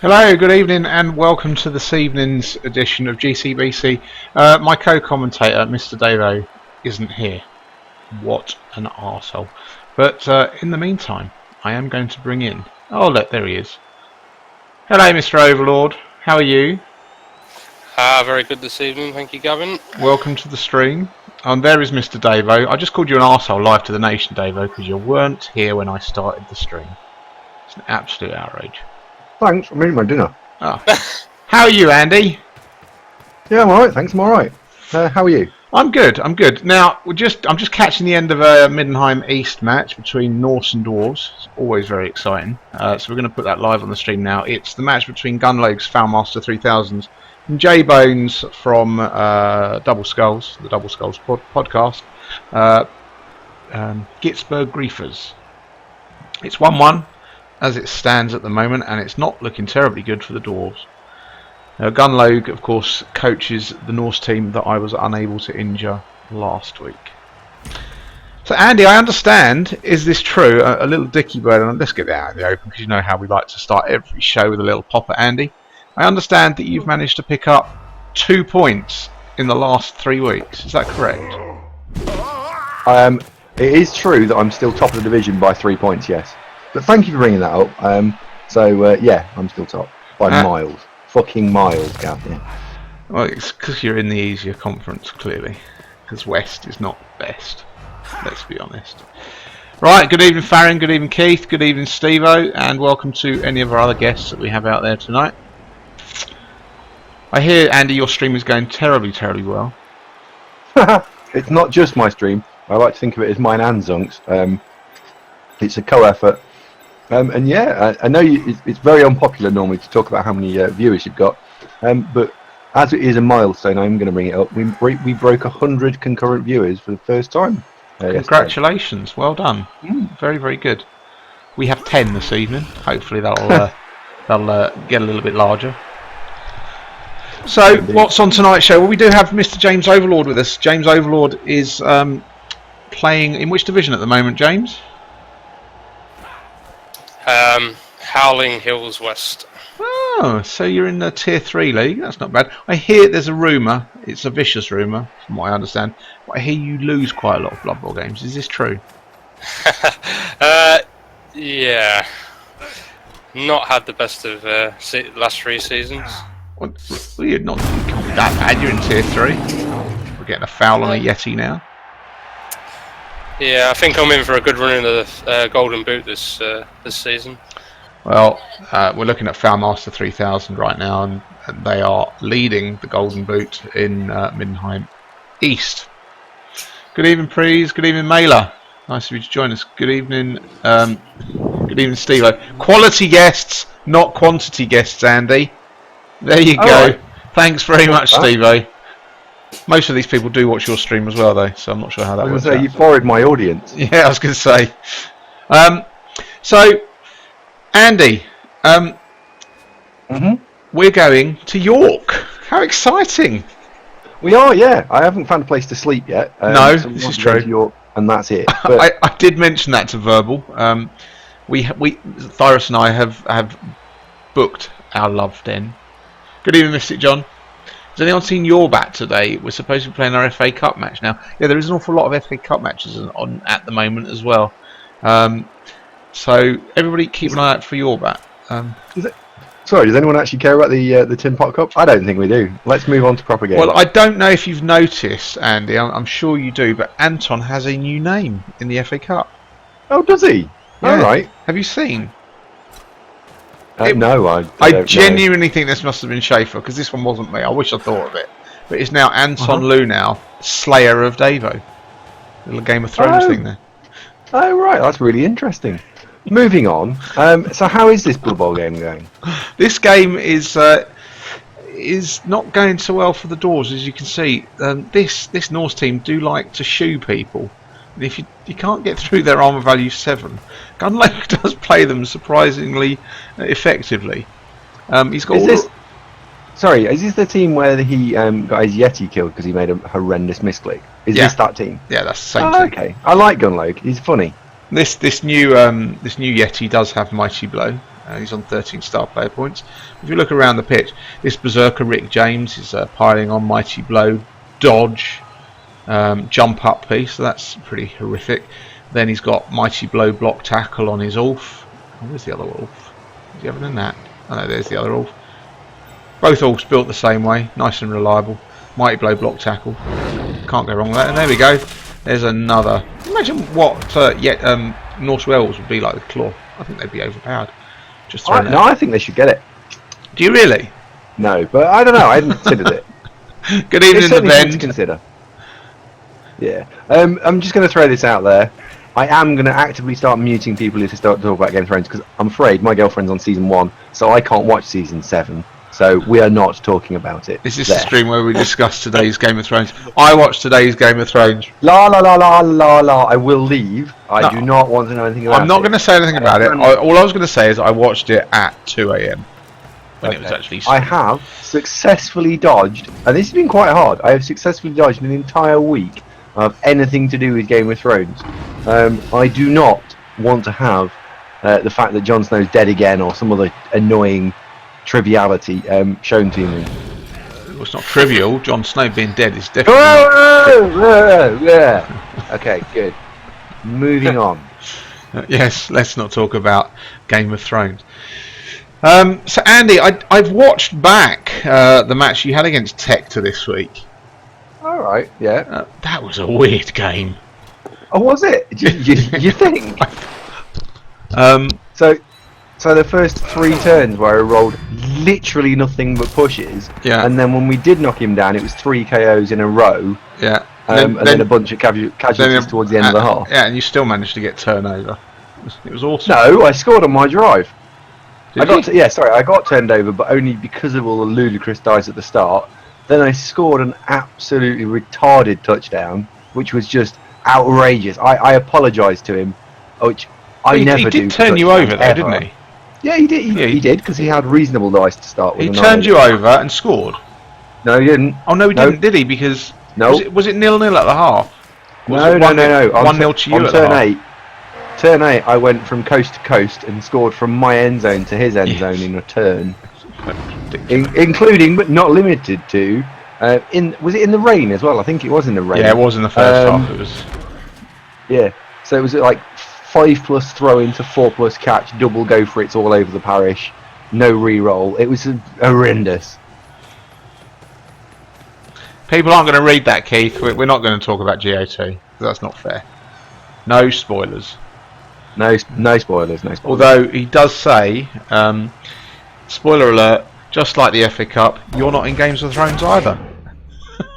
Hello, good evening, and welcome to this evening's edition of GCBC. My co-commentator, Mr. Davo, isn't here. What an arsehole. But in the meantime, I am going to bring in... Oh, look, there he is. Hello, Mr. Overlord. How are you? Very good this evening, thank you, Gavin. Welcome to the stream. There is Mr. Davo. I just called you an arsehole live to the nation, Davo, because you weren't here when I started the stream. It's an absolute outrage. Thanks, I'm eating my dinner. Oh. How are you, Andy? Yeah, I'm alright, thanks, I'm alright. How are you? I'm good. Now, I'm just catching the end of a Middenheim East match between Norse and Dwarves. It's always very exciting. So we're going to put that live on the stream now. It's the match between Gunlogue's Foulmaster 3000s and J Bones from Double Skulls, the Double Skulls podcast. Gitsburg Griefers. It's 1-1 as it stands at the moment, and it's not looking terribly good for the Dwarves. Now, Gunlogue, of course, coaches the Norse team that I was unable to injure last week. So, Andy, I understand, is this true? A little dicky bird, and let's get that out in the open because you know how we like to start every show with a little popper, Andy. I understand that you've managed to pick up 2 points in the last 3 weeks. Is that correct? It is true that I'm still top of the division by 3 points, yes. But thank you for bringing that up. Yeah, I'm still top by miles. Fucking miles, Gav. Yeah. Well, it's because you're in the easier conference, clearly. Because West is not best. Let's be honest. Right, good evening, Farron. Good evening, Keith. Good evening, Steve-O. And welcome to any of our other guests that we have out there tonight. I hear, Andy, your stream is going terribly, terribly well. It's not just my stream. I like to think of it as mine and Zunk's. It's a co-effort. And yeah, I know it's very unpopular normally to talk about how many viewers you've got, but as it is a milestone, I'm going to bring it up. We broke 100 concurrent viewers for the first time. Congratulations, yesterday. Well done. Very, very good. We have 10 this evening. Hopefully that'll get a little bit larger. So, what's on tonight's show? Well, we do have Mr. James Overlord with us. James Overlord is playing in which division at the moment, James? Howling Hills West. Oh, so you're in the Tier 3 league. That's not bad. I hear there's a rumour, it's a vicious rumour, from what I understand, but I hear you lose quite a lot of Blood Bowl games. Is this true? Yeah. Not had the best of last 3 seasons. Well, you can't be that bad. You're in Tier 3. We're getting a foul on a Yeti now. Yeah, I think I'm in for a good run in the Golden Boot this season. Well, we're looking at Foulmaster 3000 right now, and they are leading the Golden Boot in Middenheim East. Good evening, Prees. Good evening, Mailer. Nice of you to join us. Good evening, Steve-O. Quality guests, not quantity guests, Andy. There you go. Right. Thanks very much, Steve-O. Most of these people do watch your stream as well, though, so I'm not sure how that works. You borrowed my audience. Yeah, I was going to say. So, Andy, we're going to York. How exciting! We are, yeah. I haven't found a place to sleep yet. No, so this is true. To York, and that's it. But I did mention that to Verbal. Thyrus and I have booked our love den. Good evening, Mystic John. Has anyone seen your bat today? We're supposed to be playing our FA Cup match now. Yeah, there is an awful lot of FA Cup matches on at the moment as well. So everybody keep an eye out for your bat. Sorry, does anyone actually care about the Tin Pot Cup? I don't think we do. Let's move on to proper games. Well, I don't know if you've noticed, Andy. I'm sure you do, but Anton has a new name in the FA Cup. Oh, does he? Yeah. All right. Have you seen? No, I genuinely think this must have been Schaefer, because this one wasn't me. I wish I thought of it. But it's now Anton Lunau, Slayer of Davo. Little Game of Thrones thing there. Oh, right. That's really interesting. Moving on. So how is this Blood Bowl game going? This game is not going so well for the Doors, as you can see. This Norse team do like to shoe people. And if you can't get through their armour value 7, Gunlogue does play them surprisingly effectively. He's got. Is this the team where he got his Yeti killed because he made a horrendous misclick? Is this that team? Yeah, that's the same team. Okay, I like Gunlogue. He's funny. This new Yeti does have Mighty Blow. He's on 13 star player points. If you look around the pitch, this berserker Rick James is piling on mighty blow, dodge, jump up piece. So that's pretty horrific. Then he's got mighty blow, block tackle on his Ulf. Oh, where's the other Ulf? Is he having a nap? Oh no, there's the other Ulf. Both Ulfs built the same way, nice and reliable. Mighty blow, block tackle. Can't go wrong with that. And there we go. There's another. Imagine what Norse Wales would be like with Claw. I think they'd be overpowered. Just No, I think they should get it. Do you really? No, but I don't know. I haven't considered it. Good evening, It's the certainly something to Bend. consider. Yeah. I'm just going to throw this out there. I am going to actively start muting people if they start to talk about Game of Thrones, because I'm afraid my girlfriend's on season 1, so I can't watch season 7. So we are not talking about it. This is the stream where we discuss today's Game of Thrones. I watched today's Game of Thrones. La la la la la la. I will leave. I do not want to know anything about it. I'm not going to say anything about it. All I was going to say is I watched it at 2 AM when it was actually. I have successfully dodged, and this has been quite hard. I have successfully dodged an entire week of anything to do with Game of Thrones. I do not want to have the fact that Jon Snow's dead again or some other annoying triviality shown to me. Well, it's not trivial. Jon Snow being dead is definitely. Okay, good. Moving on. Yes, let's not talk about Game of Thrones. So Andy, I've watched back the match you had against Tector this week. All right, yeah. That was a weird game. Oh, was it? You think? So the first 3 turns where I rolled literally nothing but pushes, yeah. And then when we did knock him down, it was 3 KOs in a row, yeah. and then a bunch of casualties towards the end of the half. Yeah, and you still managed to get turnover. It was awesome. No, I scored on my drive. Did I got turned over, but only because of all the ludicrous dice at the start. Then I scored an absolutely retarded touchdown, which was just outrageous. I apologised to him, which I never do. He did turn you over, though, didn't he? Yeah, he did. He did, because he had reasonable dice to start with. He turned you over and scored. No, he didn't. Oh no, he didn't, did he? Because was it 0-0 at the half? No. 1-0 to you on at the half. Turn 8, I went from coast to coast and scored from my end zone to his end zone in a turn, including but not limited to. Was it in the rain as well? I think it was in the rain. Yeah, it was in the first half. It was. Yeah, so it was like 5+ throw into 4+ catch, double go for it's all over the parish, no re-roll. It was horrendous. People aren't going to read that, Keith. We're not going to talk about GOT. That's not fair. No spoilers. No spoilers. No spoilers. Although he does say, spoiler alert, just like the FA Cup, you're not in Games of Thrones either.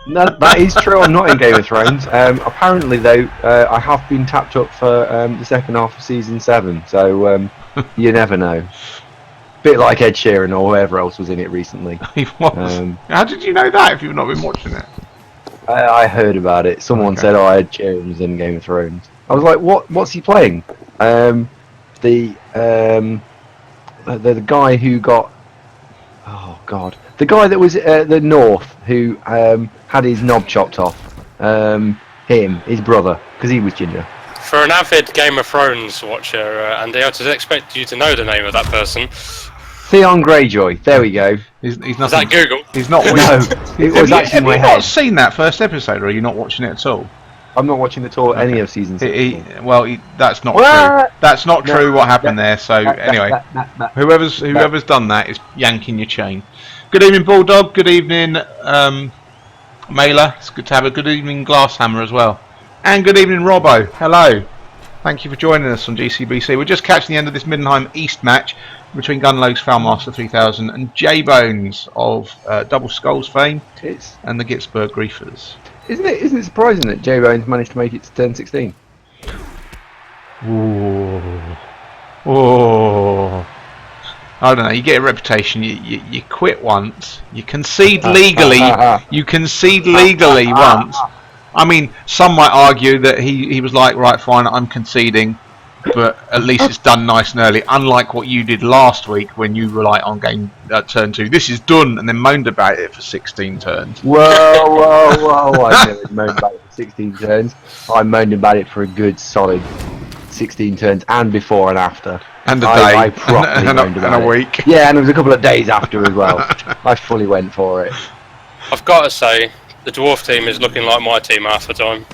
No, that is true. I'm not in Game of Thrones. Apparently, though, I have been tapped up for the second half of season 7. So you never know. Bit like Ed Sheeran or whoever else was in it recently. He was. How did you know that if you've not been watching it? I heard about it. Someone said, "Oh, Ed Sheeran was in Game of Thrones." I was like, "What? What's he playing?" The guy who got. Oh God. The guy that was at the North who had his knob chopped off. His brother, because he was ginger. For an avid Game of Thrones watcher, Andy, I just expect you to know the name of that person. Theon Greyjoy. There we go. He's nothing. Is that Google? He's not. No, it was actually in my Have you head. not seen that first episode, or are you not watching it at all? I'm not watching at all any of season 6. That's not What? true. That's not true. What happened there? So anyway, whoever's done that is yanking your chain. Good evening, Bulldog. Good evening, Mailer. It's good to have a good evening, Glasshammer as well. And good evening, Robbo. Hello. Thank you for joining us on GCBC. We're just catching the end of this Middenheim East match between Gunlogs Foulmaster 3000 and J-Bones of Double Skulls fame and the Gitzburg Griefers. Isn't it surprising that J-Bones managed to make it to turn 16? Ooh. I don't know. You get a reputation. You quit once. You concede legally. You concede legally once. I mean, some might argue that he was like, right, fine, I'm conceding, but at least it's done nice and early. Unlike what you did last week when you relied on game turn 2. This is done, and then moaned about it for 16 turns. Whoa! I never moaned about it for 16 turns. I moaned about it for a good solid 16 turns and before and after. And a I day. properly and moaned about a it. week. Yeah, and there was a couple of days after as well. I fully went for it. I've got to say, the dwarf team is looking like my team half the time.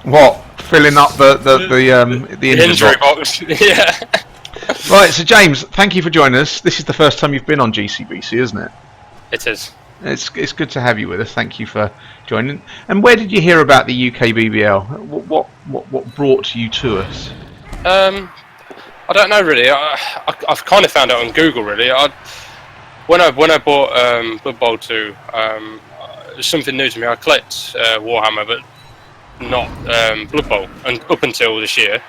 What? Filling up the injury box. Yeah. Right, so James, thank you for joining us. This is the first time you've been on GCBC, isn't it? It is. It's good to have you with us. Thank you for joining. And where did you hear about the UKBBL? What brought you to us? I don't know really. I've kind of found out on Google really. When I bought Blood Bowl 2, it was something new to me. I collect Warhammer, but not Blood Bowl. And up until this year,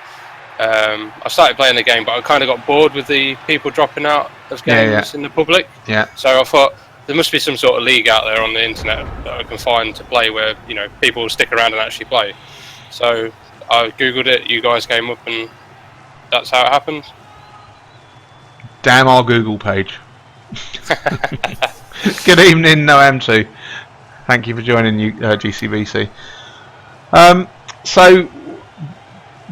I started playing the game, but I kind of got bored with the people dropping out of games in the public. Yeah. So I thought there must be some sort of league out there on the internet that I can find to play where people will stick around and actually play. So I googled it. You guys came up, and that's how it happened. Damn our Google page. Good evening, Noam2. Thank you for joining GCBC. So,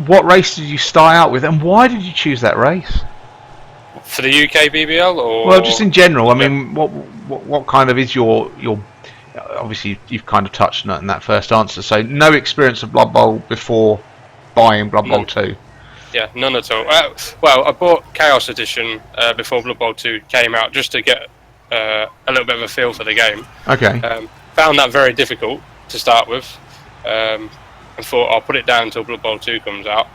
what race did you start out with, and why did you choose that race? For the UKBBL, or well, just in general. I mean, what kind of is your obviously you've kind of touched on it in that first answer. So, no experience of Blood Bowl before buying Blood Bowl 2. Yeah, none at all. Well, I bought Chaos Edition before Blood Bowl 2 came out just to get a little bit of a feel for the game. Okay. Found that very difficult to start with, and thought I'll put it down until Blood Bowl 2 comes out.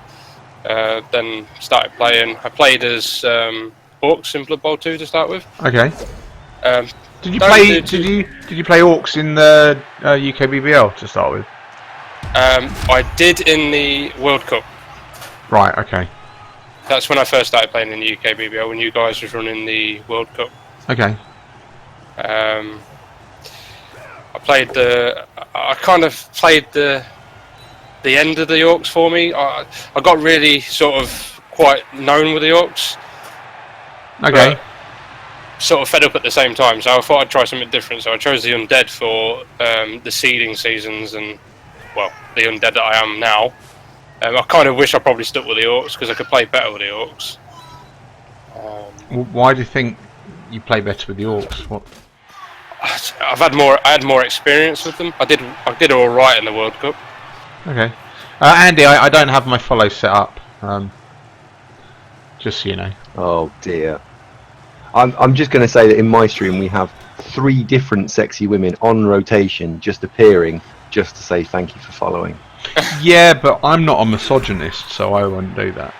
Then started playing. I played as Orcs in Blood Bowl 2 to start with. Okay. Did you play Orcs in the UKBBL to start with? I did in the World Cup. Right, okay. That's when I first started playing in the UKBBL, when you guys was running the World Cup. Okay. I kind of played the end of the Orcs for me. I got really sort of quite known with the Orcs. Okay. Sort of fed up at the same time, so I thought I'd try something different. So I chose the Undead for the seeding seasons, and well, the Undead that I am now. I kind of wish I probably stuck with the Orcs because I could play better with the Orcs. Why do you think you play better with the Orcs? What? I had more experience with them. I did all right in the World Cup. Okay. Andy, I don't have my follow set up. Just so you know. Oh dear. I'm just going to say that in my stream we have 3 different sexy women on rotation just appearing just to say thank you for following. Yeah, but I'm not a misogynist, so I won't do that.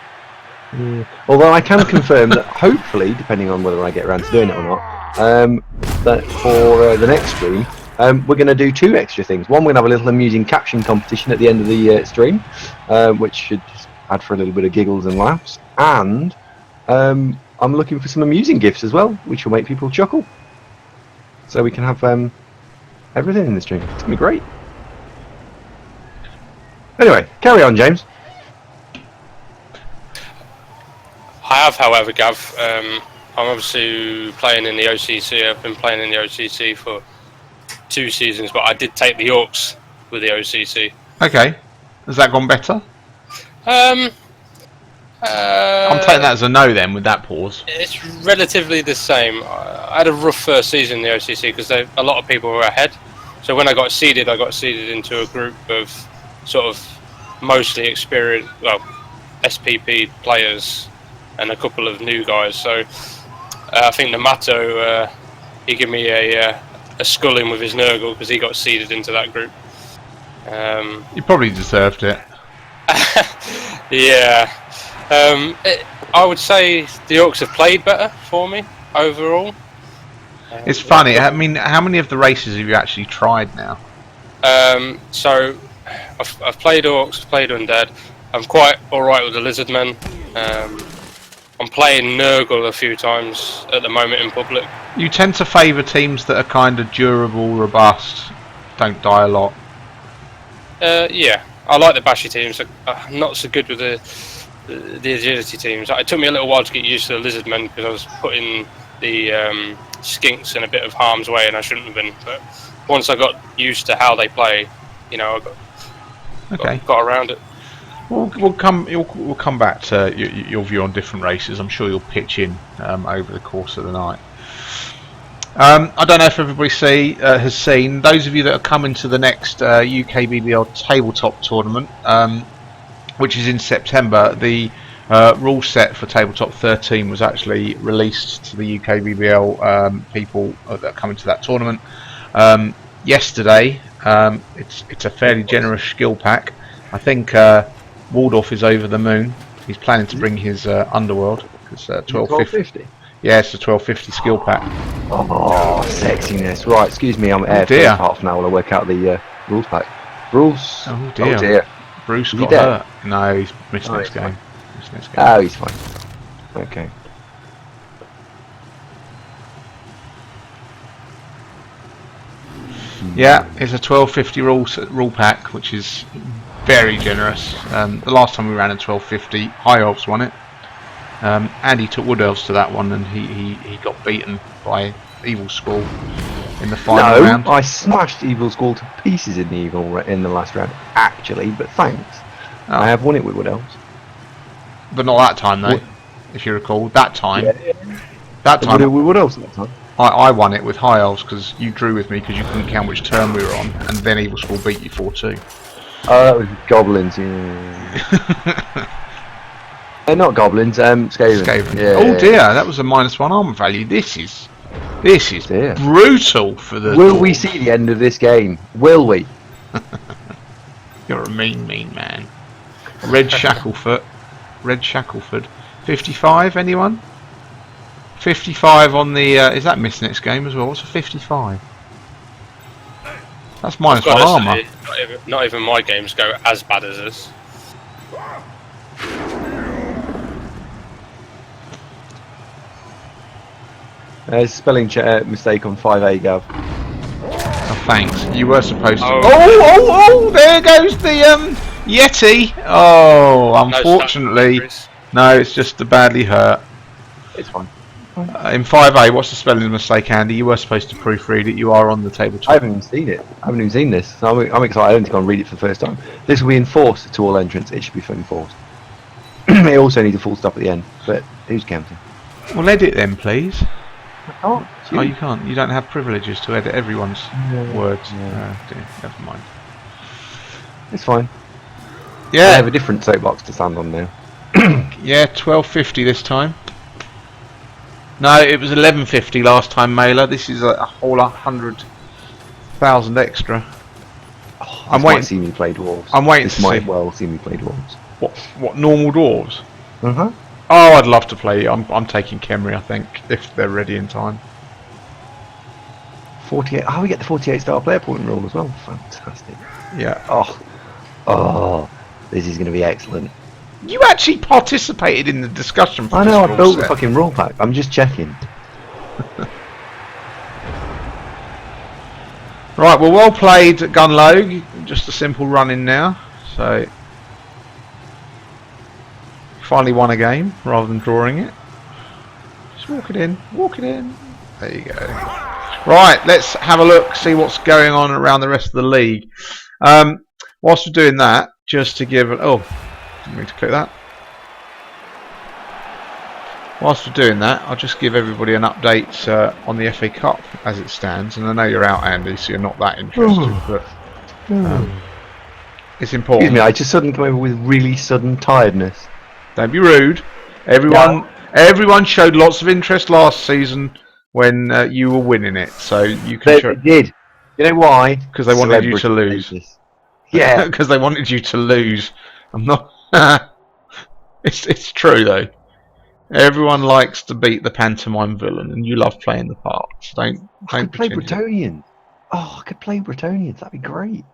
Although I can confirm that hopefully, depending on whether I get around to doing it or not, that for the next stream, we're going to do 2 extra things. One, we're going to have a little amusing caption competition at the end of the stream, which should just add for a little bit of giggles and laughs. And I'm looking for some amusing gifts as well, which will make people chuckle. So we can have everything in the stream. It's going to be great. Anyway, carry on, James. I have, however, Gav, I'm obviously playing in the OCC. I've been playing in the OCC for 2 seasons, but I did take the Orcs with the OCC. Okay. Has that gone better? I'm taking that as a no then, with that pause. It's relatively the same. I had a rough first season in the OCC because a lot of people were ahead. So when I got seeded into a group of sort of mostly experienced, well, SPP players and a couple of new guys. So I think Namato, he gave me a sculling with his Nurgle because he got seeded into that group. You probably deserved it. Yeah. I would say the Orcs have played better for me overall. It's funny. I mean, how many of the races have you actually tried now? So I've played Orcs, played Undead. I'm quite alright with the Lizardmen. I'm playing Nurgle a few times at the moment in public. You tend to favour teams that are kind of durable, robust, don't die a lot. Yeah, I like the bashy teams. I'm not so good with the agility teams. It took me a little while to get used to the Lizardmen because I was putting the skinks in a bit of harm's way and I shouldn't have been. But once I got used to how they play, I got around it. We'll come back to your view on different races. I'm sure you'll pitch in over the course of the night. I don't know if everybody has seen. Those of you that are coming to the next UKBBL tabletop tournament, which is in September, the rule set for tabletop 13 was actually released to the UKBBL people that are coming to that tournament yesterday. It's a fairly generous skill pack. I think Waldorf is over the moon. He's planning to bring his Underworld. It's 1250. Yeah, it's a 1250 skill pack. Oh, sexiness. Right, excuse me, I'm air for half an hour while I work out the rules pack. Bruce. Oh dear. Oh dear. Bruce got hurt. No, he's missed next game. Oh, he's fine. Okay. Yeah, it's a 1250 rule pack, which is very generous. The last time we ran a 1250, High Elves won it. Andy took Wood Elves to that one, and he got beaten by Evil School in the final round. No, I smashed Evil School to pieces in the last round, actually. But thanks, I have won it with Wood Elves. But not that time, though. If you recall, that time. That time. With Wood Elves that time. I won it with High Elves because you drew with me because you couldn't count which turn we were on, and then Evil School beat you 4-2. Oh, that was Goblins. Yeah. Not Goblins. Skaven. Yeah, oh dear, that was a -1 armor value. This is brutal for the. Will we see the end of this game? Will we? You're a mean man. Red Shackleford. 55. Anyone? 55 on the. Is that Miss next game as well? What's a 55? That's -1 armor. Not even my games go as bad as this. Spelling mistake on 5A, Gav. Oh, thanks. You were supposed to. Oh! There goes the Yeti. Oh, unfortunately, no. It's just badly hurt. It's fine. In 5A, what's the spelling mistake, Andy? You were supposed to proofread it. You are on the tabletop. I haven't even seen it. I haven't even seen this. So I'm excited. I don't think I'll read it for the first time. This will be enforced to all entrants. It should be fully enforced. It also needs a full stop at the end. But who's counting? Well, edit them, please. I can't. Oh, you can't. You don't have privileges to edit everyone's words. Dear, never mind. It's fine. Yeah. I have a different soapbox to stand on now. Yeah, 1250 this time. No, it was 1150 last time, Mailer. This is a whole 100,000 extra. Oh, I'm waiting to see me play dwarves. I'm waiting this to might see. well see me play dwarves. What normal dwarves? Uh-huh. Oh, I'd love to play. I'm taking Khemri, I think, if they're ready in time. 48. Oh, we get the 48 star player point rule as well. Fantastic. Yeah. Oh, this is going to be excellent. You actually participated in the discussion. For I know. this I built set. the fucking rule pack. I'm just checking. Right. Well played, Gunlow. Just a simple run in now. So finally won a game rather than drawing it. Just walk it in. Walk it in. There you go. Right. Let's have a look. See what's going on around the rest of the league. Whilst we're doing that, just to give. Didn't mean to click that. Whilst we're doing that, I'll just give everybody an update on the FA Cup as it stands. And I know you're out, Andy, so you're not that interested, but it's important. Excuse me, I just suddenly come over with really sudden tiredness. Don't be rude. Everyone showed lots of interest last season when you were winning it, so you can. They did. You know why? Because they wanted you to lose. Yeah. Because they wanted you to lose. I'm not. It's true though. Everyone likes to beat the pantomime villain, and you love playing the parts. Don't I could play Bretonians. Oh, I could play Bretonians. That'd be great.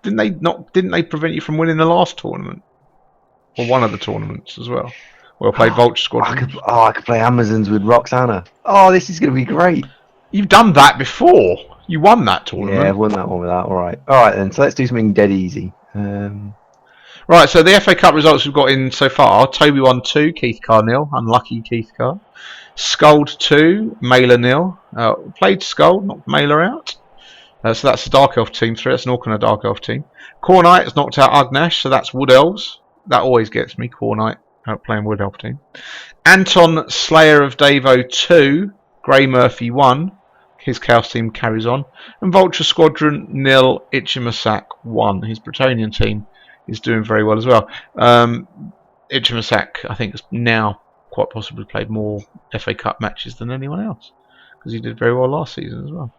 Didn't they prevent you from winning the last tournament, or one of the tournaments as well? Well played, Vulture Squadron. I could play Amazons with Roxana. Oh, this is going to be great. You've done that before. You won that tournament. Yeah, I've won that one with that. All right then. So let's do something dead easy. Right, so the FA Cup results we've got in so far. Toby won 2, Keith Carr 0. Unlucky Keith Carr. Scold 2, Mailer 0. Played Scold, knocked Mailer out. So that's the Dark Elf team through. That's an Orc and a Dark Elf team. Core Knight has knocked out Ugnash, so that's Wood Elves. That always gets me, Core Knight playing Wood Elf team. Anton, Slayer of Davo 2, Grey Murphy 1. His Chaos team carries on. And Vulture Squadron 0, Ichimasak 1. His Bretonnian team is doing very well as well. Ichimasak, I think, has now quite possibly played more FA Cup matches than anyone else, because he did very well last season as well.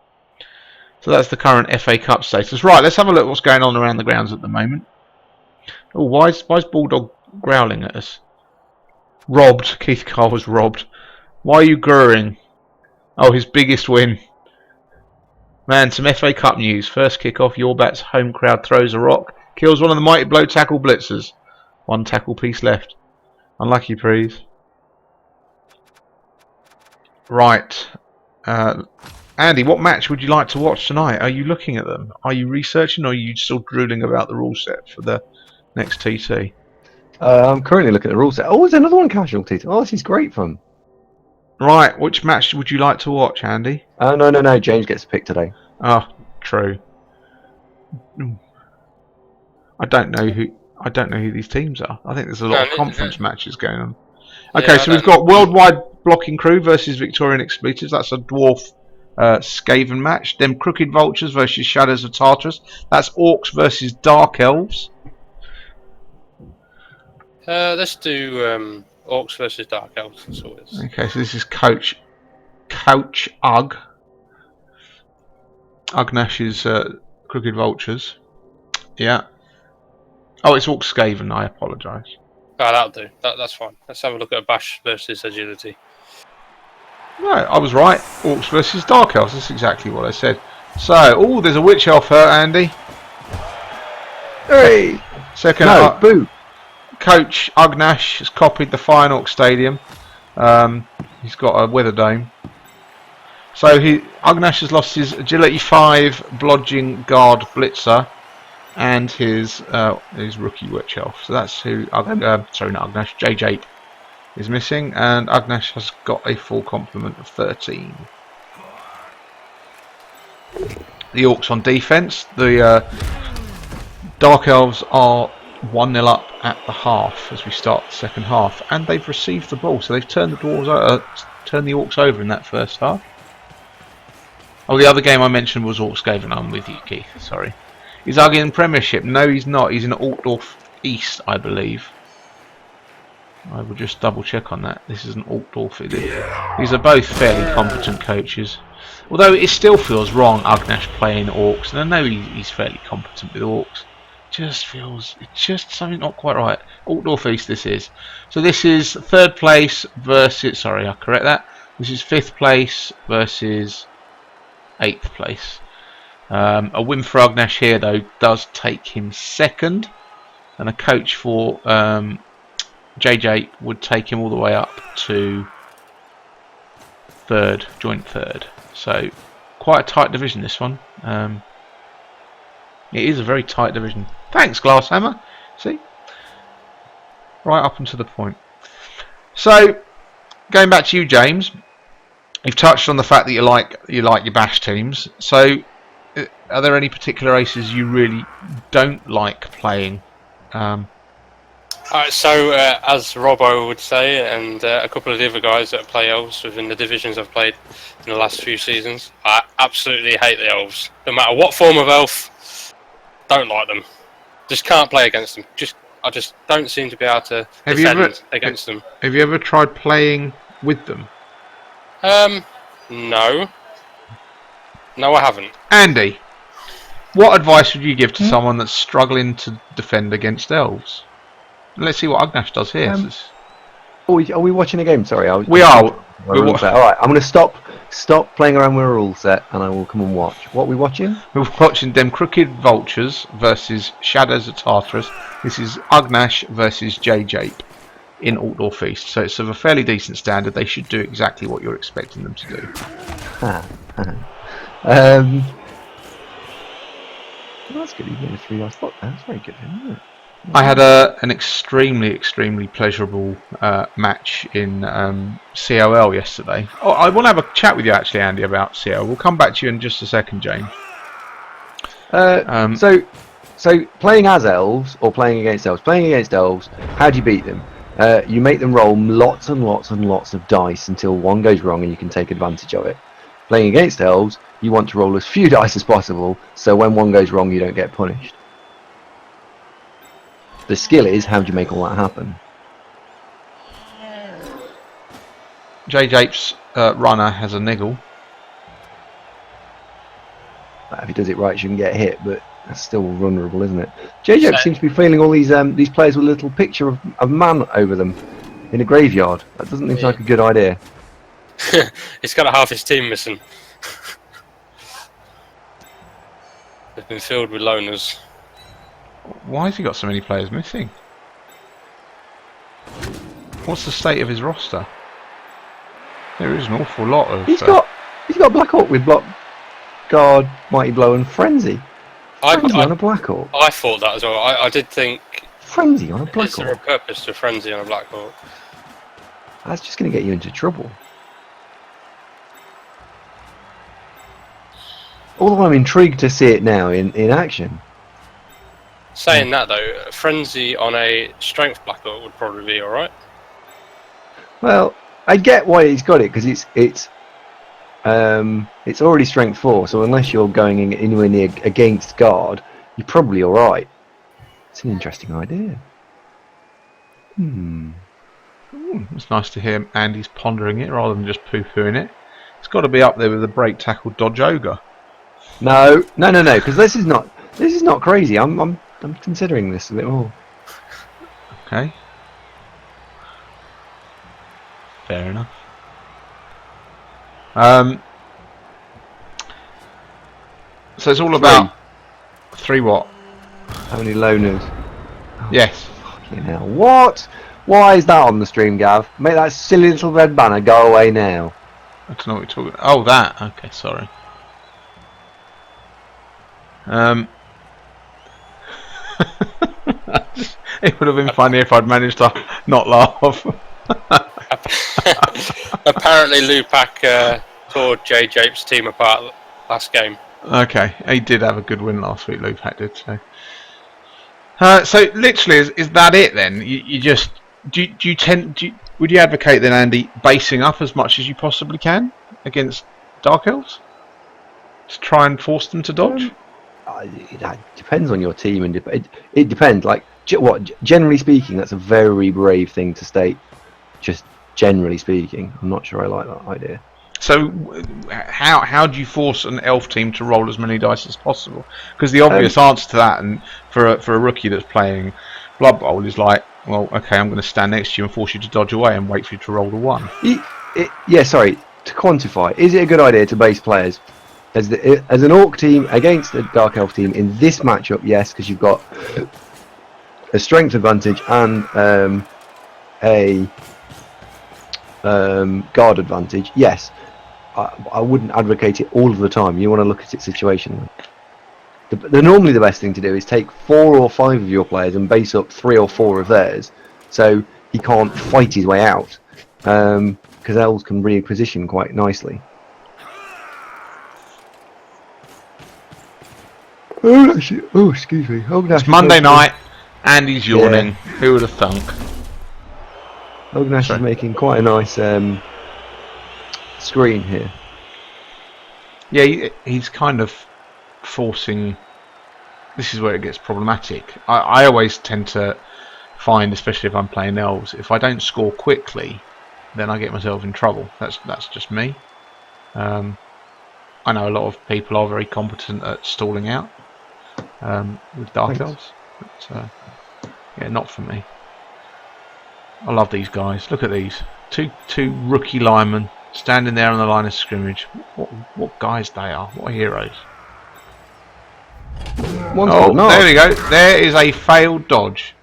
So that's the current FA Cup status. Right, let's have a look at what's going on around the grounds at the moment. Oh, why is Bulldog growling at us? Robbed. Keith Carr was robbed. Why are you growing? Oh, his biggest win. Man, some FA Cup news. First kick-off, Yorbat's home crowd throws a rock. Kills one of the Mighty Blow tackle blitzers. One tackle piece left. Unlucky, please. Right. Andy, what match would you like to watch tonight? Are you looking at them? Are you researching, or are you still drooling about the rule set for the next TT? I'm currently looking at the rule set. Oh, there's another one, Casualties. Oh, this is great fun. Right, which match would you like to watch, Andy? No. James gets a pick today. Oh, true. I don't know who these teams are. I think there's a lot of conference matches going on. Okay, so we've got Worldwide Blocking Crew versus Victorian Expletives. That's a dwarf Skaven match. Then Crooked Vultures versus Shadows of Tartarus. That's Orcs versus Dark Elves. Let's do Orcs versus Dark Elves. That's all it is. Okay, so this is Coach Ugg. Ugnash's Crooked Vultures. Yeah. Oh, it's Orcs Skaven. I apologise. Oh, that'll do. That's fine. Let's have a look at Bash versus Agility. Right, I was right. Orcs versus Dark Elves. That's exactly what I said. So, there's a Witch Elf hurt, Andy. Hey! Second No, boo! Coach Ugnash has copied the Fire Orc Stadium. He's got a weather dome. So Ugnash has lost his Agility 5 Blodging Guard Blitzer and his rookie Witch Elf. So that's who sorry, not Ugnash, JJ is missing, and Ugnash has got a full complement of 13. The Orcs on defence. The Dark Elves are 1-0 up at the half as we start the second half, and they've received the ball, so they've turned the Orcs over in that first half. Oh, the other game I mentioned was Orcs Skaven. I'm with you, Keith. Sorry. Is Ugg in Premiership? No, he's not. He's in Altdorf East, I believe. I will just double check on that. This is an Altdorf. These are both fairly competent coaches. Although it still feels wrong, Ugnash playing Orcs, and I know he's fairly competent with Orcs. It's just something not quite right. Altdorf East this is. So this is third place versus, sorry, I'll correct that. This is fifth place versus 8th place. A win for Ugnash here though does take him second, and a coach for JJ would take him all the way up to third, joint third. So quite a tight division, this one. It is a very tight division. Thanks, Glasshammer. See, right up and to the point. So, going back to you, James. You've touched on the fact that you like your bash teams. So, are there any particular races you really don't like playing? Alright, so as Robbo would say, and a couple of the other guys that play elves within the divisions I've played in the last few seasons, I absolutely hate the elves. No matter what form of elf, don't like them. Just can't play against them. I just don't seem to be able to defend against them. Have you ever tried playing with them? No. No, I haven't. Andy, what advice would you give to someone that's struggling to defend against elves? Let's see what Ugnash does here. Are we watching a game? Sorry, we are. Alright, I'm going to stop playing around with a rule set, and I will come and watch. What are we watching? We're watching them Crooked Vultures versus Shadows of Tartarus. This is Ugnash versus JJ in Altdorf East. So it's of a fairly decent standard. They should do exactly what you're expecting them to do. That's good. You made a 3-yard spot there. That's very good, isn't it? I had an extremely pleasurable match in COL yesterday. Oh, I want to have a chat with you actually, Andy, about COL. We'll come back to you in just a second, James. So playing as elves or playing against elves? Playing against elves, how do you beat them? You make them roll lots and lots and lots of dice until one goes wrong and you can take advantage of it. Playing against elves, you want to roll as few dice as possible, so when one goes wrong you don't get punished. The skill is, how do you make all that happen? JJ's runner has a niggle. If he does it right, you can get hit, but that's still vulnerable, isn't it? JJ seems to be feeling all these players with a little picture of a man over them in a graveyard. That doesn't seem like a good idea. He's got half his team missing. They've been filled with loners. Why has he got so many players missing? What's the state of his roster? There is an awful lot of. He's got Black Hawk with Block Guard, Mighty Blow, and Frenzy. Frenzy on a Black Hawk. I thought that as well. I did think. Frenzy on a Black Hawk. Is there a purpose to Frenzy on a Black Hawk? That's just going to get you into trouble. Although I'm intrigued to see it now in action. Saying that though, Frenzy on a Strength Black Hawk would probably be alright. Well, I get why he's got it, because it's already Strength 4, so unless you're going anywhere near against guard, you're probably alright. It's an interesting idea. It's nice to hear Andy's pondering it rather than just poo-pooing it. It's got to be up there with the break tackle dodge ogre. No, because this is not crazy. I'm considering this a bit more. Okay. Fair enough. So it's all about 3 what? How many loners? Oh, yes. Fucking hell. What? Why is that on the stream, Gav? Make that silly little red banner go away now. I don't know what you're talking about. Oh, that. Okay, sorry. It would have been funny if I'd managed to not laugh. Apparently, Lupac tore JJ's team apart last game. Okay, he did have a good win last week. Lupac did so. So literally, is that it then? You just would you advocate then, Andy, basing up as much as you possibly can against Dark Elves to try and force them to dodge? That depends on your team, and it depends. Like generally speaking, that's a very brave thing to state. Just generally speaking, I'm not sure I like that idea. So, how do you force an elf team to roll as many dice as possible? Because the obvious answer to that, and for a rookie that's playing Blood Bowl, is like, well, okay, I'm going to stand next to you and force you to dodge away and wait for you to roll the 1. Yeah, sorry. To quantify, is it a good idea to base players as an Orc team against a Dark Elf team in this matchup? Yes, because you've got a strength advantage and a guard advantage. Yes. I wouldn't advocate it all of the time. You want to look at it situationally. Normally the best thing to do is take 4 or 5 of your players and base up 3 or 4 of theirs, so he can't fight his way out. Because elves can reposition quite nicely. Oh, excuse me. It's Monday night, and he's yawning. Yeah. Who would have thunk? Ognash is making quite a nice screen here. Yeah, he's kind of forcing. This is where it gets problematic. I always tend to find, especially if I'm playing elves, if I don't score quickly, then I get myself in trouble. That's just me. I know a lot of people are very competent at stalling out with Dark Elves, but yeah, not for me. I love these guys. Look at these two rookie linemen standing there on the line of scrimmage. What guys they are! What heroes! There we go. There is a failed dodge.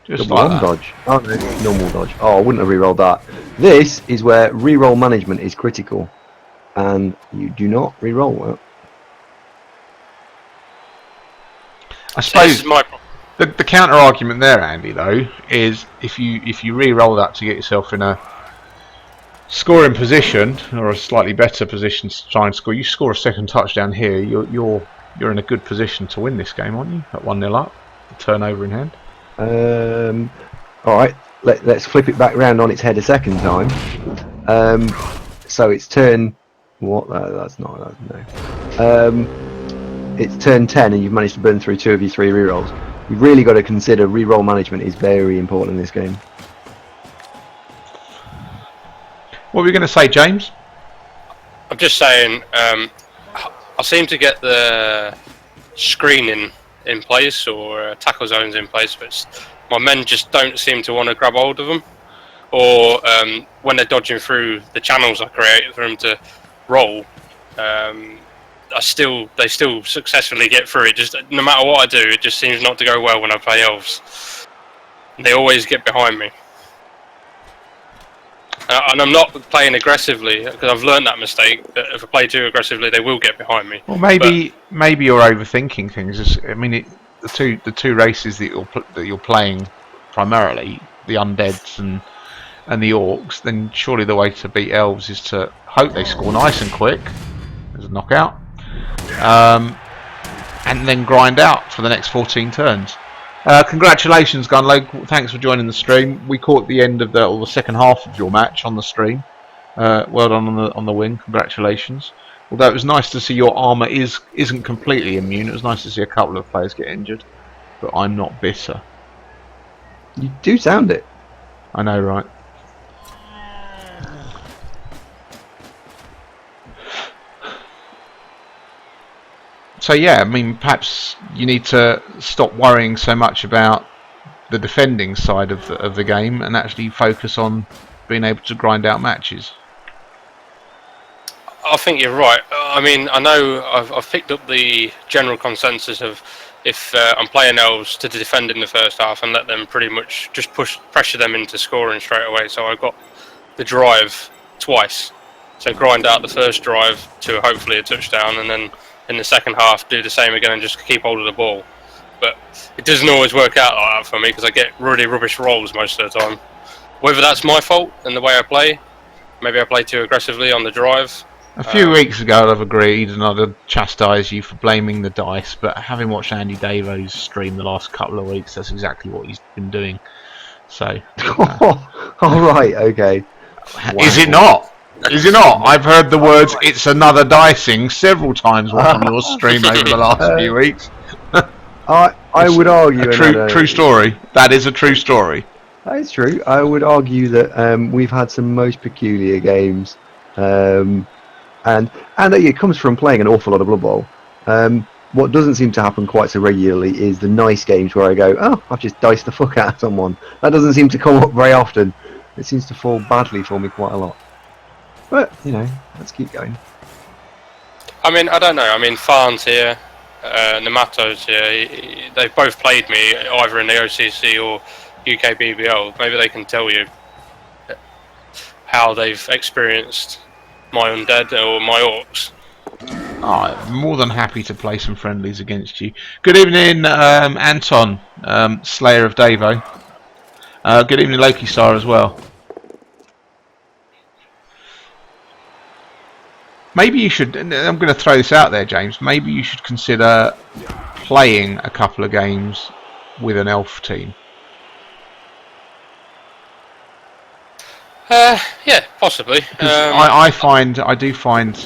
Just like that. Dodge. Oh no, normal dodge. Oh, I wouldn't have re-rolled that. This is where re-roll management is critical, and you do not re-roll that. I suppose the counter argument there, Andy, though, is if you re-roll that to get yourself in a scoring position or a slightly better position to try and score, you score a second touchdown here, you're you're in a good position to win this game, aren't you? At 1-0 up, turnover in hand. All right, let's flip it back round on its head a second time. So it's turn. What? That's not. No. It's turn 10, and you've managed to burn through 2 of your 3 rerolls. You've really got to consider reroll management is very important in this game. What were you going to say, James? I'm just saying, I seem to get the screening in place or tackle zones in place, but my men just don't seem to want to grab hold of them. Or when they're dodging through the channels I create for them to roll, they still successfully get through it. Just no matter what I do, it just seems not to go well when I play elves. They always get behind me. And I'm not playing aggressively because I've learned that mistake. That if I play too aggressively, they will get behind me. Well, maybe you're overthinking things. I mean, the two races that you're playing primarily, the undeads and the orcs. Then surely the way to beat elves is to hope they score nice and quick. There's a knockout, and then grind out for the next 14 turns. Congratulations, Gunlow. Thanks for joining the stream. We caught the end of the second half of your match on the stream. Well done on the win. Congratulations. Although it was nice to see your armour isn't completely immune. It was nice to see a couple of players get injured. But I'm not bitter. You do sound it. I know, right? So yeah, I mean, perhaps you need to stop worrying so much about the defending side of the game and actually focus on being able to grind out matches. I think you're right. I mean, I know I've picked up the general consensus of if I'm playing elves to defend in the first half and let them pretty much just pressure them into scoring straight away. So I've got the drive twice. So grind out the first drive to hopefully a touchdown, and then in the second half do the same again and just keep hold of the ball. But it doesn't always work out like that for me because I get really rubbish rolls most of the time. Whether that's my fault in the way I play, maybe I play too aggressively on the drive. A few weeks ago I'd have agreed and I'd have chastised you for blaming the dice, but having watched Andy Davo's stream the last couple of weeks, that's exactly what he's been doing. So, all right, okay. Wow. Is it not? Is it not? I've heard the words "it's another dicing" several times watching your stream over the last few weeks. I would argue true story. That is a true story. That is true. I would argue that we've had some most peculiar games, and it comes from playing an awful lot of Blood Bowl. What doesn't seem to happen quite so regularly is the nice games where I go, oh, I've just diced the fuck out of someone. That doesn't seem to come up very often. It seems to fall badly for me quite a lot. But, let's keep going. I mean, I don't know. I mean, Farn's here, Namato's here. They've both played me either in the OCC or UKBBL. Maybe they can tell you how they've experienced my undead or my orcs. I'm more than happy to play some friendlies against you. Good evening, Anton, Slayer of Davo. Good evening, Loki Star as well. Maybe you should, and I'm going to throw this out there, James, maybe you should consider playing a couple of games with an elf team. Yeah, possibly. I do find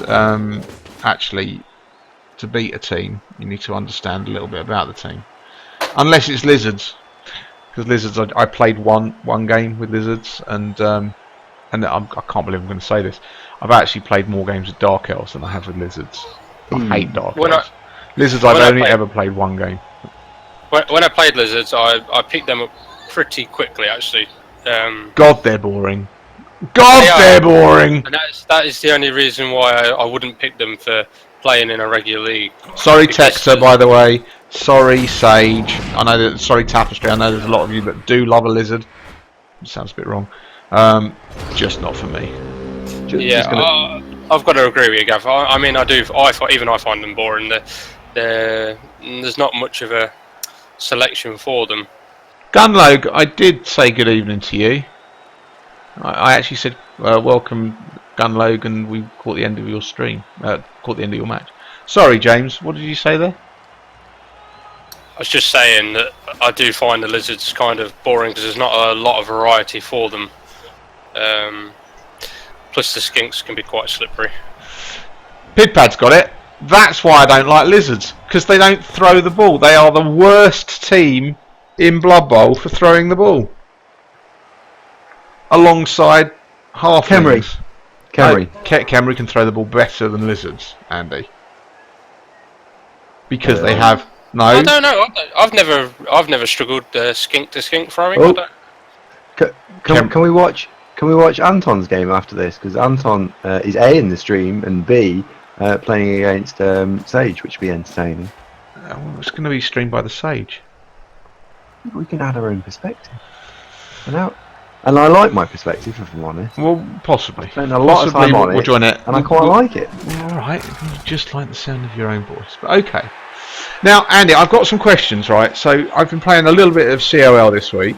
actually to beat a team you need to understand a little bit about the team, unless it's lizards, because lizards I played one game with lizards, and I can't believe I'm going to say this, I've actually played more games with dark elves than I have with lizards. I hate dark elves. Lizards I've only ever played one game. When I played lizards, I picked them up pretty quickly actually. God, they're boring. They're boring. And that is the only reason why I wouldn't pick them for playing in a regular league. Sorry, Texter, by the way. Sorry, Sage. I know that. Sorry, Tapestry. I know there's a lot of you that do love a lizard. It sounds a bit wrong. Just not for me. I've got to agree with you, Gav. I mean, I do. I find them boring. There's not much of a selection for them. Gunlogue, I did say good evening to you. I actually said welcome, Gunlogue, and we caught the end of your stream. Caught the end of your match. Sorry, James. What did you say there? I was just saying that I do find the lizards kind of boring because there's not a lot of variety for them. Plus the skinks can be quite slippery. Pidpad's got it. That's why I don't like lizards, because they don't throw the ball. They are the worst team in Blood Bowl for throwing the ball. Alongside halflings. Camry. Camry can throw the ball better than lizards, Andy. Because they have I don't know. I've never struggled skink to skink throwing. Oh. Can we watch Anton's game after this? Because Anton is A in the stream and B playing against Sage, which would be entertaining. It's going to be streamed by the Sage. We can add our own perspective. And I like my perspective, if I'm honest. Well, possibly. I spend a lot of time on it, join it, and I quite like it. All right, you just like the sound of your own voice. But okay. Now, Andy, I've got some questions, right? So I've been playing a little bit of COL this week.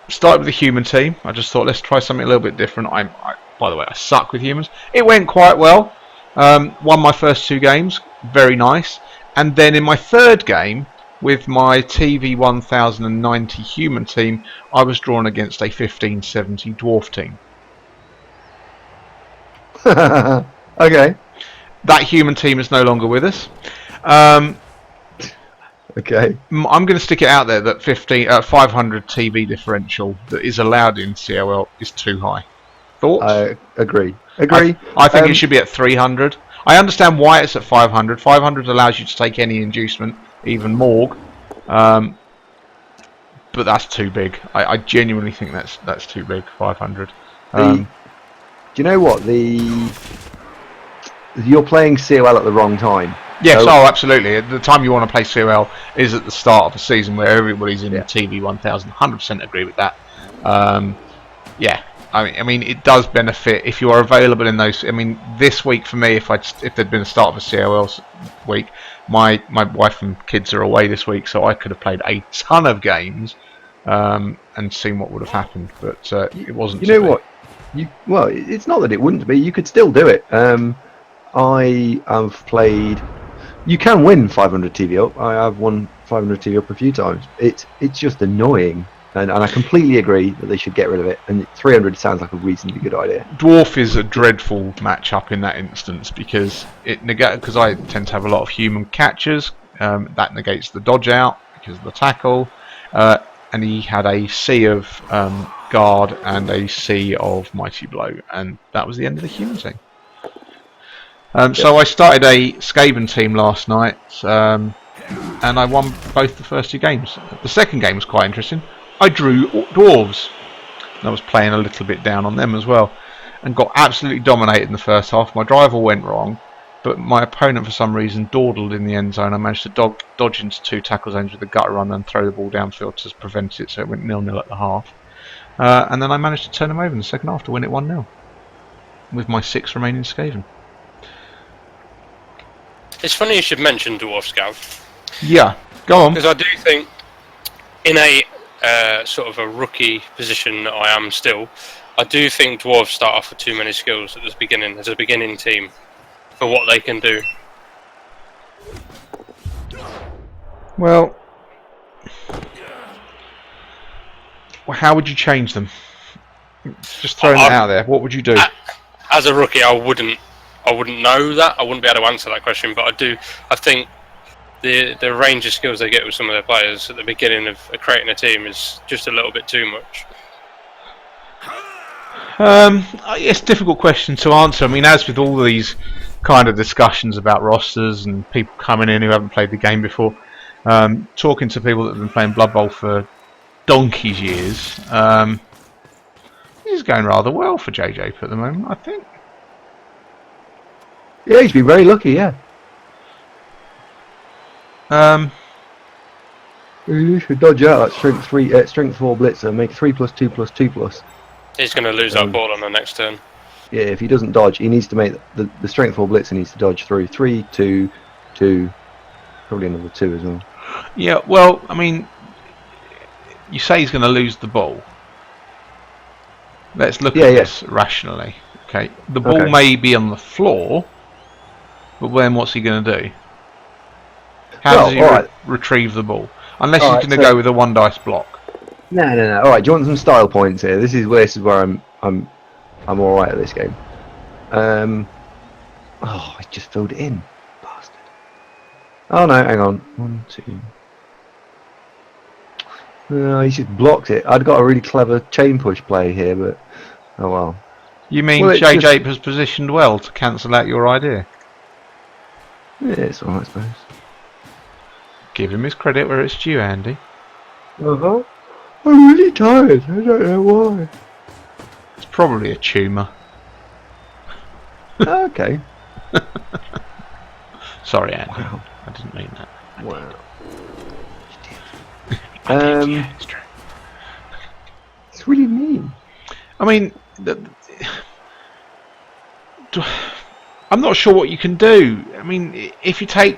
Started with the human team. I just thought, let's try something a little bit different. By the way, I suck with humans. It went quite well. Won my first 2 games. Very nice. And then in my third game, with my TV 1090 human team, I was drawn against a 1570 dwarf team. Okay. That human team is no longer with us. Okay. I'm going to stick it out there that 500 TV differential that is allowed in COL is too high. Thoughts? I agree. I think it should be at 300. I understand why it's at 500. 500 allows you to take any inducement, even morgue. But that's too big. I genuinely think that's too big. 500. Do you know what you're playing COL at the wrong time? Yes, absolutely. The time you want to play COL is at the start of the season where everybody's in TV 1000. 100% agree with that. I mean, it does benefit if you are available in those. I mean, this week for me, if there'd been a start of a COL week, my wife and kids are away this week, so I could have played a ton of games and seen what would have happened. But it wasn't. You know what? Well, it's not that it wouldn't be. You could still do it. I have played. You can win 500 TV up. I have won 500 TV up a few times. It's just annoying, and I completely agree that they should get rid of it. And 300 sounds like a reasonably good idea. Dwarf is a dreadful matchup in that instance because because I tend to have a lot of human catchers. That negates the dodge out because of the tackle, and he had a C of guard and a C of mighty blow, and that was the end of the human team. So I started a Skaven team last night, and I won both the first 2 games. The second game was quite interesting. I drew dwarves, and I was playing a little bit down on them as well, and got absolutely dominated in the first half. My drive all went wrong, but my opponent for some reason dawdled in the end zone. I managed to dodge into 2 tackle zones with a gut run and throw the ball downfield to prevent it, so it went 0-0 at the half. And then I managed to turn them over in the second half to win it 1-0 with my 6 remaining Skaven. It's funny you should mention dwarfs, Gav. Yeah, go on. Because I do think, in a sort of a rookie position that I am still, I do think dwarves start off with too many skills at the beginning as a beginning team for what they can do. Well, how would you change them? Just throwing it out there. What would you do? As a rookie, I wouldn't know that. I wouldn't be able to answer that question. But I think the range of skills they get with some of their players at the beginning of creating a team is just a little bit too much. It's a difficult question to answer. I mean, as with all these kind of discussions about rosters and people coming in who haven't played the game before, talking to people that have been playing Blood Bowl for donkey's years, he's going rather well for JJ at the moment, I think. Yeah, he's been very lucky, yeah. You should dodge out that strength 4 blitzer, make 3+2+2+. He's going to lose that ball on the next turn. Yeah, if he doesn't dodge, he needs to make the strength 4 blitzer needs to dodge through 3, 2, 2, probably another 2 as well. Yeah, well, I mean, you say he's going to lose the ball. Let's look at this rationally. Okay, the ball may be on the floor, But then what's he going to do? How does he retrieve the ball? Unless he's going to go with a 1 dice block. No. All right, do you want some style points here? This is where I'm all right at this game. I just filled it in, bastard. Oh no, hang on. 1, 2. No, he just blocked it. I'd got a really clever chain push play here, but oh well. You mean JJ has positioned well to cancel out your idea? Yeah, it's alright, I suppose. Give him his credit where it's due, Andy. I'm really tired. I don't know why. It's probably a tumour. Okay. Sorry, Andy. Wow. I didn't mean that. Wow. It's true. It's really mean. I mean, I'm not sure what you can do. I mean, if you take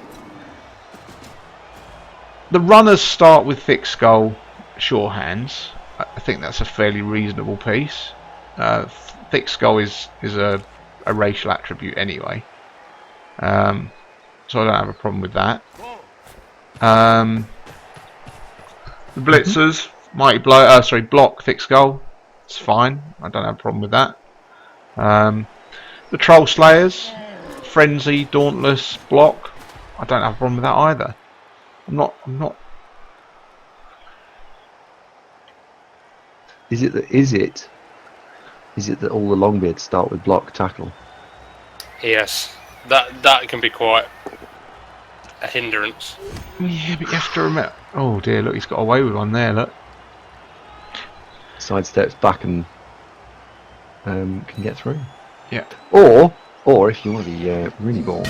the runners start with thick skull, sure hands. I think that's a fairly reasonable piece. Thick skull is a racial attribute anyway, so I don't have a problem with that. The blitzers, mighty blow, block thick skull. It's fine. I don't have a problem with that. The troll slayers, frenzy, dauntless, block. I don't have a problem with that either. I'm not. Is it that all the longbeards start with block tackle? Yes, that can be quite a hindrance. Yeah, but you have to remember. Oh dear, look, he's got away with one there. Look, Sidesteps back and can get through. Yeah. Or if you want to be really bold,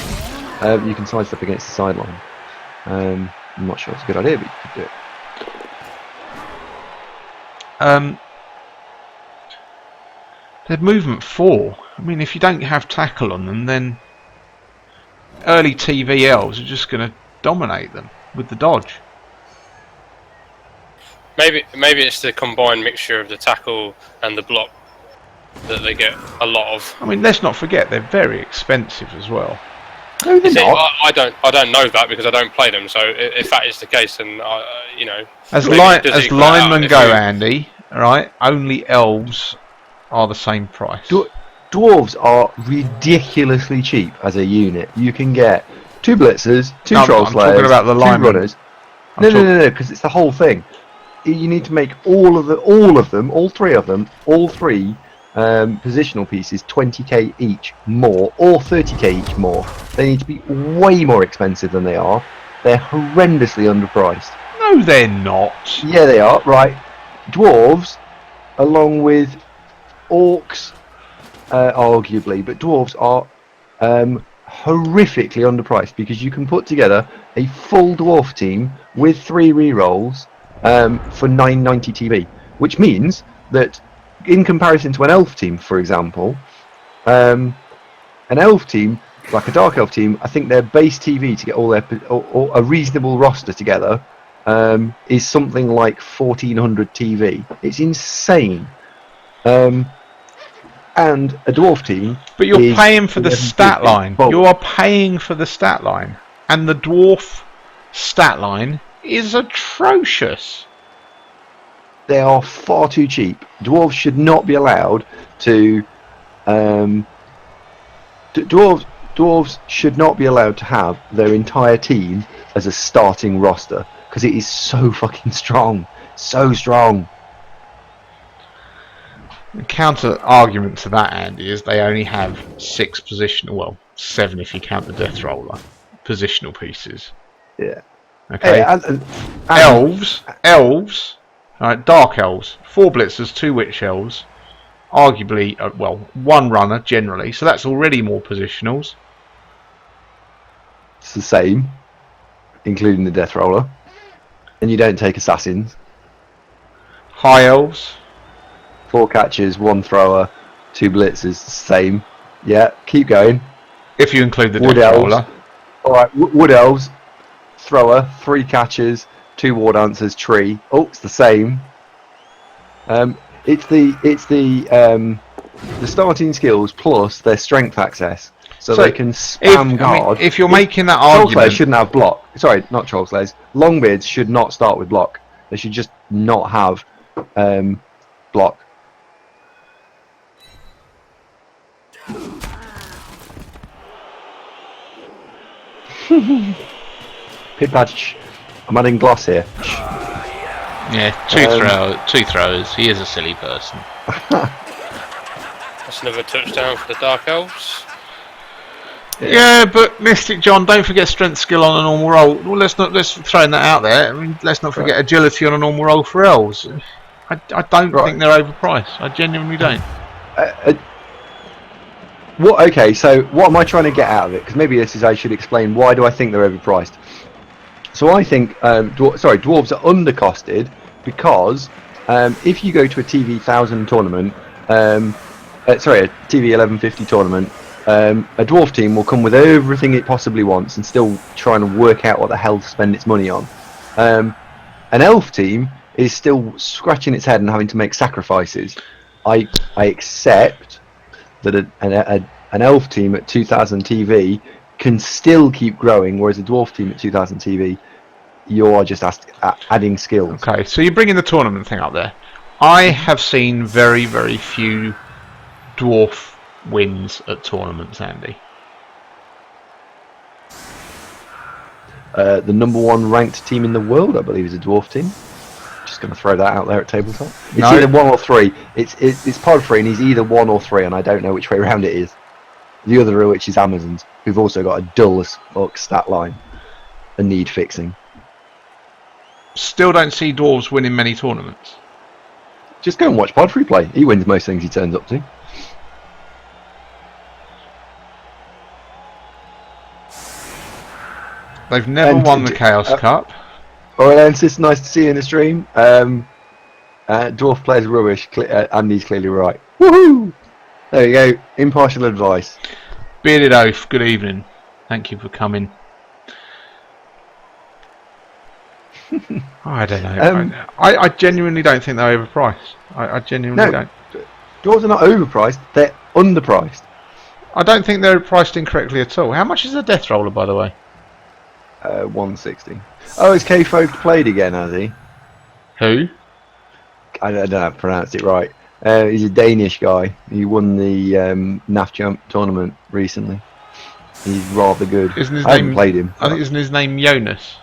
you can sidestep against the sideline. I'm not sure it's a good idea, but you could do it. They're movement 4. I mean, if you don't have tackle on them, then early TVLs are just going to dominate them with the dodge. Maybe it's the combined mixture of the tackle and the block that they get a lot of. I mean, let's not forget they're very expensive as well. No, they're not. I don't know that because I don't play them. So if that is the case, then as linemen go, Andy, right? Only elves are the same price. Dwarves are ridiculously cheap as a unit. You can get 2 blitzers, 2 troll slayers, talking about the 2 linemen. runners. No, because it's the whole thing. You need to make all 3 of them, all 3 positional pieces 20k each more, or 30k each more. They need to be way more expensive than they are. They're horrendously underpriced. No, they're not. Yeah, they are. Right, dwarves, along with orcs, arguably, but dwarves are horrifically underpriced because you can put together a full dwarf team with 3 rerolls for 990 TB, which means that in comparison to an elf team, for example, an elf team, like a dark elf team, I think their base TV to get all their or a reasonable roster together is something like 1400 TV. It's insane. And a dwarf team, but you're paying for the stat line. You are paying for the stat line, and the dwarf stat line is atrocious. They are far too cheap. Dwarves should not be allowed to. Dwarves should not be allowed to have their entire team as a starting roster because it is so fucking strong, so strong. The counter argument to that, Andy, is they only have 6 positional, well, 7 if you count the death roller, positional pieces. Yeah. Okay. Elves. Alright, dark elves, 4 blitzers, 2 witch elves, arguably, 1 runner generally, so that's already more positionals. It's the same, including the death roller, and you don't take assassins. High elves, 4 catchers, 1 thrower, 2 blitzers, same. Yeah, keep going. if you include the Wood death elves. roller. Alright, Wood elves, thrower, 3 catchers, 2 war dancers, tree. Oh, it's the same. It's the starting skills plus their strength access. so they can spam guard. If you're making that Trollslays argument, shouldn't have block. Sorry, not Trollslays. Longbeards should not start with block. They should just not have block. Pidpatch, I'm adding gloss here. yeah, two throwers. He is a silly person. That's another touchdown for the Dark Elves. Yeah, but Mystic John, don't forget strength skill on a normal roll. Well, let's throw that out there. I mean, let's not forget agility on a normal roll for elves. I don't think they're overpriced. I genuinely don't. What? Okay, so what am I trying to get out of it? Because maybe this is I should explain why do I think they're overpriced. So I think dwarves are undercosted because if you go to a TV 1000 tournament, a TV 1150 tournament, a dwarf team will come with everything it possibly wants and still trying to work out what the hell to spend its money on. An elf team is still scratching its head and having to make sacrifices. I accept that an elf team at 2000 TV can still keep growing, whereas a dwarf team at 2000 TV, you're just adding skills. Okay, so you're bringing the tournament thing up there. I have seen very, very few dwarf wins at tournaments, Andy. The #1 ranked team in the world, I believe, is a dwarf team. Just going to throw that out there at tabletop. It's either 1 or 3. It's pod 3, and he's either 1 or 3, and I don't know which way around it is. The other of which is Amazons, who've also got a dull as fuck stat line and need fixing. Still don't see dwarves winning many tournaments. Just go and watch Pod 3 play. He wins most things he turns up to. They've never won the Chaos Cup. Alright, it's nice to see you in the stream. Dwarf players rubbish. Andy's clearly right. Woohoo! There you go. Impartial advice. Bearded Oaf, good evening. Thank you for coming. I don't know. I genuinely don't think they're overpriced. I genuinely don't. Dwarves are not overpriced. They're underpriced. I don't think they're priced incorrectly at all. How much is a Death Roller, by the way? 160. Oh, it's K-Folk played again, has he? Who? I don't know if I pronounced it right. He's a Danish guy. He won the NAF Jump tournament recently. He's rather good. I haven't played him. I think isn't his name Jonas?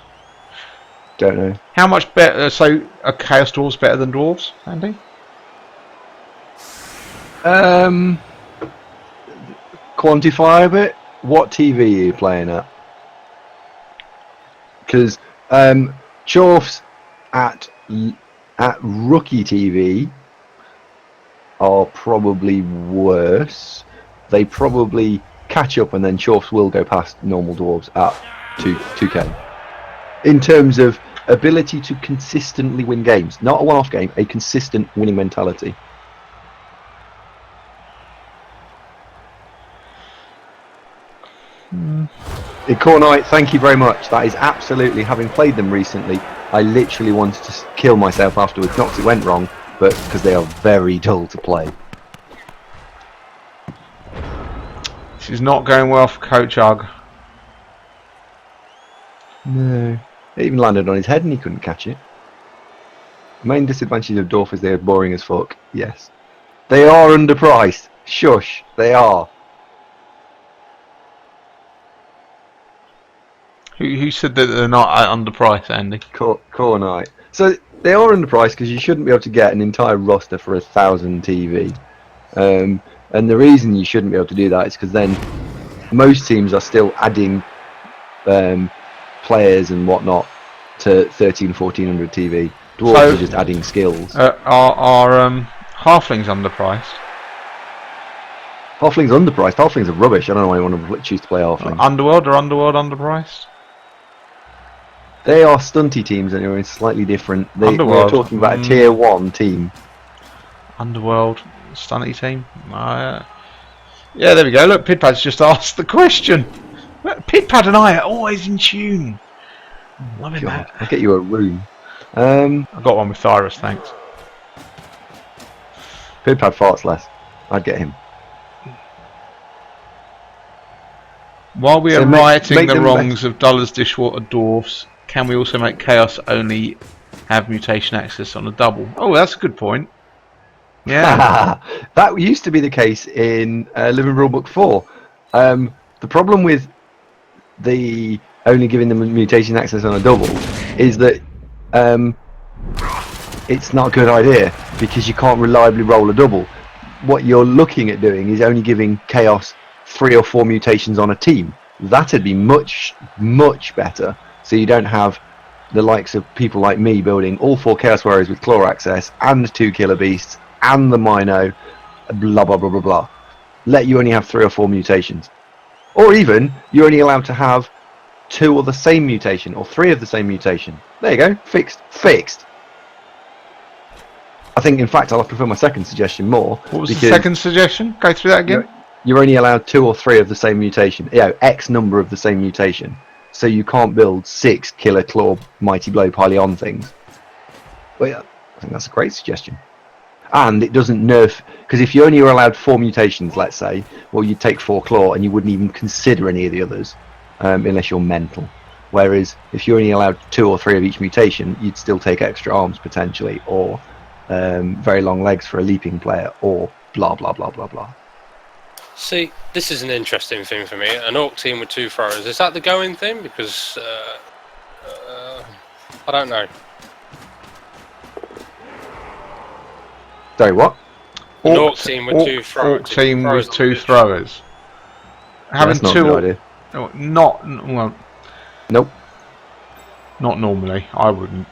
Don't know. How much better? So, are Chaos Dwarves better than Dwarves, Andy? Quantify a bit. What TV are you playing at? Because Chorfs at rookie TV are probably worse. They probably catch up, and then Chorfs will go past normal dwarves at 2K. In terms of ability to consistently win games, not a one-off game, a consistent winning mentality. Core Knight, thank you very much. That is absolutely, having played them recently, I literally wanted to kill myself afterwards. Not because it went wrong, but because they are very dull to play. This is not going well for Coach Ugg. No. It even landed on his head and he couldn't catch it. The main disadvantage of Dwarf is they are boring as fuck. Yes. They are underpriced. Shush. They are. Who said that they're not underpriced, Andy? Core Knight. So they are underpriced because you shouldn't be able to get an entire roster for 1,000 TV. And the reason you shouldn't be able to do that is because then most teams are still adding players and whatnot to 1,1400 TV. Dwarves are just adding skills. Are halflings underpriced? Halflings underpriced. Halflings are rubbish. I don't know why you want to choose to play halflings. Underworld underpriced? They are stunty teams and they're slightly different. We're talking about a tier 1 team. Underworld stunty team? Yeah, there we go. Look, Pidpad's just asked the question. Pidpad and I are always in tune. Loving that. I'll get you a room. I've got one with Thyros, thanks. Pidpad farts less. I'd get him. While we So are make righting the them wrongs of Dullars, Dishwater, Dwarfs, can we also make Chaos only have mutation access on a double? Oh, that's a good point. Yeah. That used to be the case in Living Rulebook 4. The problem with the only giving them mutation access on a double is that it's not a good idea because you can't reliably roll a double. What you're looking at doing is only giving Chaos 3 or 4 mutations on a team. That'd be much, much better. So you don't have the likes of people like me building all 4 Chaos Warriors with Claw access and 2 Killer Beasts and the Mino, blah blah blah blah blah. Let you only have 3 or 4 mutations. Or even, you're only allowed to have 2 of the same mutation or 3 of the same mutation. There you go, fixed. I think, in fact, I'll prefer my second suggestion more. What was the second suggestion? Go through that again. You're only allowed 2 or 3 of the same mutation. X number of the same mutation. So you can't build 6 Killer Claw, Mighty Blow, Pyleon things. But yeah, I think that's a great suggestion. And it doesn't nerf, because if you only were allowed 4 mutations, let's say, well, you'd take 4 Claw and you wouldn't even consider any of the others, unless you're mental. Whereas if you're only allowed 2 or 3 of each mutation, you'd still take extra arms potentially, or very long legs for a leaping player, or blah blah blah blah blah. See, this is an interesting thing for me. An Orc team with 2 throwers. Is that the going thing? Because I don't know. Sorry, what? An Orc team with 2 throwers. Orc team with 2 throwers. Having That's not 2 a good idea. Well, Nope. not normally. I wouldn't.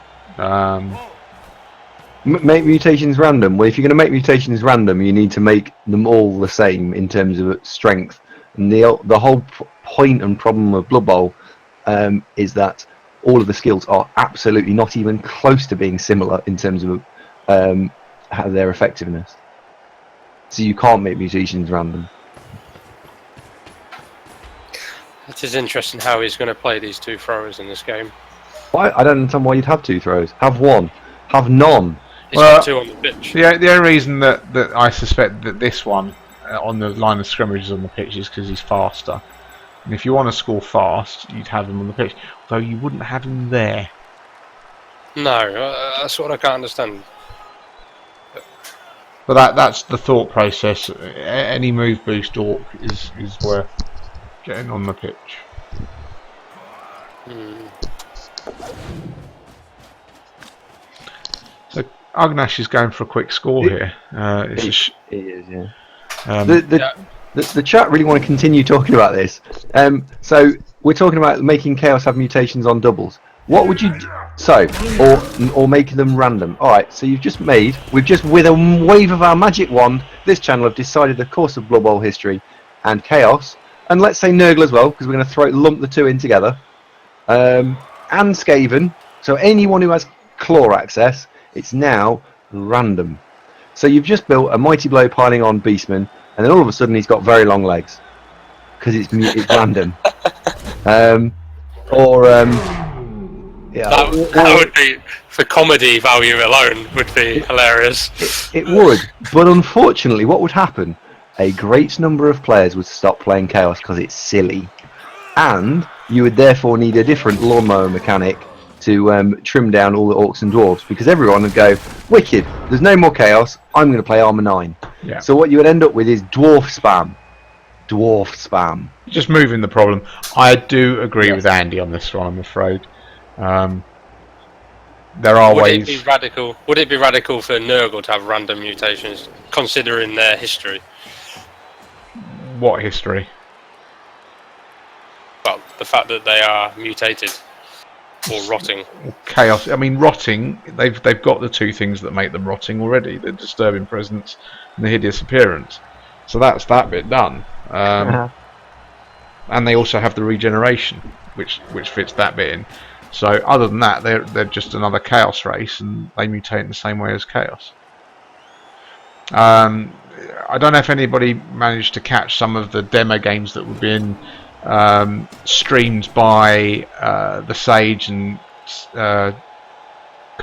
Make mutations random. Well, if you're going to make mutations random, you need to make them all the same in terms of strength. And the whole point and problem of Blood Bowl is that all of the skills are absolutely not even close to being similar in terms of how their effectiveness. So you can't make mutations random. It is interesting how he's going to play these 2 throwers in this game. Why? I don't understand why you'd have 2 throws. Have 1. Have none. He's got 2 on the pitch. The only reason that I suspect that this one on the line of scrimmage is on the pitch is because he's faster. And if you want to score fast, you'd have him on the pitch. Though you wouldn't have him there. No, that's what I can't understand. But that's the thought process. Any move boost Orc is worth getting on the pitch. So Agnash is going for a quick score here. He is, yeah. Yeah. The chat really want to continue talking about this. So we're talking about making Chaos have mutations on doubles. What would you or making them random? All right. So we've just with a wave of our magic wand, this channel have decided the course of Blood Bowl history and Chaos, and let's say Nurgle as well, because we're going to lump the 2 in together, and Skaven. So anyone who has Claw access, it's now random. So you've just built a Mighty Blow piling on Beastman, and then all of a sudden he's got very long legs because it's random. That would be, for comedy value alone, would be hilarious. It would, but unfortunately, what would happen? A great number of players would stop playing Chaos because it's silly, and you would therefore need a different lawnmower mechanic to trim down all the Orcs and Dwarves, because everyone would go, wicked, there's no more Chaos, I'm going to play Armour 9. Yeah. So what you would end up with is Dwarf spam. Just moving the problem. I do agree with Andy on this one, I'm afraid. There are ways. Would it be radical for Nurgle to have random mutations, considering their history? What history? Well, the fact that they are mutated or rotting. Chaos. I mean, rotting. They've got the 2 things that make them rotting already: the disturbing presence and the hideous appearance. So that's that bit done. And they also have the regeneration, which fits that bit in. So other than that, they're just another Chaos race, and they mutate in the same way as Chaos. I don't know if anybody managed to catch some of the demo games that were being streamed by the Sage and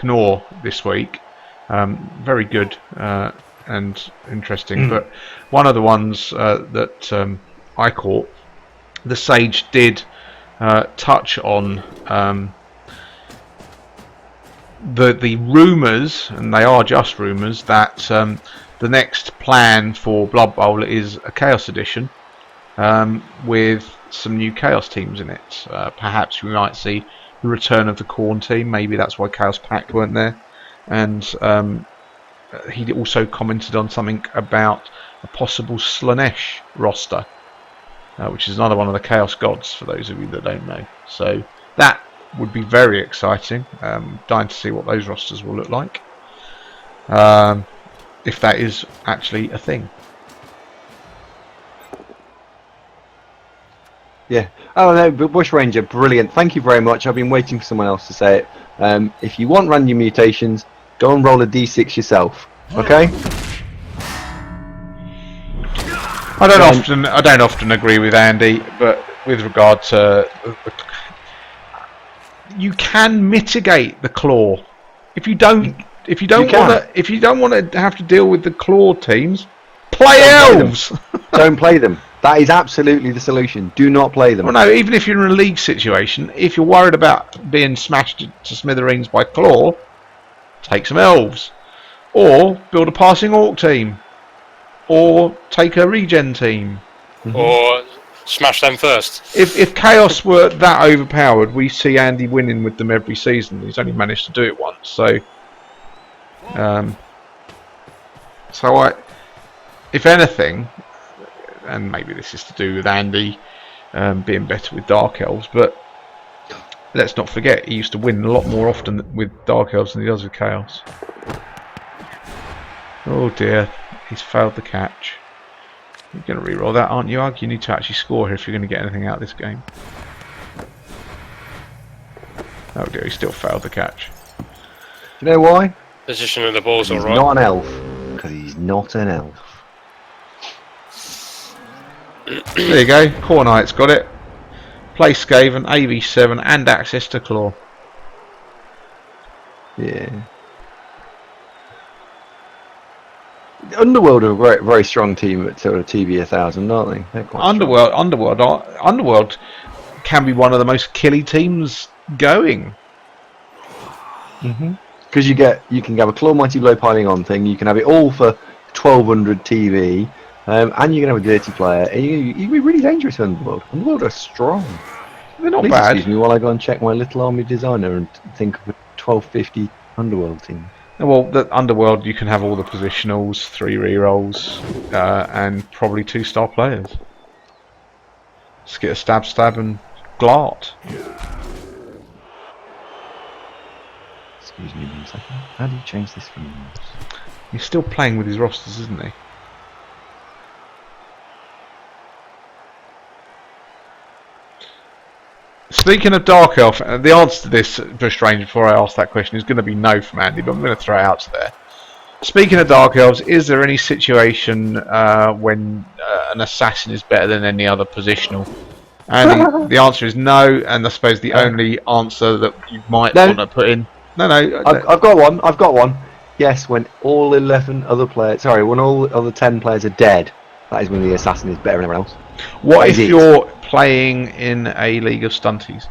Knorr this week. Very good and interesting. But one of the ones that I caught the Sage did touch on the rumours, and they are just rumours, that the next plan for Blood Bowl is a Chaos Edition with some new Chaos teams in it. Perhaps we might see the return of the Khorne team. Maybe that's why Chaos Pact weren't there. And he also commented on something about a possible Slanesh roster, which is another one of the Chaos Gods, for those of you that don't know. So that would be very exciting. Dying to see what those rosters will look like, if that is actually a thing. Yeah. Oh no, but Bushranger, brilliant. Thank you very much. I've been waiting for someone else to say it. If you want random mutations, go and roll a d6 yourself. Okay? I don't often agree with Andy, but with regard to you can mitigate the claw. If you don't want to have to deal with the claw teams, play elves. Don't play them. That is absolutely the solution. Do not play them. Well, no, even if you're in a league situation, if you're worried about being smashed to smithereens by claw, take some elves, or build a passing orc team, or take a regen team, or smash them first. If Chaos were that overpowered, we see Andy winning with them every season. He's only managed to do it once, so if anything, and maybe this is to do with Andy being better with Dark Elves, but let's not forget he used to win a lot more often with Dark Elves than he does with Chaos. Oh dear, he's failed the catch. You're going to re-roll that, aren't you, Ugg? You need to actually score here if you're going to get anything out of this game. Oh dear, he still failed the catch. Do you know why? Position of the ball's He's alright. not an elf. Because he's not an elf. There you go, Core Knight's got it. Play Skaven, AV7 and access to Claw. Yeah. Underworld are a very, very strong team at sort of TV 1000, aren't they? They're quite Underworld can be one of the most killy teams going. Because you can have a Claw Mighty Blow piling on thing. You can have it all for 1200 TV, and you can have a dirty player. And you can be really dangerous. Underworld. Underworld are strong. They're not Please bad. excuse me while I go and check my little army designer and think of a 1250 Underworld team. Well, the Underworld, you can have all the positionals, 3 rerolls, and probably 2-star players. Just get a stab, and glart. Excuse me 1 second. How do you change this from? He's still playing with his rosters, isn't he? Speaking of Dark Elf, the answer to this, Bushranger, before I ask that question, is going to be no from Andy, but I'm going to throw it out to there. Speaking of Dark Elves, is there any situation when an assassin is better than any other positional? And the answer is no, and I suppose the only answer that you might want to put in... No. I've got one. Yes, when all 11 other players... Sorry, when all the other 10 players are dead, that is when the assassin is better than everyone else. What if you're playing in a League of Stunties?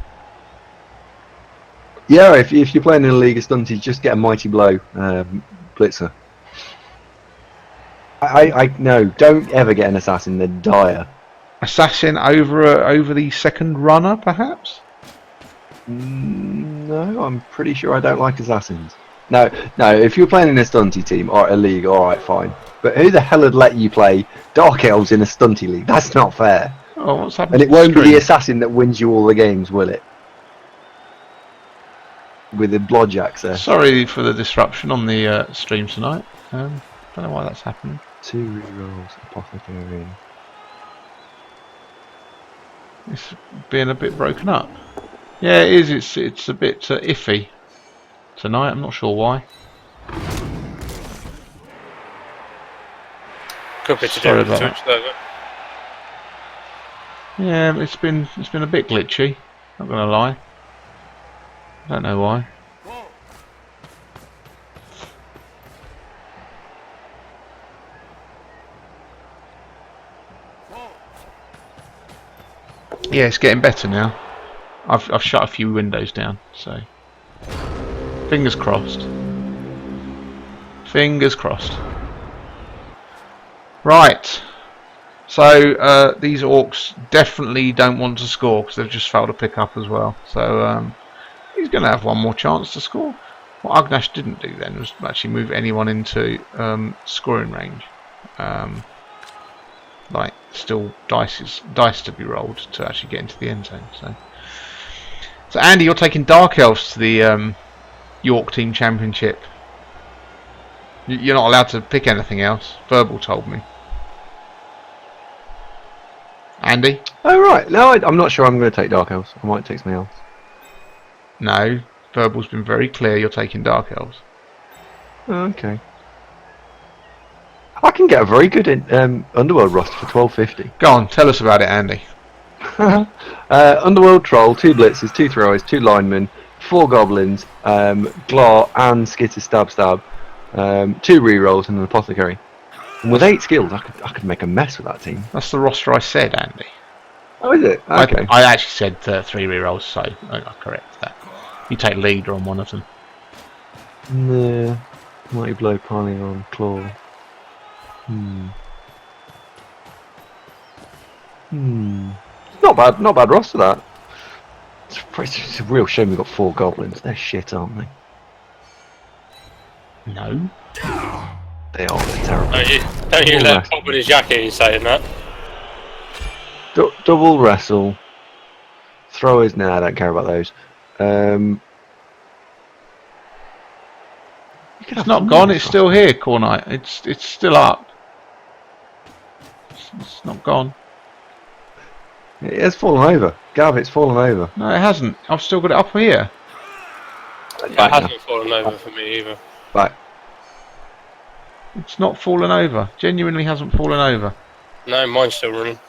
Yeah, if you're playing in a League of Stunties, just get a Mighty Blow Blitzer. I no, don't ever get an assassin. They're dire. Assassin over the second runner, perhaps? No, I'm pretty sure I don't like assassins. No. If you're playing in a stunty team or a league, all right, fine. But who the hell would let you play Dark Elves in a stunty league? That's not fair. Oh, what's happened? And it won't be the assassin that wins you all the games, will it? With the Blodjacks there. Sorry for the disruption on the stream tonight. Don't know why that's happening. 2 rerolls, Apothecary. It's being a bit broken up. Yeah, it is. It's a bit iffy tonight. I'm not sure why. Could be to do with the Twitch server. Yeah, it's been a bit glitchy. Not gonna lie. I don't know why. Yeah, it's getting better now. I've shut a few windows down, so fingers crossed. Fingers crossed. Right. So these orcs definitely don't want to score because they've just failed to pick up as well. So he's going to have one more chance to score. What Agnash didn't do then was actually move anyone into scoring range. Like still dice to be rolled to actually get into the end zone. So Andy, you're taking Dark Elves to the York Team Championship. You're not allowed to pick anything else. Verbal told me. Andy? Oh right, no, I'm not sure I'm going to take Dark Elves. I might take something else. No, Verbal's been very clear you're taking Dark Elves. Okay. I can get a very good Underworld roster for 12.50. Go on, tell us about it, Andy. Underworld Troll, 2 Blitzers, 2 Throwers, 2 Linemen, 4 Goblins, Glot and Skitter Stab, 2 rerolls and an Apothecary. And with 8 skills, I could make a mess with that team. That's the roster I said, Andy. Oh, is it? Okay. I actually said 3 rerolls, so I correct that. You take leader on one of them. No. Mighty Blow, Piling on, Claw. Not bad roster that. It's a real shame we've got 4 Goblins. They're shit, aren't they? No. They are. They're terrible. Don't you let Pop with his jacket in saying that. Double wrestle. Throwers, nah, I don't care about those. It's not gone, it's still here, Cornite. It's still up. It's not gone. It has fallen over. Gav, it's fallen over. No, it hasn't. I've still got it up here. It hasn't fallen over for me either. Back. It's not fallen over. Genuinely hasn't fallen over. No, mine's still running.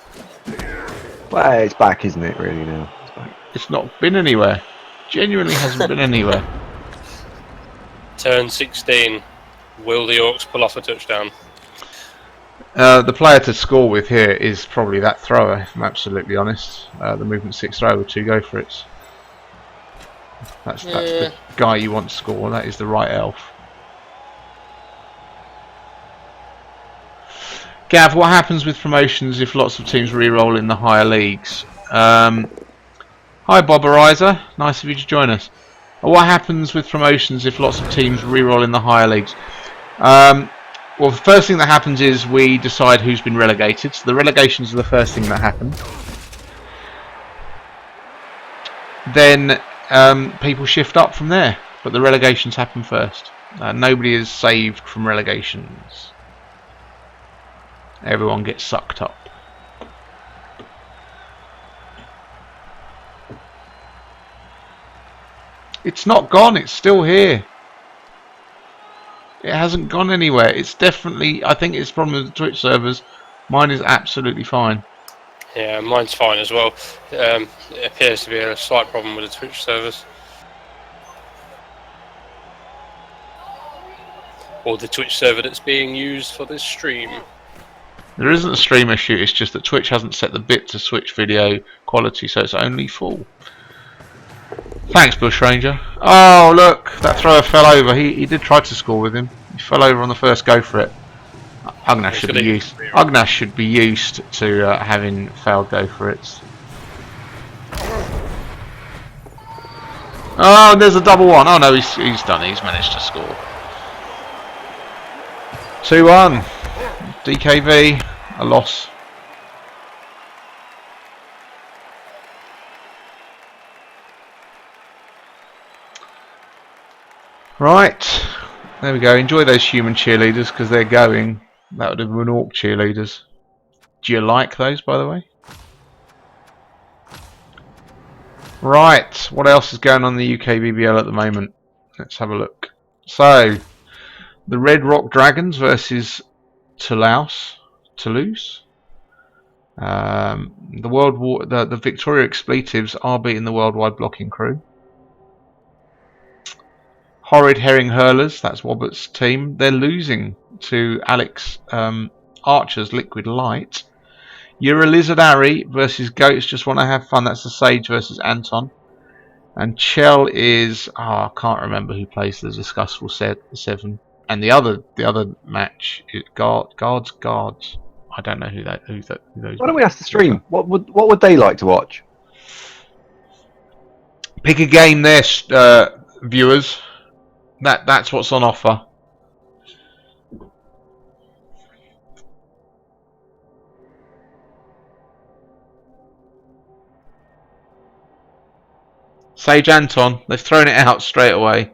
Well, it's back, isn't it, really, now? It's back. It's not been anywhere. Genuinely hasn't been anywhere. Turn 16. Will the Orcs pull off a touchdown? The player to score with here is probably that thrower, if I'm absolutely honest. The movement 6 thrower with 2 go for it. That's the guy you want to score. That is the right elf. Gav, what happens with promotions if lots of teams re-roll in the higher leagues? Hi Bob Ariza, nice of you to join us. What happens with promotions if lots of teams re-roll in the higher leagues? Well, the first thing that happens is we decide who's been relegated. So the relegations are the first thing that happen. Then people shift up from there, but the relegations happen first. Nobody is saved from relegations. Everyone gets sucked up. It's not gone, it's still here. It hasn't gone anywhere. It's definitely, I think it's from the Twitch servers. Mine is absolutely fine. Yeah, mine's fine as well. It appears to be a slight problem with the Twitch servers. Or the Twitch server that's being used for this stream. There isn't a stream issue, it's just that Twitch hasn't set the bit to switch video quality, so it's only full. Thanks, Bushranger. Oh, look, that thrower fell over. He did try to score with him. He fell over on the first go for it. Agnash should be used to having failed go for it. Oh, there's a double one. Oh no, he's done it. He's managed to score. 2-1. DKV, a loss. Right, there we go. Enjoy those human cheerleaders because they're going. That would have been orc cheerleaders. Do you like those, by the way? Right, what else is going on in the UKBBL at the moment? Let's have a look. So, the Red Rock Dragons versus Toulouse. The Victoria Expletives are beating the Worldwide Blocking Crew. Horrid Herring Hurlers, that's Wobbett's team. They're losing to Alex Archer's Liquid Light. You're a Lizard Harry versus Goats Just Want to Have Fun. That's the Sage versus Anton. And Chell is I can't remember who plays the Disgustful Seven. And the other match is Guards. I don't know who those. Why don't we ask the stream? What would they like to watch? Pick a game there, viewers. That's what's on offer. Sage Anton. They've thrown it out straight away.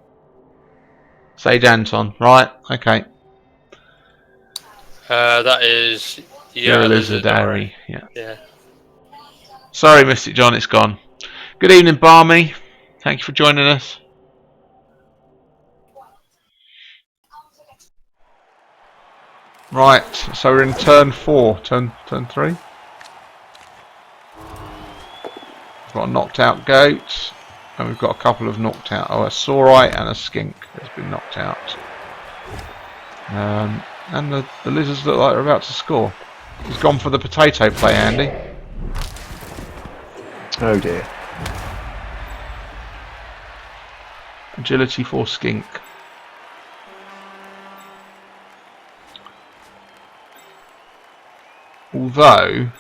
Sage Anton. Right. Okay. That is You're a Lizard Harry. Yeah. Sorry, Mystic John. It's gone. Good evening, Barmy. Thank you for joining us. Right, so we're in turn 4, turn 3. We've got a knocked out goat, and we've got a couple of knocked out. Oh, a Saurite and a skink has been knocked out. And the lizards look like they're about to score. He's gone for the potato play, Andy. Oh dear. Agility for skink. Although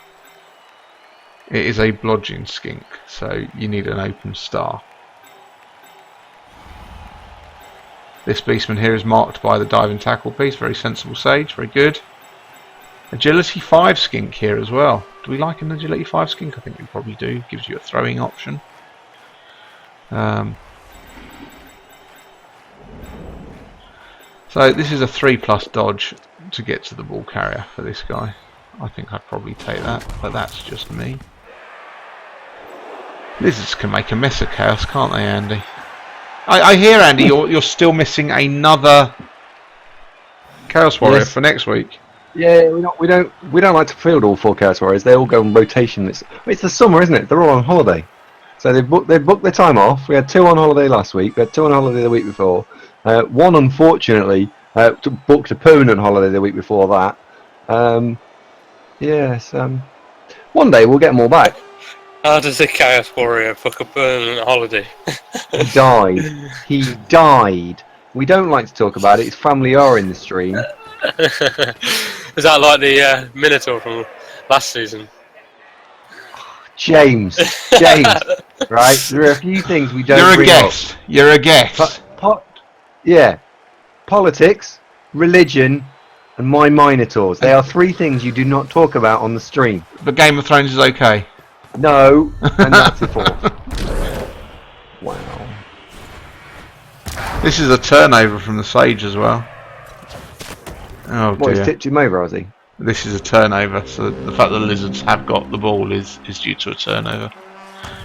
it is a blodging skink, so you need an open star. This beastman here is marked by the dive and tackle piece. Very sensible Sage, very good. Agility 5 skink here as well. Do we like an agility 5 skink? I think we probably do. Gives you a throwing option. So this is a 3+ dodge to get to the ball carrier for this guy. I think I'd probably take that, but that's just me. Lizards can make a mess of chaos, can't they, Andy? I hear, Andy, you're still missing another Chaos Warrior for next week. Yeah, we don't like to field all 4 Chaos Warriors. They all go on rotation. It's the summer, isn't it? They're all on holiday, so they've booked their time off. We had 2 on holiday last week. We had 2 on holiday the week before. One, unfortunately, booked a permanent holiday the week before that. Yes. One day we'll get them all back. How does a Chaos Warrior book a permanent holiday? He died. He died. We don't like to talk about it. It's family are in the stream. Is that like the Minotaur from last season? James, right? There are a few things we don't. You're a guest. You're a guest. Yeah. Politics, religion, and my Minotaurs. They are 3 things you do not talk about on the stream. But Game of Thrones is okay. No, and that's the 4th. Wow. This is a turnover from the Sage as well. Oh What, he's dear. tipped him over, has he? This is a turnover, so the fact that the Lizards have got the ball is due to a turnover.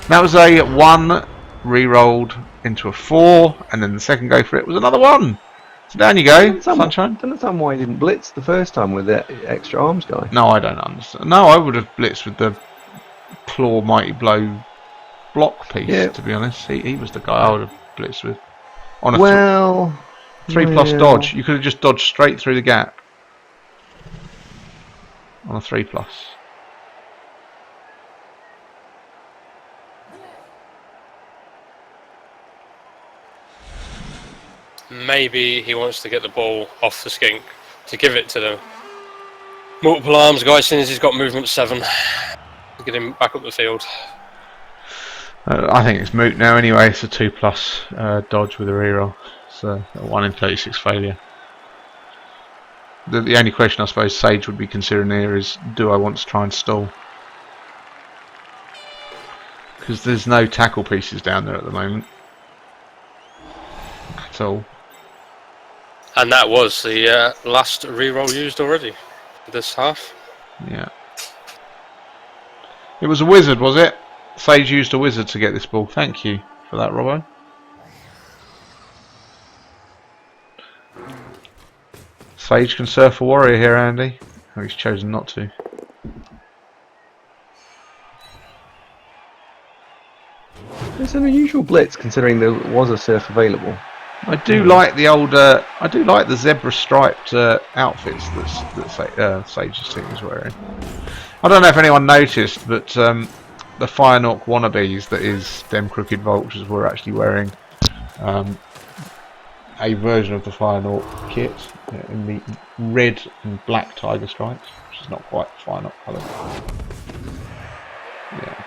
That was a 1 re-rolled into a 4, and then the second go for it was another 1. So down you go, Sunshine. I don't understand why he didn't blitz the first time with that extra arms guy. No, I don't understand. No, I would have blitzed with the Claw Mighty Blow block piece, to be honest. He was the guy I would have blitzed with. On a 3+ dodge. You could have just dodged straight through the gap. On a 3+. Maybe he wants to get the ball off the skink to give it to the multiple arms guy as soon as he's got movement 7 to get him back up the field. I think it's moot now anyway. It's a 2+ dodge with a reroll. So a 1 in 36 failure. The only question I suppose Sage would be considering here is, do I want to try and stall? Because there's no tackle pieces down there at the moment. At all. And that was the last reroll used already this half. Yeah. It was a wizard, was it? Sage used a wizard to get this ball. Thank you for that, Robbo. Sage can surf a warrior here, Andy. Oh, he's chosen not to. It's an unusual blitz considering there was a surf available. I do like the old. I do like the zebra striped outfits that Sage's team is wearing. I don't know if anyone noticed, but the Firenawk wannabes, that is them Crooked Vultures, were actually wearing a version of the Firenawk kit in the red and black tiger stripes, which is not quite Firenawk colour. Yeah.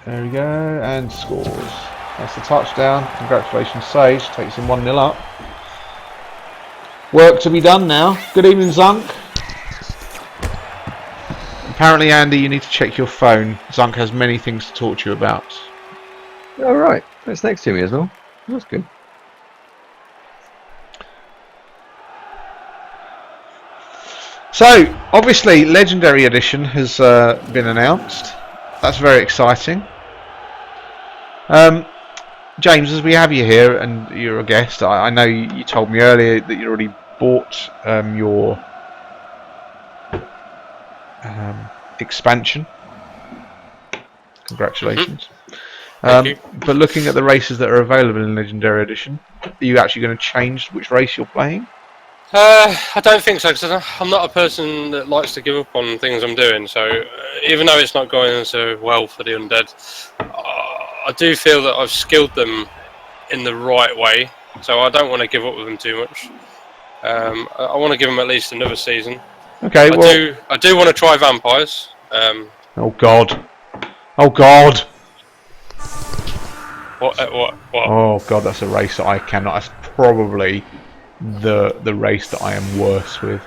There we go, and scores. That's the touchdown. Congratulations, Sage. Takes him 1-0 up. Work to be done now. Good evening, Zunk. Apparently, Andy, you need to check your phone. Zunk has many things to talk to you about. All right, that's next to me as well. That's good. So, obviously, Legendary Edition has been announced. That's very exciting. James, as we have you here and you're a guest, I know you told me earlier that you already bought your expansion. Congratulations. Thank you. But looking at the races that are available in Legendary Edition, are you actually going to change which race you're playing? I don't think so, because I'm not a person that likes to give up on things I'm doing. So even though it's not going so well for the undead, I do feel that I've skilled them in the right way. So I don't want to give up with them too much. I want to give them at least another season. Okay. I do want to try vampires. Oh God! Oh God! What? Oh God! That's a race that I cannot. That's probably the race that I am worse with.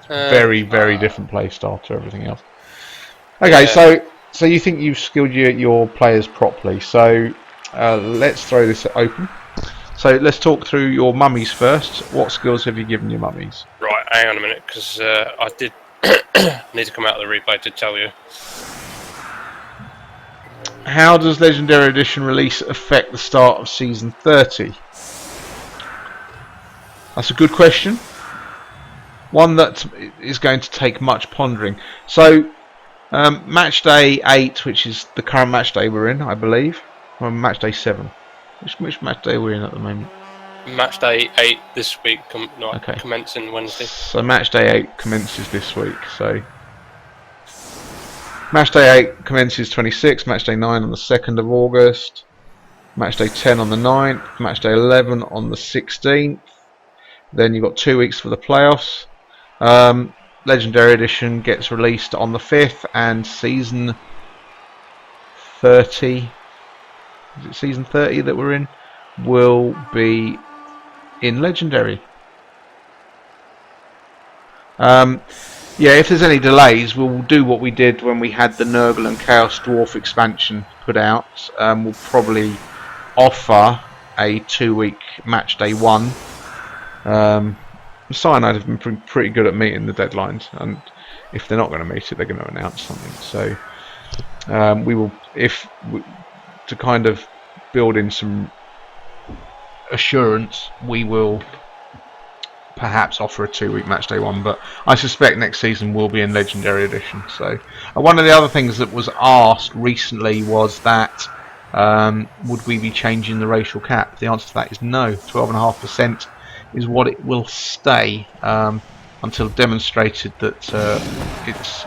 Very different play style to everything else. Okay, yeah. so you think you've skilled your players properly? So let's throw this open. So let's talk through your mummies first. What skills have you given your mummies? Right, hang on a minute, because I did need to come out of the replay to tell you. How does Legendary Edition release affect the start of Season 30? That's a good question. One that is going to take much pondering. So, Match Day 8, which is the current match day we're in, I believe. Or Match Day 7. Which match day we're in at the moment? Match Day 8 this week, commencing Wednesday. So Match Day 8 commences this week. So Match Day 8 commences 26th, Match Day 9 on the 2nd of August, Match Day 10 on the 9th, Match Day 11 on the 16th. Then you've got 2 weeks for the playoffs. Legendary Edition gets released on the 5th, and Season 30, is it Season 30 that we're in, will be in Legendary. Yeah, if there's any delays, we'll do what we did when we had the Nurgle and Chaos Dwarf expansion put out. We'll probably offer a 2-week Match Day 1. Cyanide have been pretty good at meeting the deadlines, and if they're not going to meet it, they're going to announce something. So we will, to kind of build in some assurance, we will perhaps offer a 2-week Match Day 1, but I suspect next season will be in Legendary Edition. So one of the other things that was asked recently was that would we be changing the racial cap? The answer to that is no. 12.5% is what it will stay until demonstrated that it's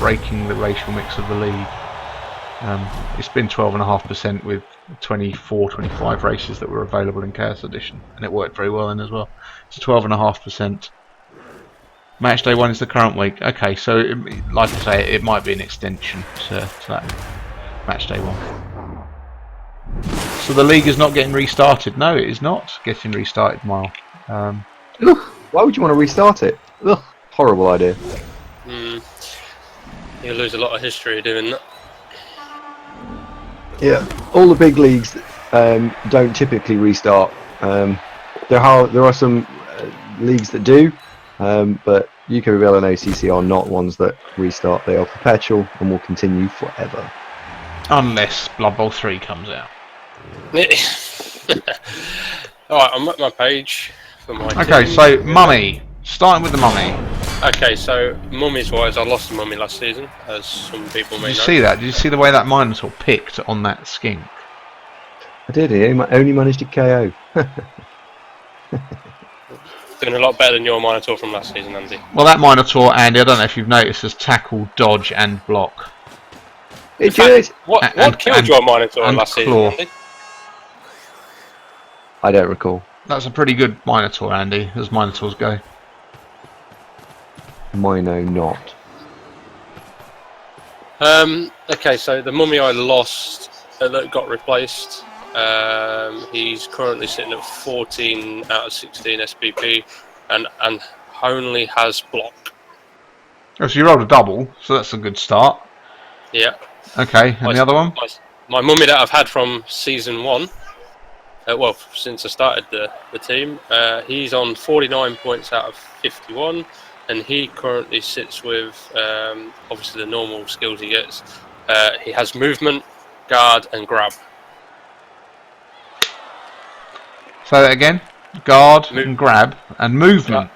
breaking the racial mix of the league. It's been 12.5% with 24, 25 races that were available in Chaos Edition, and it worked very well then as well. It's 12.5%. Match Day 1 is the current week. Okay, so like I say, it might be an extension to that Match Day 1. So the league is not getting restarted. No, it is not getting restarted, Mile. Why would you want to restart it? Ugh, horrible idea. You lose a lot of history doing that. Yeah, all the big leagues don't typically restart. There are some leagues that do, but UKBBL and ACC are not ones that restart. They are perpetual and will continue forever. Unless Blood Bowl 3 comes out. Alright, I'm at my page for my Okay, team. so Mummy. Starting with the Mummy. Okay, so mummies wise, I lost a mummy last season, as some people may Did you know. see that? Did you see the way that Minotaur picked on that skink? I did. He only managed to KO. Doing a lot better than your Minotaur from last season, Andy. Well, that Minotaur, Andy, I don't know if you've noticed, has tackle, dodge, and block. It did. What killed your Minotaur last claw. season, Andy? I don't recall. That's a pretty good Minotaur, Andy, as Minotaurs go. Mino not. Okay, so the mummy I lost that got replaced, he's currently sitting at 14 out of 16 SPP and only has block. Oh, so you rolled a double, so that's a good start. Yeah. Okay, and the other one? My mummy that I've had from season 1, well, since I started the team, he's on 49 points out of 51. And he currently sits with, obviously, the normal skills he gets. He has movement, guard, and grab. Say that again. Guard and grab and movement.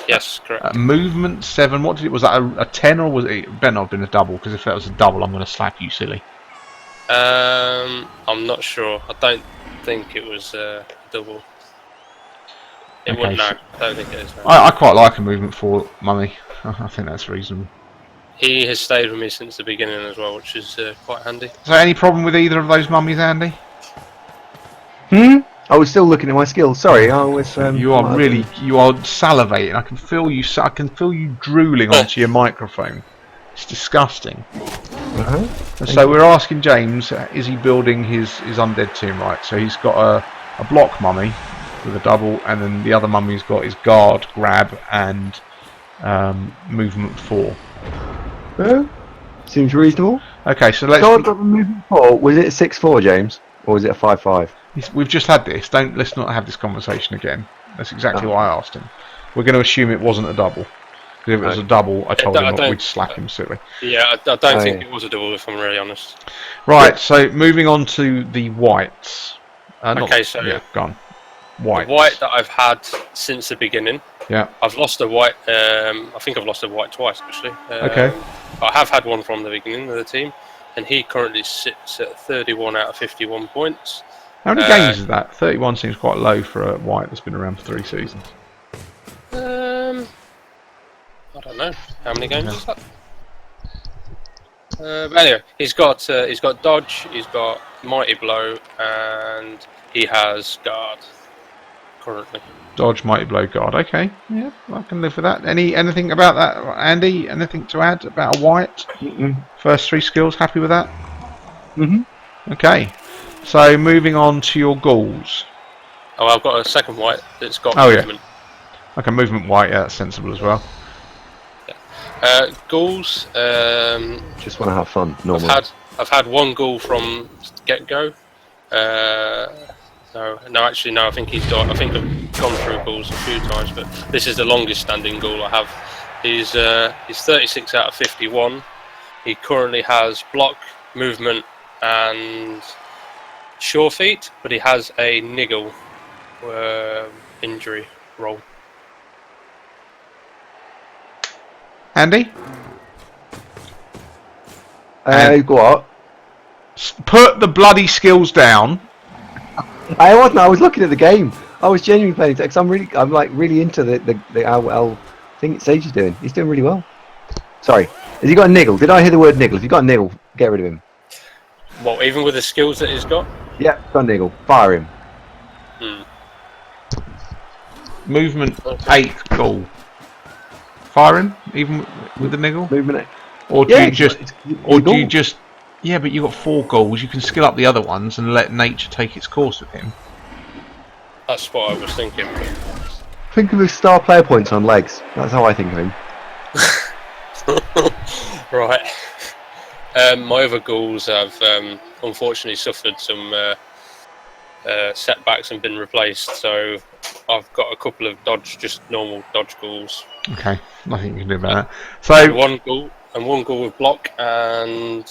Yes, correct. Movement 7. What did it? Was that a 10 or was it? It better not have been a double, because if that was a double, I'm going to slap you silly. I'm not sure. I don't think it was double. It wouldn't know. I don't think it is. No. I quite like a movement 4 mummy. I think that's reasonable. He has stayed with me since the beginning as well, which is quite handy. Is there any problem with either of those mummies, Andy? I was still looking at my skills. Sorry, I was. You are salivating. I can feel you. I can feel you drooling onto your microphone. It's disgusting. So we're asking James, is he building his undead team right? So he's got a block mummy with a double, and then the other mummy's got his guard, grab, and movement 4. Seems reasonable. Okay, so let's. Guard, grab, and movement 4. Was it a 6-4, James, or was it a 5-5? We've just had this. Let's not have this conversation again. That's exactly what I asked him. We're going to assume it wasn't a double. Because if it was a double, I told him we'd slap him silly. Yeah, I don't think it was a double, if I'm really honest. Right, so moving on to the whites. Okay, so yeah, gone. White. The white that I've had since the beginning. Yeah. I've lost a white. I think I've lost a white twice actually. Okay. I have had one from the beginning of the team, and he currently sits at 31 out of 51 points. How many games is that? 31 seems quite low for a white that's been around for 3 seasons. I don't know how many games is that. But anyway, he's got dodge, he's got mighty blow, and he has guard currently. Dodge, mighty blow, guard. Okay, yeah, I can live with that. Anything about that, Andy? Anything to add about a white? First 3 skills, happy with that? Okay, so moving on to your ghouls. Oh, I've got a second white that's got Yeah. movement. Okay, movement white, yeah, that's sensible as well. Ghouls. Just want to have fun. Normally. I've had one ghoul from get go. No, actually, no. I think he's died. I think I've gone through ghouls a few times, but this is the longest standing ghoul I have. He's 36 out of 51. He currently has block, movement, and sure feet, but he has a niggle injury roll. Andy? What? Put the bloody skills down. I wasn't. I was looking at the game. I was genuinely playing because I'm really into the LL thing Sage is doing. He's doing really well. Sorry, has he got a niggle? Did I hear the word niggle? If you got a niggle, get rid of him. Well, even with the skills that he's got. Yeah, got a niggle. Fire him. Movement 8 ghoul. Fire him, even with the niggle. Movement 8. Or do you just? Yeah, but you got 4 goals. You can skill up the other ones and let nature take its course with him. That's what I was thinking. Think of his star player points on legs. That's how I think of him. Right. My other ghouls have unfortunately suffered some setbacks and been replaced. So I've got a couple of just normal dodge ghouls. Okay, nothing you can do about that. So one ghoul with block and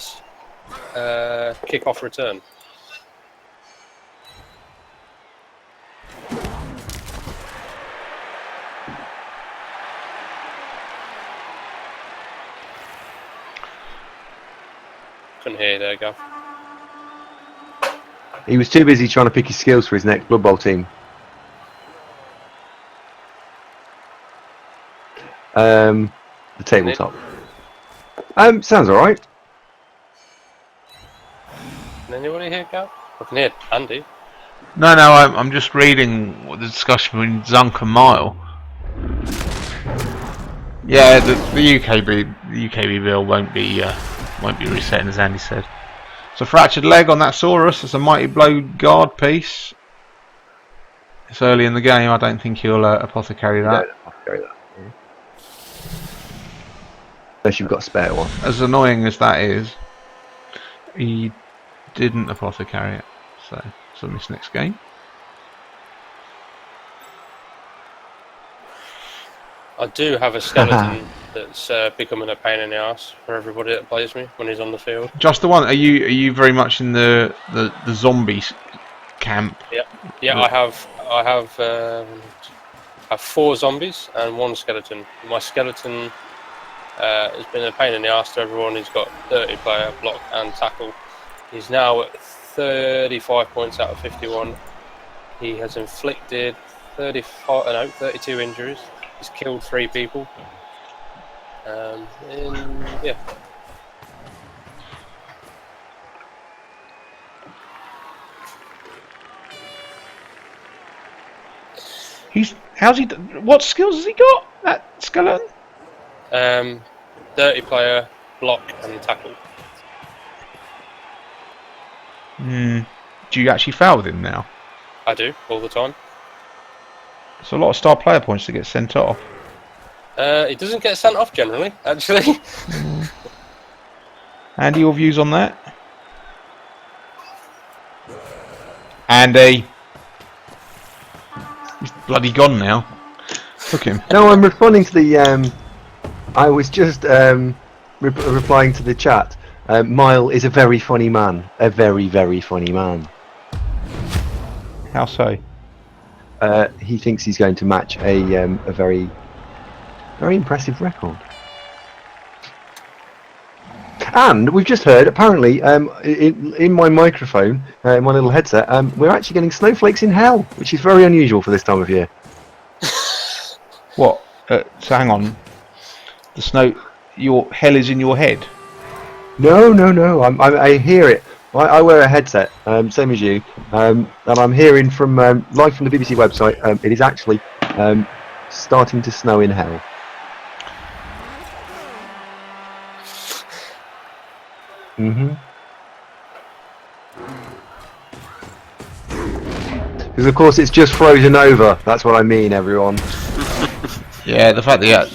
kick off return. Couldn't hear you there, Gav. He was too busy trying to pick his skills for his next Blood Bowl team. The tabletop. Sounds alright. Can anybody hear Gav? I can hear Andy. No, I'm just reading what the discussion between Zunk and Mile. Yeah, the UKBBL won't be resetting, as Andy said. It's a fractured leg on that Saurus. It's a mighty blow guard piece. It's early in the game. I don't think he'll apothecary that. No, apothecary that. Unless you've got a spare one. As annoying as that is, he didn't apothecary it. So this next game. I do have a skeleton that's becoming a pain in the ass for everybody that plays me when he's on the field. Just the one. Are you very much in the zombie camp? Yeah. I have 4 zombies and 1 skeleton. My skeleton has been a pain in the ass to everyone. He's got 30 player, block and tackle. He's now at 35 points out of 51. He has inflicted 32 injuries. He's killed 3 people. Yeah. What skills has he got? That skeleton? 30 player, block and tackle. Do you actually foul with him now? I do, all the time. It's a lot of star player points to get sent off. It doesn't get sent off generally, actually. Andy, your views on that? Andy. He's bloody gone now. Look at him. No, I'm responding to the. I was just replying to the chat. Mile is a very funny man. A very, very funny man. How so? He thinks he's going to match a very, very impressive record. And we've just heard, apparently, in my microphone, in my little headset, we're actually getting snowflakes in hell, which is very unusual for this time of year. What? So hang on. The snow. Your hell is in your head. No. I hear it. I wear a headset, same as you, and I'm hearing from live from the BBC website. It is actually starting to snow in hell. Because of course it's just frozen over. That's what I mean, everyone. Yeah, the fact that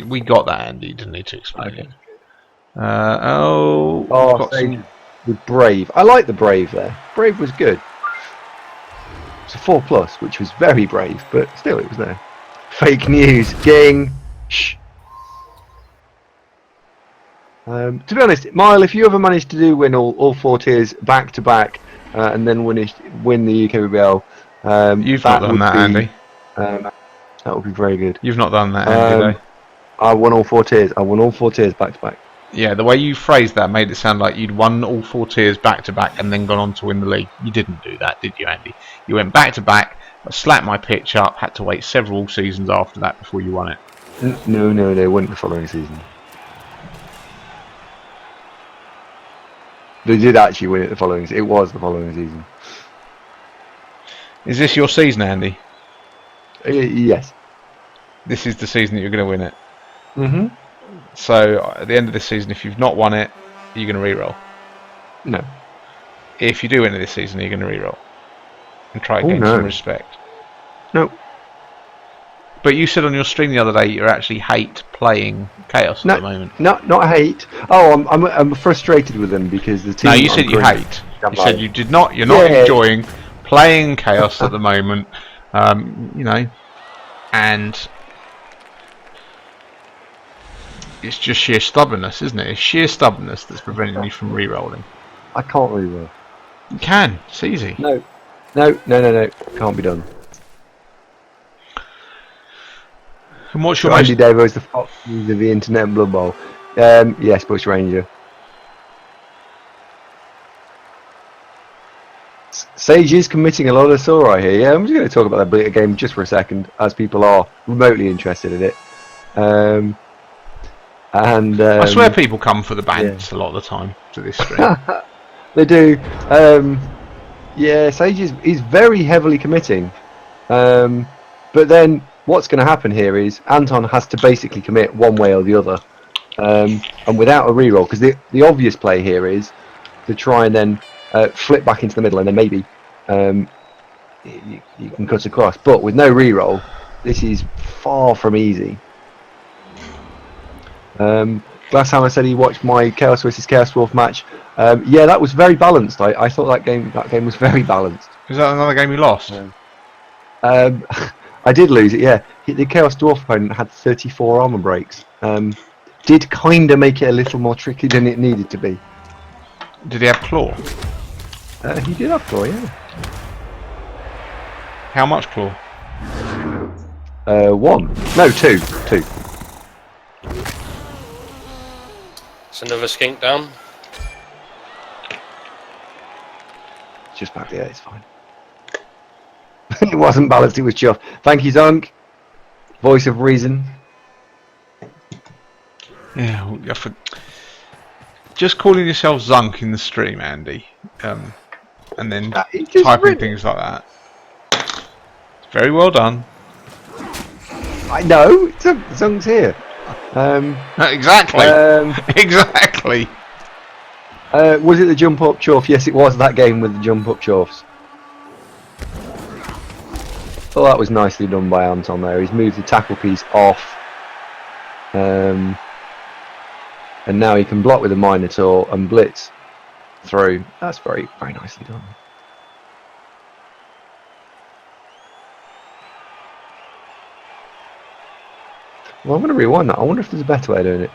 we got that, Andy, didn't need to explain it. The Brave. I like the Brave there. Brave was good. It's a 4+, which was very brave, but still it was there. Fake news. Ging. Shh. To be honest, Mile, if you ever managed to win all 4 tiers back to back, and then win the UKBBL, you've not done that, Andy. That would be very good. You've not done that, Andy. I won all 4 tiers. I won all 4 tiers back to back. Yeah, the way you phrased that made it sound like you'd won all 4 tiers back to back and then gone on to win the league. You didn't do that, did you, Andy? You went back to back, slapped my pitch up, had to wait several seasons after that before you won it. No, they weren't the following season. They did actually win it the following season. It was the following season. Is this your season, Andy? Yes. This is the season that you're going to win it? Mm-hmm. So, at the end of this season, if you've not won it, you're going to re-roll? No. If you do win it this season, you're going to re-roll? And try to gain some respect? No. But you said on your stream the other day you actually hate playing Chaos at the moment. Not hate. Oh, I'm frustrated with them because the team. No, you said you hate. You said you did not. You're not enjoying playing Chaos at the moment. And it's just sheer stubbornness, isn't it? It's sheer stubbornness that's preventing you from re-rolling. I can't re-roll. You can. It's easy. No. Can't be done. And what's your Andy Davo is the fox of the internet and Blood Bowl. Yes, Bush Ranger. Sage is committing a lot of Samurai here. Yeah, I'm just going to talk about that bit of game just for a second, as people are remotely interested in it. I swear people come for the bants yeah. a lot of the time to this stream. They do. Yeah, Sage is very heavily committing. But then what's going to happen here is Anton has to basically commit one way or the other. And without a reroll, because the obvious play here is to try and then flip back into the middle, and then maybe you can cut across. But with no reroll, this is far from easy. Glasshammer said he watched my Chaos vs Chaos Wolf match. Yeah, that was very balanced. I thought that game was very balanced. Is that another game you lost? I did lose it. Yeah, the Chaos Dwarf opponent had 34 armor breaks. Did kind of make it a little more tricky than it needed to be. Did he have claw? He did have claw, yeah. How much claw? 1. No, 2. It's another skink down. Just back there, it's fine. It wasn't balanced, it was chuff. Thank you, Zunk. Voice of reason. Yeah, just calling yourself Zunk in the stream, Andy, and then typing things like that. It's very well done. I know, Zunk's here. Exactly. Exactly. Was it the jump up chuff? Yes, it was that game with the jump up chuffs. Oh, that was nicely done by Anton there. He's moved the tackle piece off. And now he can block with the Minotaur and blitz through. That's very, very nicely done. Well, I'm going to rewind that. I wonder if there's a better way of doing it.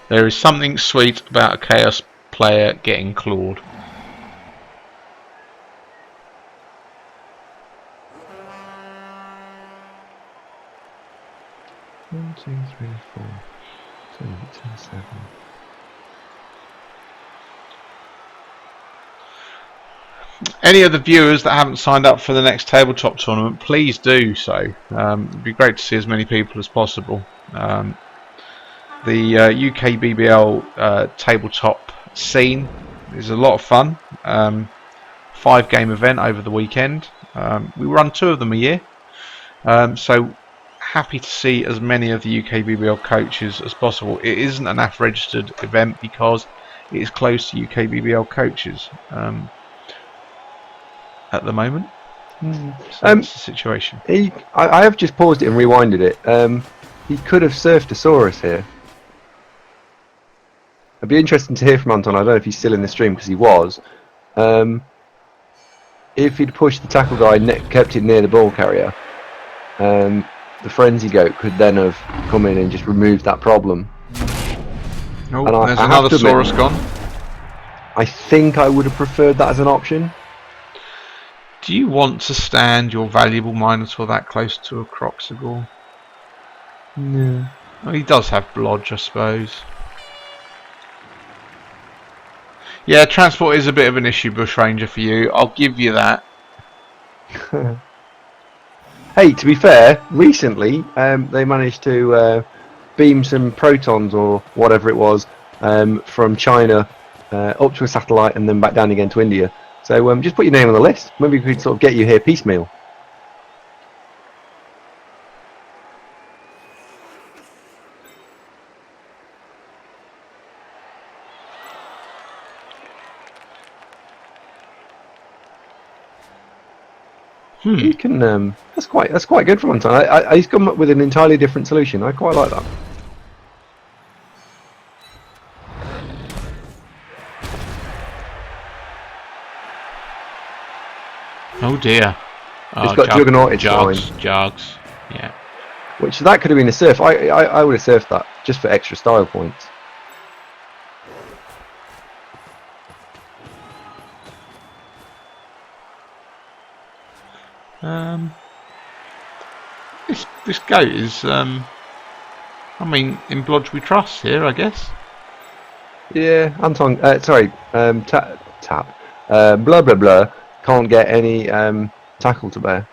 There is something sweet about a Chaos player getting clawed. One, 2, 3, 4, 2, 10, 7. Any of the viewers that haven't signed up for the next tabletop tournament, please do so. It'd be great to see as many people as possible. The UKBBL tabletop scene is a lot of fun. 5-game event over the weekend. We run 2 of them a year. So happy to see as many of the UKBBL coaches as possible. It isn't an AF registered event because it is closed to UKBBL coaches at the moment. So that's the situation. I have just paused it and rewinded it. He could have surfed a Saurus here. It'd be interesting to hear from Anton. I don't know if he's still in the stream because he was. If he'd pushed the tackle guy, kept it near the ball carrier, the frenzy goat could then have come in and just removed that problem. Oh, and there's another Saurus gone. I think I would have preferred that as an option. Do you want to stand your valuable Minotaur that close to a Croxagore? No. Well, he does have blodge, I suppose. Yeah, transport is a bit of an issue, Bushranger, for you. I'll give you that. Hey, to be fair, recently they managed to beam some protons or whatever it was from China up to a satellite and then back down again to India. So just put your name on the list. Maybe we could sort of get you here piecemeal. You can. That's quite good from Anton. He's come up with an entirely different solution. I quite like that. Oh dear. It's got Juggernaut. It's Jugs. Yeah. Which that could have been a surf. I would have surfed that just for extra style points. this goat is, I mean, in Blodge we trust here, I guess. Yeah, Anton. Tap. Blah blah blah. Can't get any tackle to bear.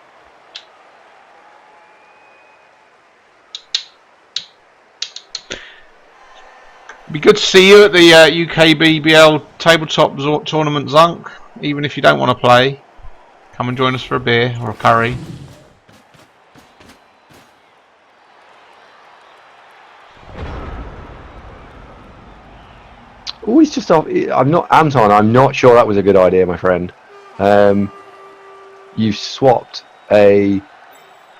Be good to see you at the UKBBL tabletop tournament, Zunk. Even if you don't want to play, come and join us for a beer or a curry. Oh, he's just off. I'm not Anton. I'm not sure that was a good idea, my friend. You swapped a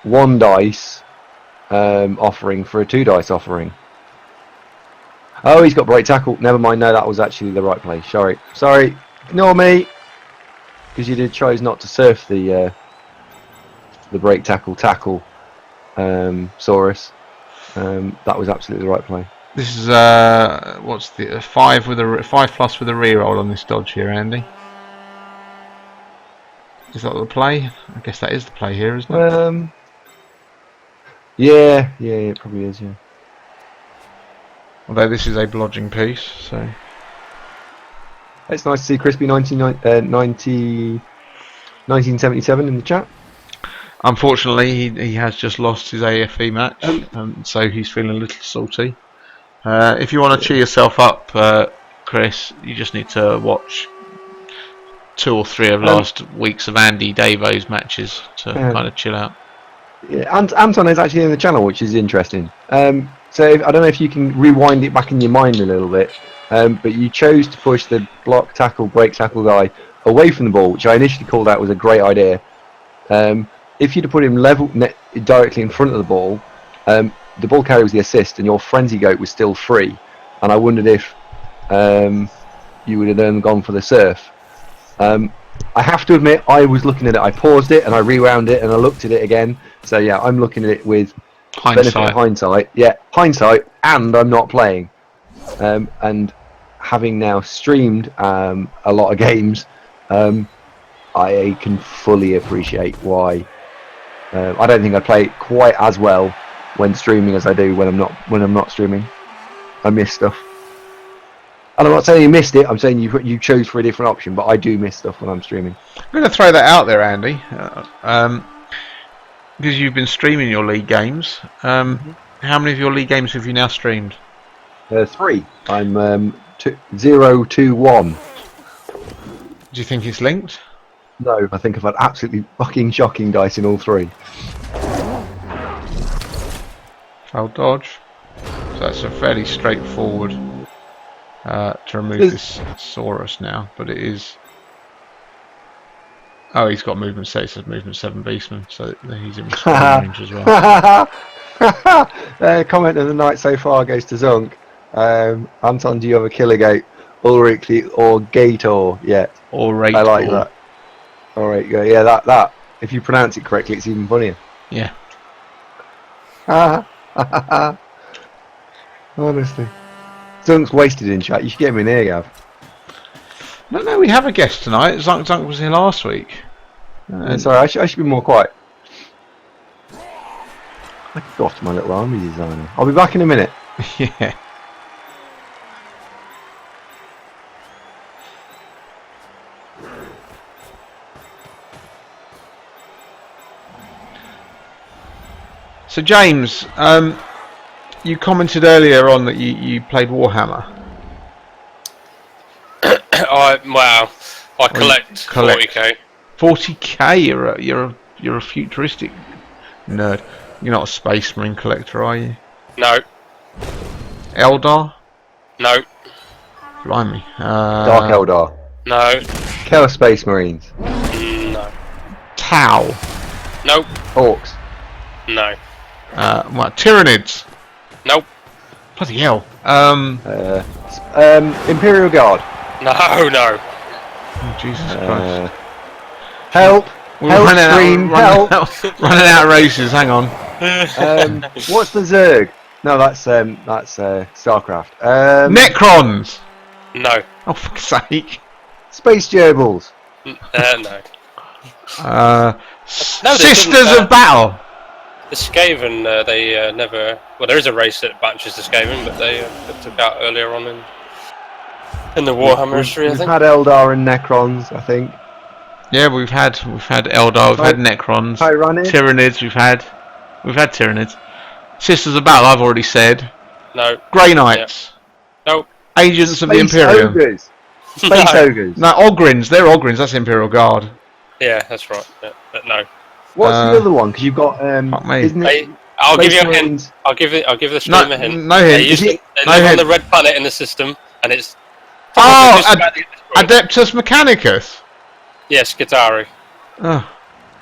1 dice offering for a 2 dice offering. Oh, he's got break tackle. Never mind. No, that was actually the right play. Sorry. Ignore me. Because you chose not to surf the break tackle Saurus. That was absolutely the right play. This is what's the 5 plus with a reroll on this dodge here, Andy? Is that the play? I guess that is the play here, isn't it? Yeah, it probably is. Yeah. Although this is a blodging piece, so It's nice to see Crispy 1977 in the chat. unfortunately he has just lost his AFE match, so he's feeling a little salty. If you want to cheer yourself up, Chris, you just need to watch 2 or 3 of last week's of Andy Davo's matches to kind of chill out. Yeah, Anton is actually in the channel, which is interesting. So I don't know if you can rewind it back in your mind a little bit, but you chose to push the block tackle, break tackle guy away from the ball, which I initially called out was a great idea. If you'd have put him directly in front of the ball carrier was the assist, and your frenzy goat was still free. And I wondered if you would have then gone for the surf. I have to admit, I was looking at it. I paused it and I rewound it and I looked at it again. So yeah, I'm looking at it with hindsight. Yeah, hindsight, and I'm not playing. And having now streamed a lot of games, I can fully appreciate why. I don't think I play it quite as well when streaming as I do when I'm not streaming. I miss stuff. And I'm not saying you missed it, I'm saying you chose for a different option, but I do miss stuff when I'm streaming. I'm going to throw that out there, Andy, because you've been streaming your league games. How many of your league games have you now streamed? 3. I'm 0, 2, 1. Do you think it's linked? No, I think I've had absolutely fucking shocking dice in all 3. Foul dodge. So that's a fairly straightforward to remove this Saurus now, but it is. Oh, he's got movement 6, it says movement 7 Beastman, so he's in range as well. Comment of the night so far goes to Zunk. Anton, do you have a killer goat? Ulrich or Gator? Yeah. Or I like that. Alright, yeah, that. If you pronounce it correctly, it's even funnier. Yeah. Honestly. Zunk's wasted in chat. You should get him in here, Gav. No, we have a guest tonight. Zunk was here last week. Sorry, I should be more quiet. I got my little army designer. I'll be back in a minute. Yeah. So James, you commented earlier on that you played Warhammer. I collect 40k. 40k. You're a futuristic nerd. You're not a Space Marine collector, are you? No. Eldar? No. Blimey. Dark Eldar. No. Chaos Space Marines. No. Tau? Nope. Orcs. No. What? Tyranids? Nope. Bloody hell. Imperial Guard. No. Oh, Jesus Christ. Help! We're Help! running Help! running out of races. Hang on. What's the Zerg? No, that's Starcraft. Necrons. No. Oh, fuck's sake. Space Gerbils. No. No, Sisters of Battle. The Skaven, they never. Well, there is a race that batches the Skaven, but they took out earlier on in the Warhammer history, I We've think. had Eldar and Necrons, I think. Yeah, we've had Eldar, we've had Necrons, Tyranids. Tyranids, we've had Tyranids. Sisters of Battle, I've already said. No. Grey Knights. Yeah. Nope. Agents of the Space Imperium. Ogres. Space No. Ogres. No, Ogrins. They're Ogrins. That's Imperial Guard. Yeah, that's right. Yeah, but no. What's the other one? Because you've got, fuck me. isn't it? I'll give Space you a hint. Marines. I'll give the No, stream a hint. no hint. They No live on hint. the red planet in the system, and it's. Oh, just about to get destroyed. Adeptus Mechanicus. Yes, Skitarii. Oh.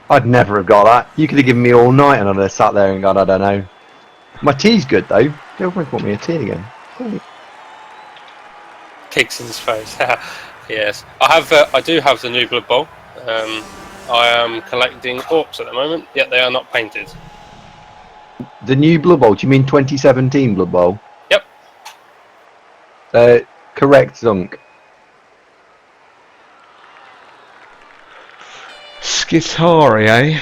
I'd never have got that. You could have given me all night and I'd have sat there and gone, I don't know. My tea's good though. Girlfriend bought me a tea again. Great. Kigson's face. Yes, I do have the new Blood Bowl. I am collecting orcs at the moment, yet they are not painted. The new Blood Bowl, do you mean 2017 Blood Bowl? Yep. Correct, Zunk. Skitarii, eh?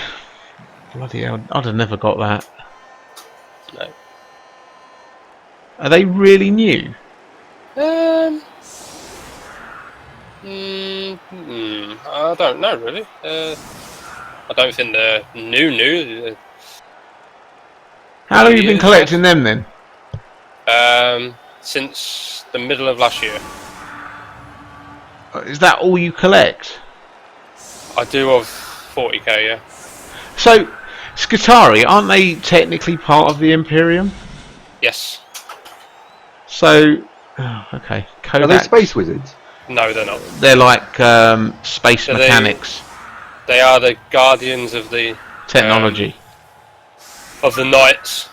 Bloody hell, I'd have never got that. No. Are they really new? I don't know really. I don't think they're new. How long have you been collecting them then? Since the middle of last year. Is that all you collect? I do have 40k, yeah. So, Skitarii, aren't they technically part of the Imperium? Yes. So, okay. Are they Kodak. space wizards? No, they're not. They're like space So mechanics. They are the guardians of the Technology. of the knights.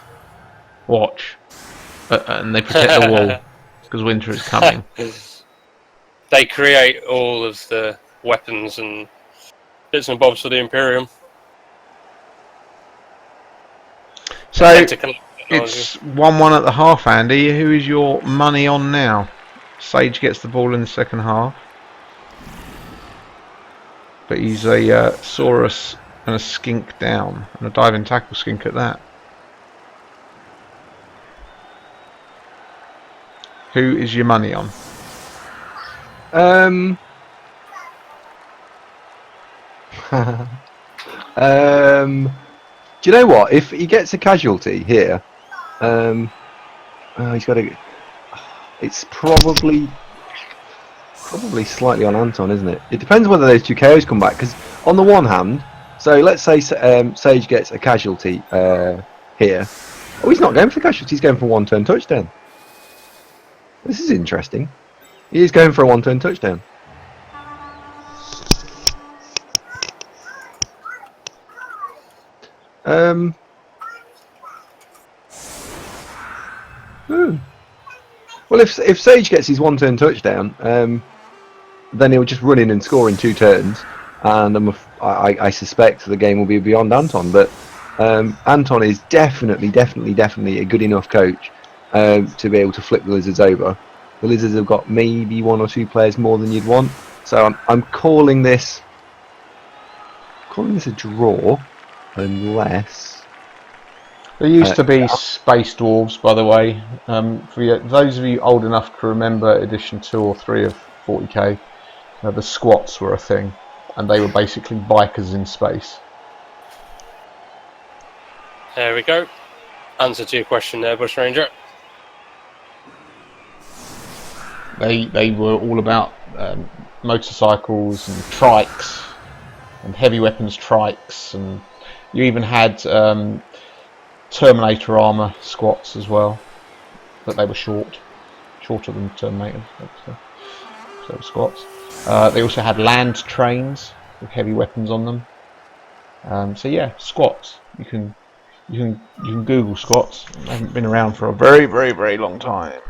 Watch. And they protect the wall. Because winter is coming. They create all of the weapons and bits and bobs for the Imperium. So, They tend to collect technology. it's 1-1 at the half, Andy. Who is your money on now? Sage gets the ball in the second half. But he's a Saurus and a skink down. And a diving tackle skink at that. Who is your money on? Do you know what? If he gets a casualty here, he's got to. It's probably slightly on Anton, isn't it? It depends whether those two KOs come back. Because on the one hand, so let's say Sage gets a casualty here. Oh, he's not going for the casualty. He's going for a one-turn touchdown. This is interesting. He is going for a one-turn touchdown. Well, if Sage gets his one-turn touchdown, then he'll just run in and score in 2 turns, and I suspect the game will be beyond Anton. But Anton is definitely a good enough coach to be able to flip the Lizards over. The Lizards have got maybe 1 or 2 players more than you'd want, so I'm calling this a draw, unless. There used to be Space Dwarves, by the way. For those of you old enough to remember edition 2 or 3 of 40k, the squats were a thing, and they were basically bikers in space. There we go. Answer to your question there, Bushranger. They were all about motorcycles and trikes and heavy weapons trikes, and you even had Terminator armor squats as well, but they were shorter than Terminator, so they were squats. They also had land trains with heavy weapons on them. So yeah, squats. You can Google squats. They haven't been around for a very long time.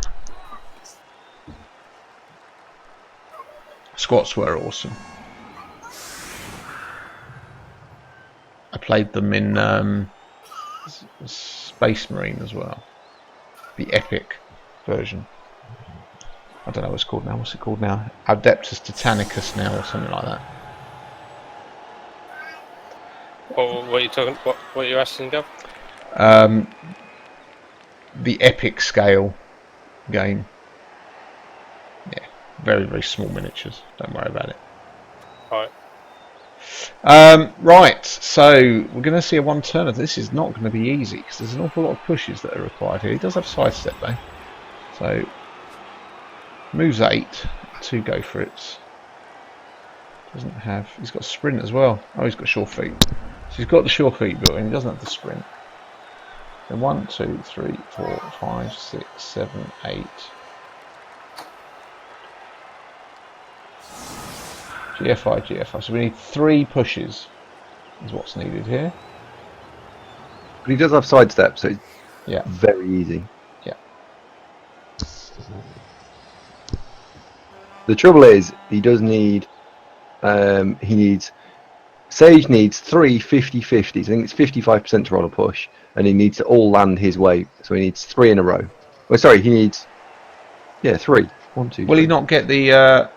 Squats were awesome. I played them in Space Marine as well. The epic version. I don't know what it's called now. What's it called now? Adeptus Titanicus now, or something like that. What are you talking? What are you asking, Gav? the epic scale game. Yeah, very, very small miniatures. Don't worry about it. Right. Right, so we're going to see a one-turner. This is not going to be easy because there's an awful lot of pushes that are required here. He does have sidestep though. So, moves 8 to go for it. Doesn't have. He's got sprint as well. Oh, he's got sure feet. So he's got the sure feet built in. He doesn't have the sprint. So 1, 2, 3, 4, 5, 6, 7, 8. GFI, GFI. So we need 3 pushes. Is what's needed here. But he does have sidestep, so it's Yeah. very easy. Yeah. The trouble is, he does need. Sage needs 3 50-50s. I think it's 55% to roll a push, and he needs to all land his way. So he needs 3 in a row. Oh, sorry, he needs 3. 1, 2. Will 3. he not get the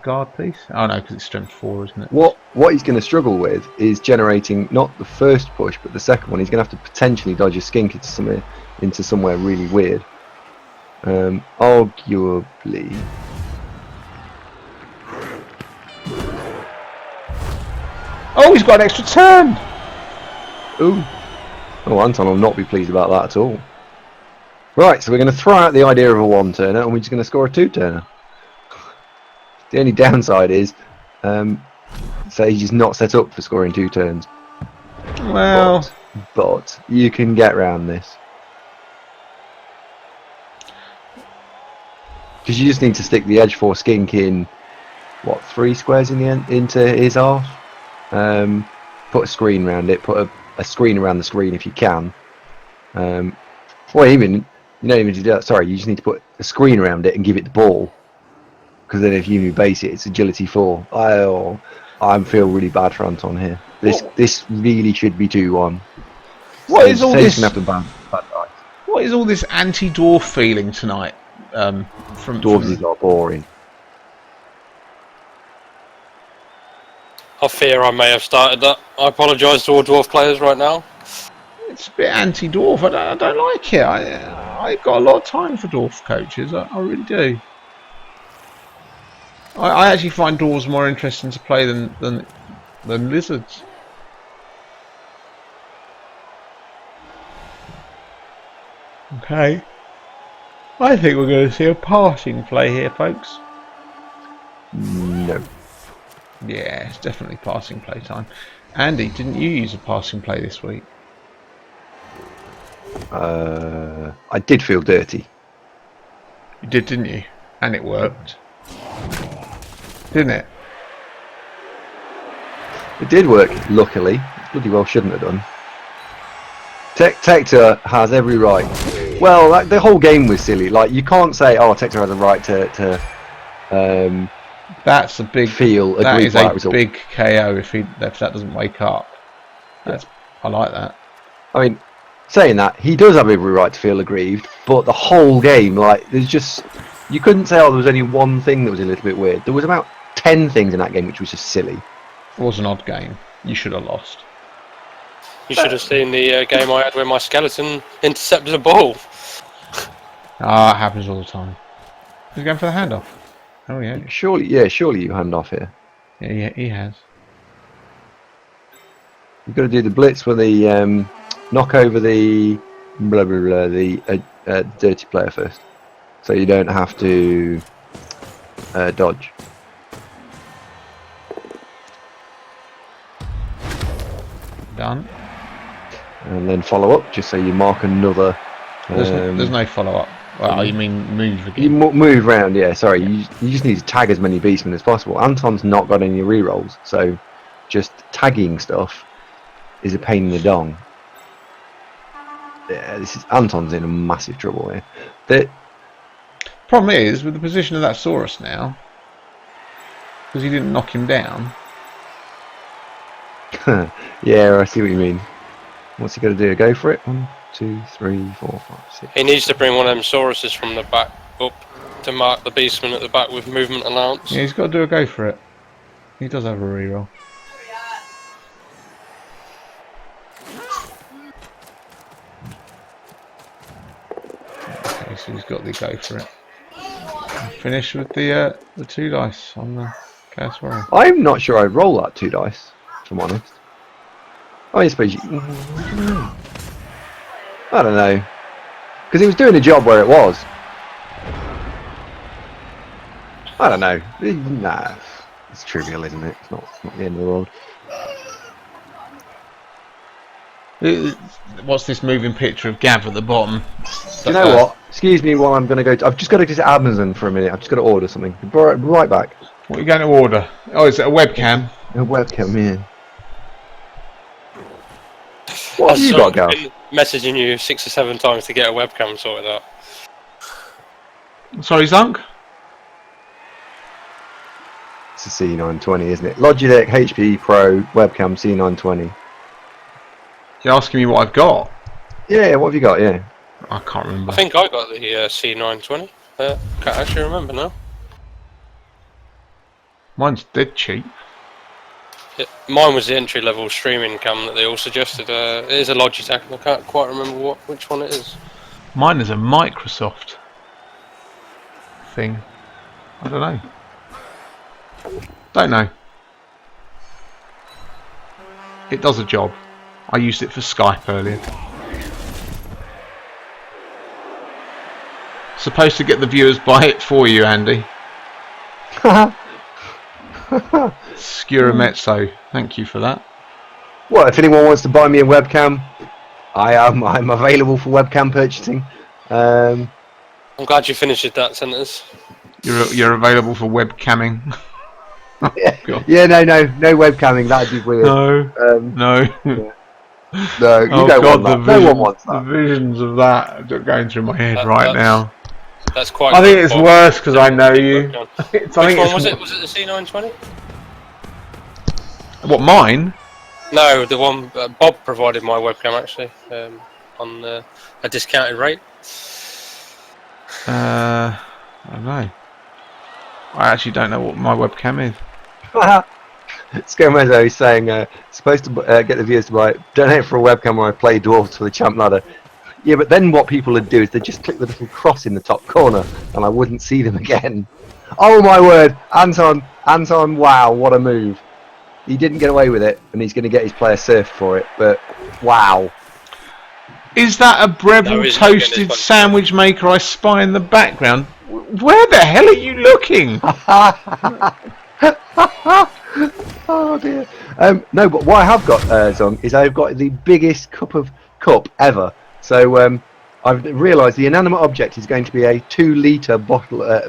guard piece? Oh no, because it's strength 4, isn't it? What he's going to struggle with is generating not the first push, but the second one. He's going to have to potentially dodge a skink into somewhere really weird. Arguably. Oh, he's got an extra turn! Ooh. Oh, Anton will not be pleased about that at all. Right, so we're going to throw out the idea of a 1-turner, and we're just going to score a 2-turner. The only downside is, Sage is not set up for scoring 2 turns. Well, but you can get around this. Because you just need to stick the edge 4 skink in, 3 squares in the end, into his half? Put a screen around it, put a screen around the screen if you can. Or even, you don't even need to do that, sorry, you just need to put a screen around it and give it the ball. Because then if you base it, it's agility 4. I feel really bad for Anton here. This really should be 2-1. What is all this? Have to bad dice. What is all this anti-dwarf feeling tonight? From Dwarves are boring. I fear I may have started that. I apologise to all dwarf players right now. It's a bit anti-dwarf. I don't like it. I've got a lot of time for dwarf coaches. I really do. I actually find dwarves more interesting to play than lizards. Okay. I think we're going to see a passing play here, folks. No. Yeah, it's definitely passing play time. Andy, didn't you use a passing play this week? I did feel dirty. You did, didn't you? And it worked. Didn't it? It did work, luckily. Bloody well shouldn't have done. Tector has every right. Well, the whole game was silly. Like, you can't say, oh, Tector has a right to that's a big feel. That is a result. big KO if that doesn't wake up. I like that. I mean, saying that, he does have every right to feel aggrieved, but the whole game, like, there's just, you couldn't say, oh, there was only one thing that was a little bit weird. There was about 10 things in that game which was just silly. It was an odd game. You should have lost. You should have seen the game I had where my skeleton intercepted a ball. Ah, it happens all the time. He's going for the handoff. Oh yeah. Surely you hand off here. Yeah, he has. You've got to do the blitz where the knock over the blah blah blah the dirty player first, so you don't have to dodge. Done. And then follow up, just so you mark another. There's no follow up. Well, you mean move again? You move round, yeah. Sorry, you just need to tag as many beastmen as possible. Anton's not got any rerolls, so just tagging stuff is a pain in the dong. Yeah, Anton's in a massive trouble here. The problem is with the position of that Saurus now, because he didn't knock him down. yeah, I see what you mean. What's he got to do? Go for it? 1, 2, 3, 4, 5, 6. He needs to bring one of them Sauruses from the back up to mark the beastman at the back with movement allowance. Yeah, he's got to do a go for it. He does have a reroll. who's got the go for it. Finish with the 2 dice on the Chaos Warrior. I'm not sure I'd roll that 2 dice, if I'm honest. I suppose you... I don't know. Because he was doing a job where it was. I don't know. Nah, it's trivial, isn't it? It's not the end of the world. What's this moving picture of Gav at the bottom? Do you know what? Excuse me while I'm going to go... I've just got to go to Amazon for a minute. I've just got to order something. Be right back. What are you going to order? Oh, is it a webcam? A webcam, yeah. What have you got, Gav? I've been messaging you 6 or 7 times to get a webcam sorted out. Sorry, Zunk? It's a C920, isn't it? Logitech HP Pro webcam C920. You're asking me what I've got? Yeah, what have you got? Yeah. I can't remember. I think I got the C920. Can't actually remember now. Mine's dead cheap. Mine was the entry-level streaming cam that they all suggested. It is a Logitech. I can't quite remember which one it is. Mine is a Microsoft thing. I don't know. Don't know. It does a job. I used it for Skype earlier. Supposed to get the viewers buy it for you, Andy. Scurametso, thank you for that. Well, if anyone wants to buy me a webcam, I'm available for webcam purchasing. I'm glad you finished that sentence. You're available for webcamming. Yeah, no webcamming. That'd be weird. No. Yeah. No, you Oh don't God, want that. No one wants the that. visions of that are going through my head right now. That's quite. I think it's worse because I know you. Which one was it? Was it the C920? What, mine? No, the one Bob provided my webcam actually on a discounted rate. I don't know. I actually don't know what my webcam is. Scomezo is saying supposed to get the viewers to buy donate for a webcam where I play dwarves for the champ ladder. Yeah, but then what people would do is they'd just click the little cross in the top corner and I wouldn't see them again. Oh my word, Anton, wow, what a move. He didn't get away with it and he's going to get his player surf for it, but wow. Is that a Breville toasted sandwich maker I spy in the background? Where the hell are you looking? Oh dear. No, but what I have got, Zong, is I've got the biggest cup ever. So I've realised the inanimate object is going to be a 2-litre bottle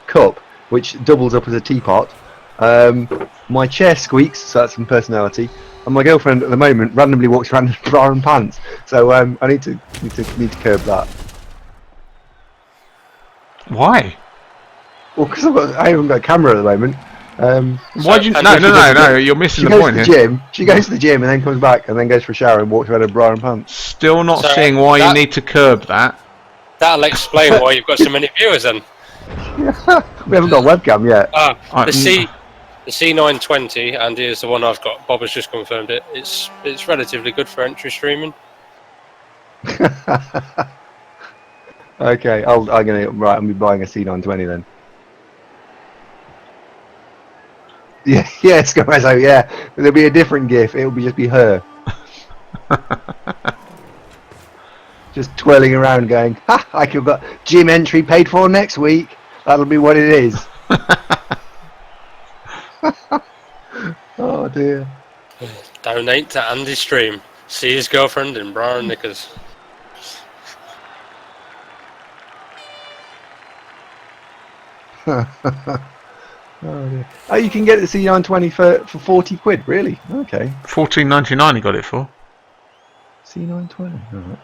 cup, which doubles up as a teapot. My chair squeaks, so that's some personality. And my girlfriend at the moment randomly walks around in bra and pants. So I need to curb that. Why? Well, because I haven't got a camera at the moment. Why do you? No, you're missing the point here. She goes to the gym and then comes back and then goes for a shower and walks around in bra and pants. Still not seeing why you need to curb that. That'll explain why you've got so many viewers then. We haven't got a webcam yet. The C920, and here's the one I've got. Bob has just confirmed it. It's relatively good for entry streaming. Okay, I'm be buying a C920 then. Yeah, Scomezo, yeah. There'll be a different GIF. It'll just be her. Just twirling around going, ha, I've got gym entry paid for next week. That'll be what it is. Oh dear. Donate to Andy's stream. See his girlfriend in bra and knickers. Oh dear. Oh, you can get the C920 for 40 quid, really? Okay. $14.99 he got it for. C920.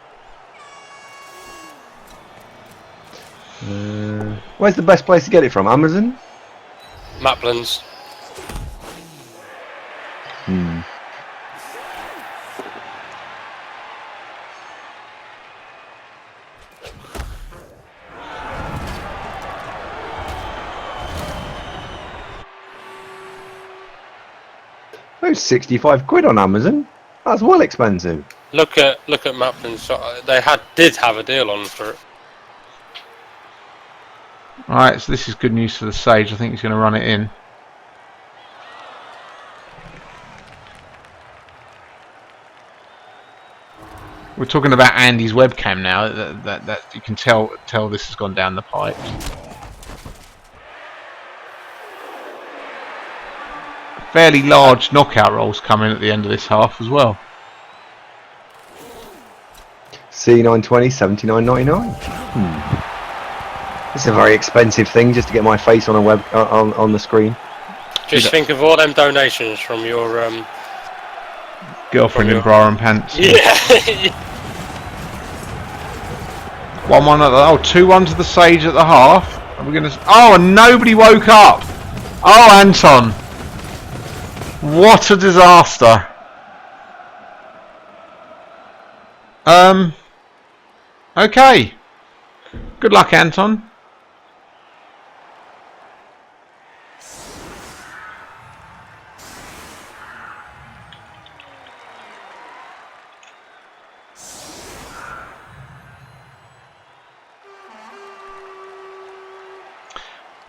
Alright. Where's the best place to get it from? Amazon? Maplin's. Those 65 quid on Amazon. That's well expensive. Look at Maplin's. They did have a deal on for it. Right, so this is good news for the Sage. I think he's going to run it in. We're talking about Andy's webcam now. That you can tell this has gone down the pipe. Fairly large knockout rolls coming at the end of this half as well. C920, 79.99. It's a very expensive thing just to get my face on a on the screen. Just think of all them donations from your girlfriend in bra and pants. Yeah. 1-1 at the 2-1 to the Sage at the half. Are we gonna? Oh, and nobody woke up. Oh, Anton, what a disaster. Okay. Good luck, Anton.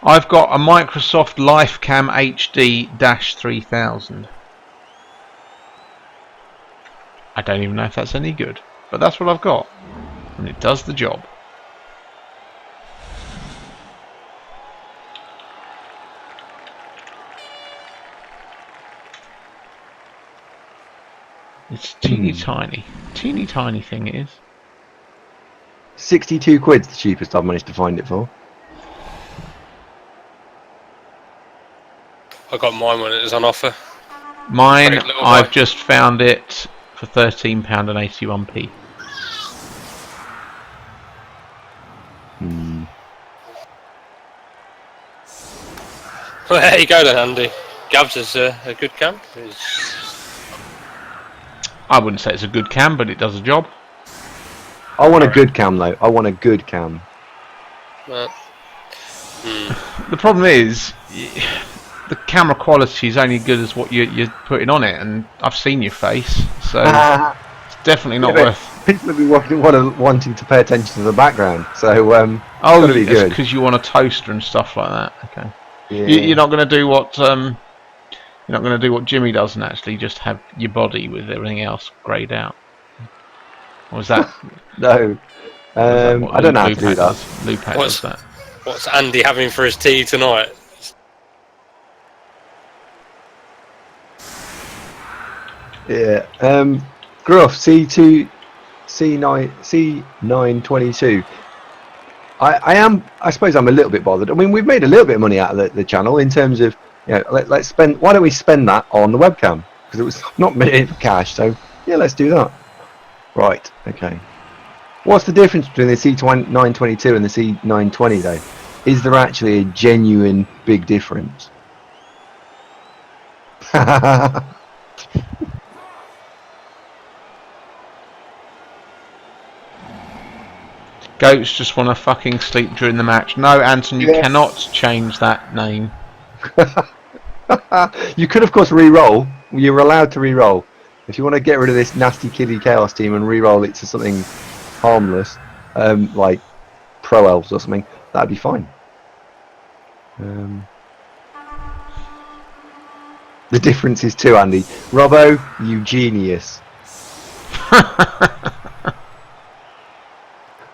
I've got a Microsoft LifeCam HD-3000. I don't even know if that's any good, but that's what I've got, and it does the job. It's teeny tiny thing it is. 62 quid's the cheapest I've managed to find it for. I got mine when it was on offer. Mine, I've just found it for £13.81p. Well, there you go then, Andy. Gavs is a good cam. I wouldn't say it's a good cam, but it does a job. I want a good cam though. I want a good cam. The problem is, the camera quality is only good as what you're putting on it, and I've seen your face, so it's definitely not worth. People will be wanting to pay attention to the background, so oh, be good. Because you want a toaster and stuff like that. Okay, yeah. You're not going to do what Jimmy does and actually just have your body with everything else greyed out. Or is that? No, I don't know how to do that. Lupac does that. What's Andy having for his tea tonight? Yeah, Gruff C922. I suppose I'm a little bit bothered. I mean, we've made a little bit of money out of the channel in terms of, let's spend. Why don't we spend that on the webcam? Because it was not made for cash. So yeah, let's do that. Right. Okay. What's the difference between the C922 and the C920 though? Is there actually a genuine big difference? Goats just want to fucking sleep during the match. No, Anton, you cannot change that name. You could, of course, re-roll. You're allowed to re-roll. If you want to get rid of this nasty kiddie chaos team and re-roll it to something harmless, like Pro Elves or something, that'd be fine. The difference is too, Andy. Robbo, you genius.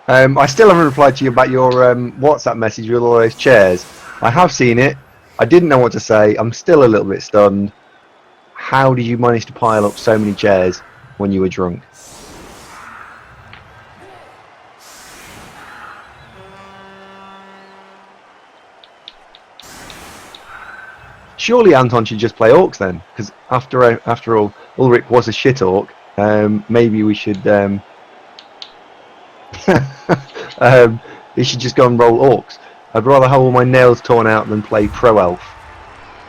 I still haven't replied to you about your WhatsApp message with all those chairs. I have seen it. I didn't know what to say. I'm still a little bit stunned. How did you manage to pile up so many chairs when you were drunk? Surely Anton should just play orcs then, because after all, Ulrich was a shit orc. Maybe we should. He should just go and roll orcs. I'd rather have all my nails torn out than play Pro Elf.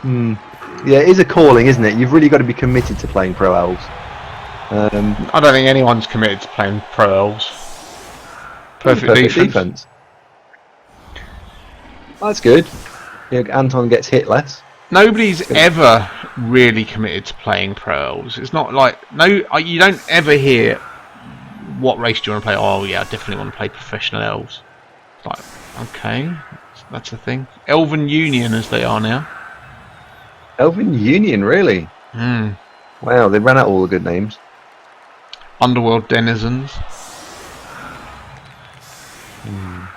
Yeah, it is a calling, isn't it? You've really got to be committed to playing Pro Elves. I don't think anyone's committed to playing Pro Elves. Perfect defense. That's good. Anton gets hit less. Nobody's ever really committed to playing Pro Elves. It's not like you don't ever hear, what race do you want to play? Oh yeah, I definitely want to play professional elves. Like, okay, it's That's a thing. Elven Union, as they are now. Elven Union, really? Hmm. Wow, they ran out all the good names. Underworld Denizens.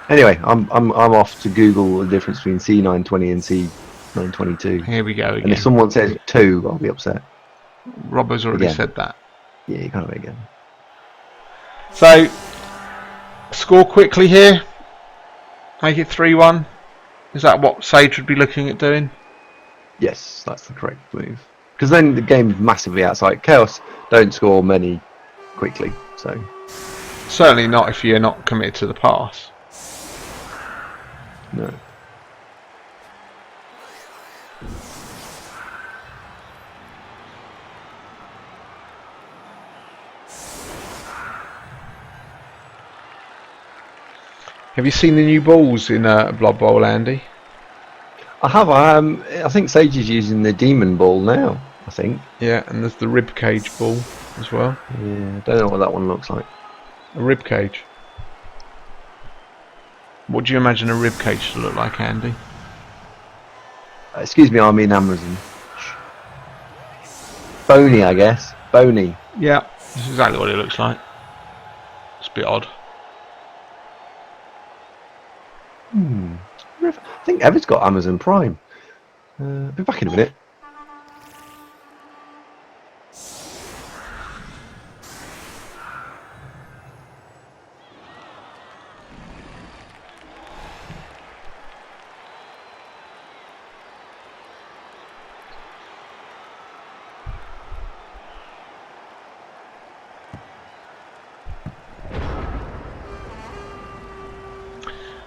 Anyway, I'm off to Google the difference between C920 and C922. Here we go And if again. someone says 2, I'll be upset. Robbo's already Again. said that. Yeah, you can't have it again. So, score quickly here. Make it 3-1. Is that what Sage would be looking at doing? Yes, that's the correct move. Because then the game's massively outside. Chaos don't score many quickly, so... Certainly not if you're not committed to the pass. No. Have you seen the new balls in Blood Bowl, Andy? I have. I think Sage is using the Demon Ball now, I think. Yeah, and there's the rib cage ball as well. Yeah, don't know what that one looks like. A rib cage. What do you imagine a rib cage to look like, Andy? Excuse me, I mean Amazon. Bony, I guess. Bony. Yeah, that's exactly what it looks like. It's a bit odd. I think Everett's got Amazon Prime. I'll be back in a minute.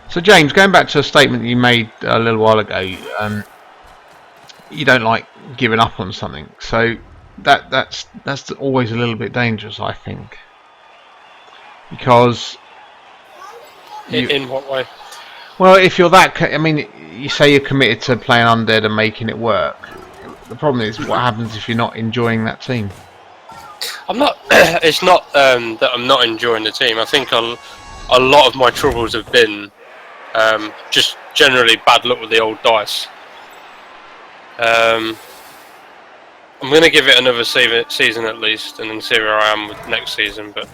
So James, going back to a statement you made a little while ago, you don't like giving up on something. So that's always a little bit dangerous, I think, because in what way? Well, if you're that, I mean, you say you're committed to playing undead and making it work. The problem is, what happens if you're not enjoying that team? I'm not. It's not that I'm not enjoying the team. I think a lot of my troubles have been just generally bad luck with the old dice. I'm going to give it another season at least, and then see where I am with next season. But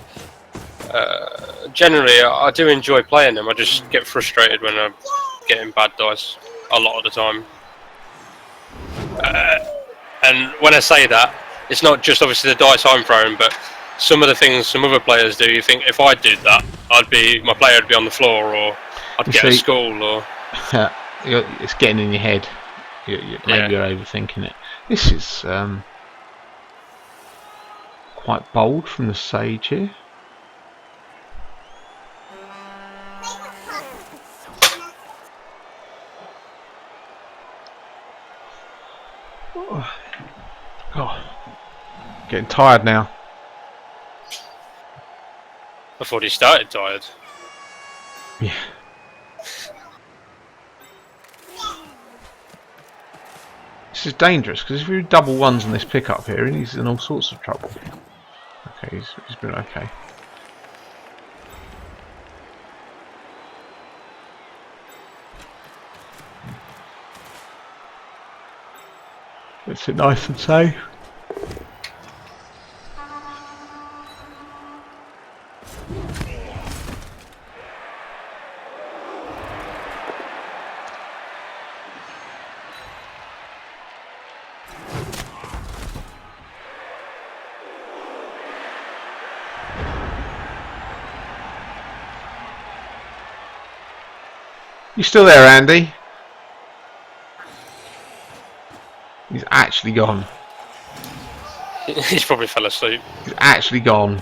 generally, I do enjoy playing them. I just get frustrated when I'm getting bad dice a lot of the time. And when I say that, it's not just obviously the dice I'm throwing, but some of the things some other players do. You think if I did that, my player would be on the floor, or I'd get a school, or it's getting in your head. Maybe you're overthinking it. This is quite bold from the Sage here. Oh, getting tired now. I thought he started tired. Yeah. This is dangerous because if you do double ones on this pickup here, he's in all sorts of trouble. Okay, he's been okay. It's nice and safe. You still there, Andy? He's actually gone. He's probably fell asleep. He's actually gone.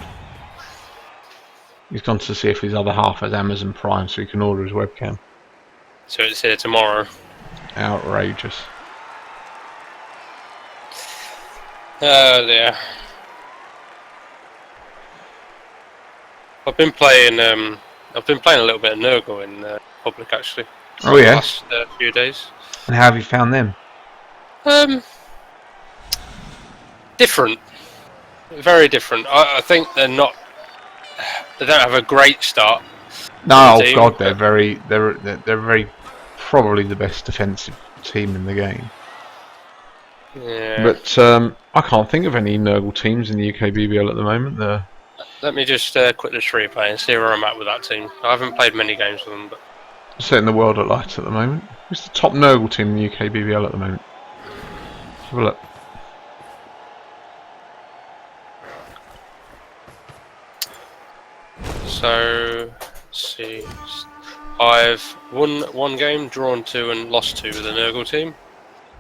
He's gone to see if his other half has Amazon Prime so he can order his webcam. So it's here tomorrow. Outrageous. Oh dear. I've been playing a little bit of Nurgle in public actually. Oh yeah. The last few days. And how have you found them? Different. Very different. I think they don't have a great start. No, oh god, they're very probably the best defensive team in the game. Yeah. But I can't think of any Nurgle teams in the UKBBL at the moment. Let me just quit this replay and see where I'm at with that team. I haven't played many games with them, but Setting the world at light at the moment. Who's the top Nurgle team in the UKBBL at the moment? Have a look. so let's see. I've won 1 game, drawn 2, and lost 2 with the Nurgle team.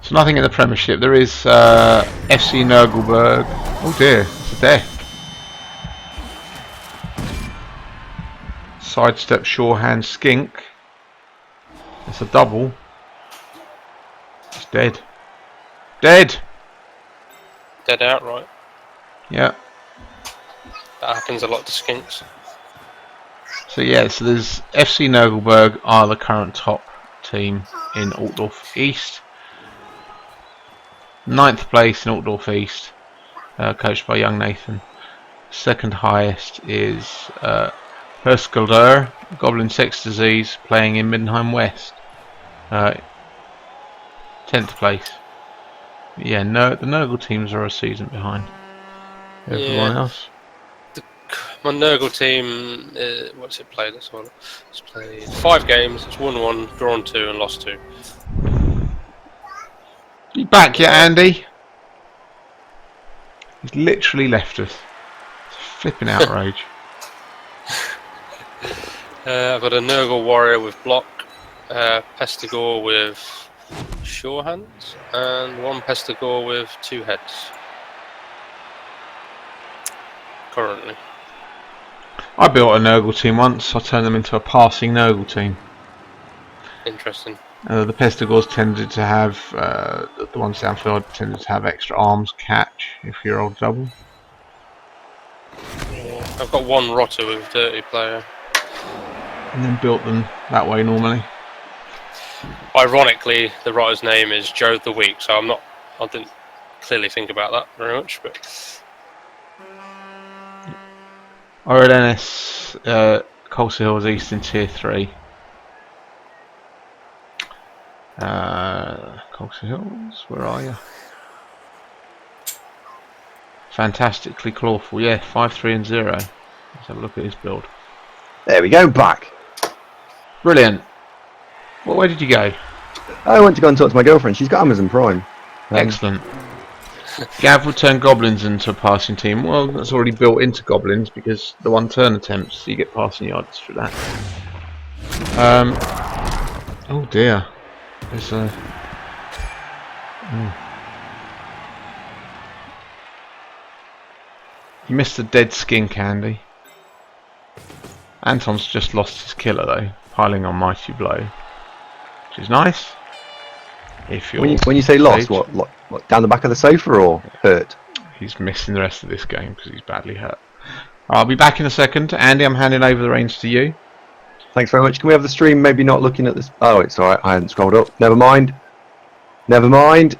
So nothing in the Premiership. There is FC Nurgleberg. Oh dear, it's a death. Sidestep Shorehand Skink. It's a double. It's dead. Dead! Dead outright. Yeah. That happens a lot to skinks. So yeah, so there's FC Nurgleberg are the current top team in Altdorf East. 9th place in Altdorf East, coached by young Nathan. Second highest is Herskilder, Goblin Sex Disease, playing in Middenheim West. 10th place. Yeah, no, the Nurgle teams are a season behind everyone else. My Nurgle team, what's it played? It's played 5 games. It's won 1, drawn 2, and lost 2. You back yet, Andy? He's literally left us. It's a flipping outrage. I've got a Nurgle warrior with block, Pestigore with sure hands, and 1 Pestigore with 2 heads. Currently. I built a Nurgle team once. I turned them into a passing Nurgle team. Interesting. The Pestigores tended to have, the ones downfield tended to have extra arms catch if you rolled double. I've got 1 Rotter with Dirty Player. And then built them that way normally. Ironically, the Rotter's name is Joe the Weak, so I didn't clearly think about that very much, but... RLNS, Colsa Hills East in Tier 3. Colsa Hills, where are you? Fantastically clawful, yeah, 5, 3 and 0. Let's have a look at his build. There we go, back. Brilliant. Well, where did you go? I went to go and talk to my girlfriend. She's got Amazon Prime. Excellent. Gav will turn goblins into a passing team. Well, that's already built into goblins because the 1 turn attempts, so you get passing yards for that. Oh dear. There's a... You missed a dead skink, Andy. Anton's just lost his killer though, piling on Mighty Blow, which is nice. If you're when you say lost, what down the back of the sofa or hurt? He's missing the rest of this game because he's badly hurt. I'll be back in a second. Andy, I'm handing over the reins to you. Thanks very much. Can we have the stream maybe not looking at this? Oh, it's alright. I hadn't scrolled up. Never mind. Never mind.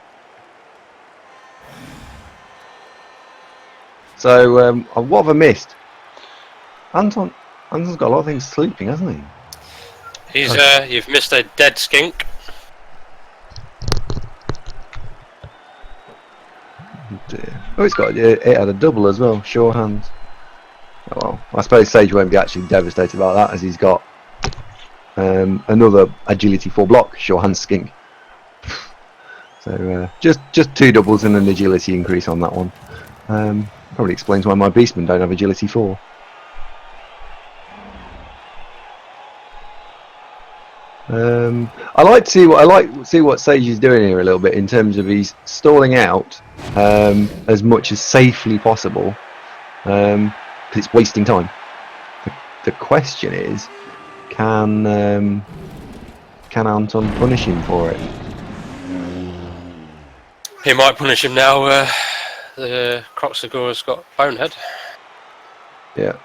So, what have I missed? Anton's got a lot of things sleeping, hasn't he? He's you've missed a dead skink. Dear. Oh, it had a double as well. Sure hands. Oh, well, I suppose Sage won't be actually devastated about that, as he's got another agility 4 block. Sure hands skink. So just 2 doubles and an agility increase on that one. Probably explains why my beastmen don't have agility 4. I like to see what Sage is doing here a little bit in terms of he's stalling out as much as safely possible because it's wasting time. The question is, can Anton punish him for it? He might punish him now. The Croxagore's got Bonehead. Yeah.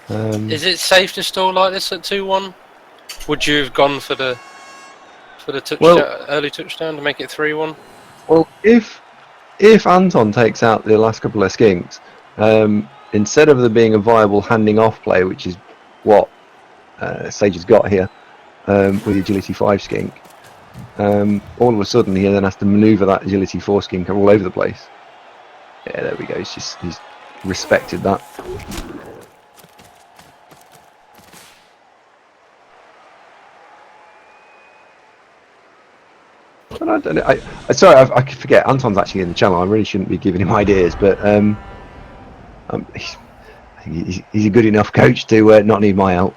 Is it safe to stall like this at 2-1? Would you have gone for the early touchdown to make it 3-1? Well, if Anton takes out the last couple of skinks, instead of there being a viable handing off play, which is what Sage has got here with the Agility 5 skink, all of a sudden he then has to manoeuvre that Agility 4 skink all over the place. Yeah, there we go. He's respected that. But I don't know. Sorry, I forget. Anton's actually in the channel. I really shouldn't be giving him ideas, but he's a good enough coach to not need my help.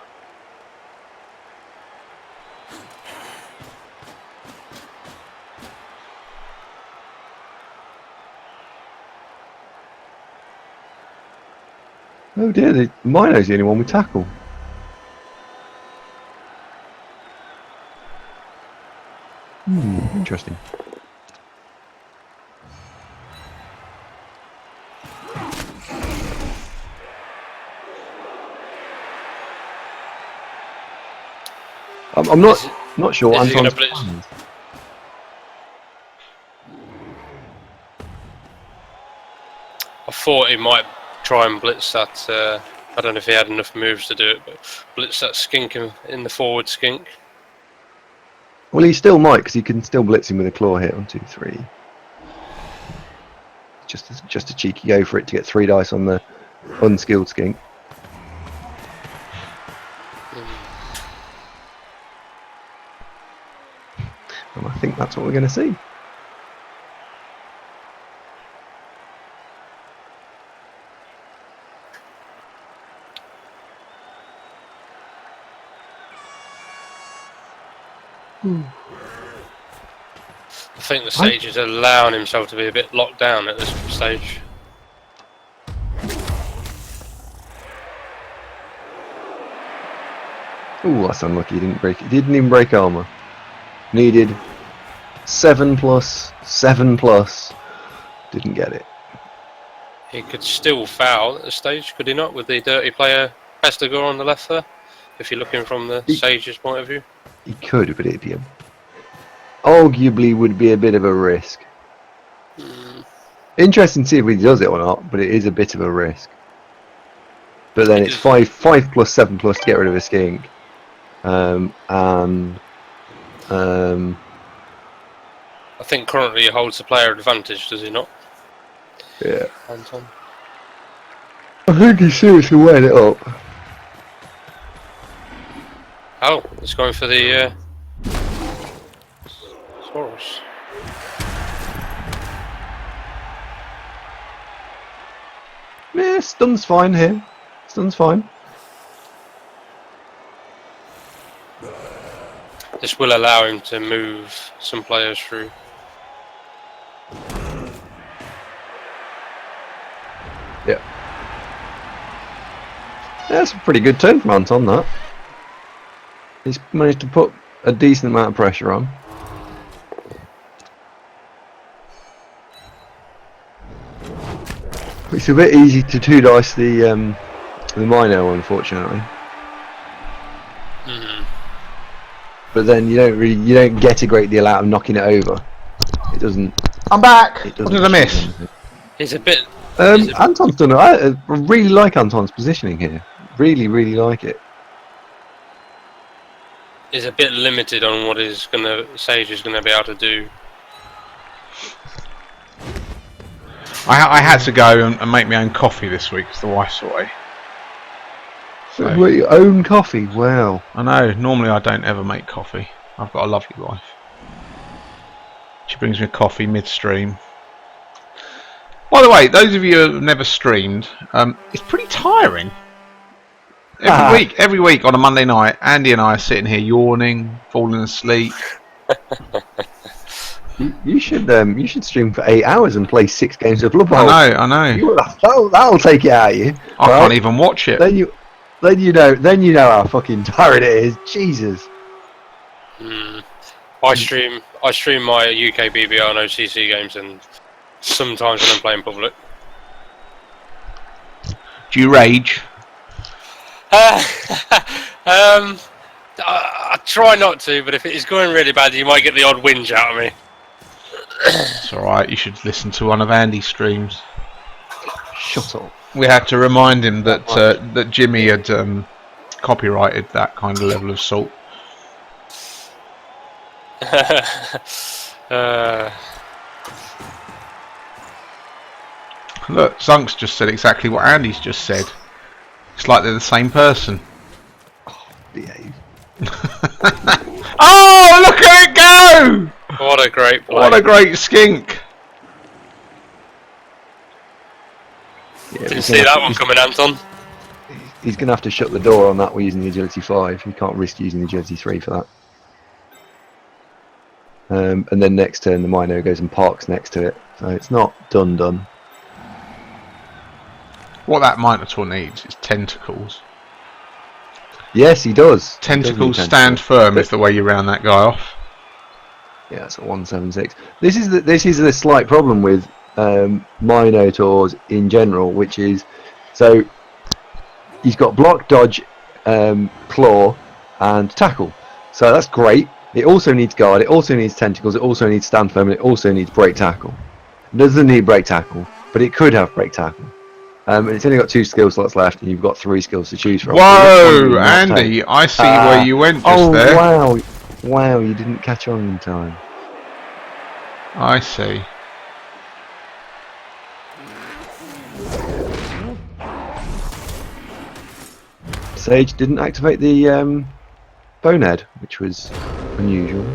Oh dear, Mino's the only one with tackle. Interesting. I'm not sure. Is he gonna Anton's blitz? plans. I thought he might try and blitz that. I don't know if he had enough moves to do it, but blitz that skink in the forward skink. Well, he still might, because he can still blitz him with a claw hit on 2-3. Just a cheeky go for it to get 3 dice on the unskilled skink. And I think that's what we're going to see. I think the Sage is allowing himself to be a bit locked down at this stage. Ooh, that's unlucky. He didn't break. He didn't even break armor. Needed 7+, 7+. Didn't get it. He could still foul at this stage, could he not, with the dirty player Pestagon on the left there? If you're looking from the Sage's point of view. He could, but it'd be arguably would be a bit of a risk. Interesting to see if he does it or not, but it is a bit of a risk. But then it's 5+, 7+ to get rid of a skink, and I think currently he holds the player advantage, does he not? yeah. Anton? I think he's seriously weighing it up. Oh, he's going for the Saurus. Yeah, stun's fine here. Stun's fine. This will allow him to move some players through. Yeah. That's a pretty good turn from Anton, that. He's managed to put a decent amount of pressure on. It's a bit easy to 2 dice the Mino, unfortunately. But then you don't get a great deal out of knocking it over. It doesn't. I'm back. It What doesn't did I miss? He's a bit. Anton's done it. I really like Anton's positioning here. Really, really like it. He's a bit limited on what Sage is gonna be able to do. I had to go and make my own coffee this week because the wife's away. So, Your own coffee, wow. I know, normally I don't ever make coffee. I've got a lovely wife. She brings me a coffee mid-stream. By the way, those of you who have never streamed, it's pretty tiring. Every week on a Monday night, Andy and I are sitting here yawning, falling asleep. You should stream for 8 hours and play 6 games of Blood Bowl. I know. That'll take it out of you. I can't even watch it. Then you know how fucking tired it is. Jesus. I stream my UKBBL and OCC games, and sometimes when I'm playing public. Do you rage? I try not to, but if it is going really bad, you might get the odd whinge out of me. It's alright, you should listen to one of Andy's streams. Shut up. We had to remind him that that Jimmy had copyrighted that kind of level of salt. Look, Zunk's just said exactly what Andy's just said. It's like they're the same person. Behave. Oh, look at it go! What a great play. What a great skink. Yeah, Didn't see that one coming, Anton. He's going to have to shut the door on that. We're using the agility 5. He can't risk using the agility 3 for that. And then next turn the Mino goes and parks next to it, so it's not done. What that Minotaur needs is tentacles. Yes, he does. Tentacles He does need stand tentacles. firm is the way you round that guy off. Yeah, it's a 176. This is the slight problem with Minotaurs in general, which is so he's got block, dodge, claw, and tackle. So that's great. It also needs guard. It also needs tentacles. It also needs stand firm. And it also needs break tackle. It doesn't need break tackle, but it could have break tackle. And it's only got 2 skill slots left, and you've got 3 skills to choose from. Whoa, Andy! I see where you went just there. Wow! You didn't catch on in time. I see. Sage didn't activate the bonehead, which was unusual.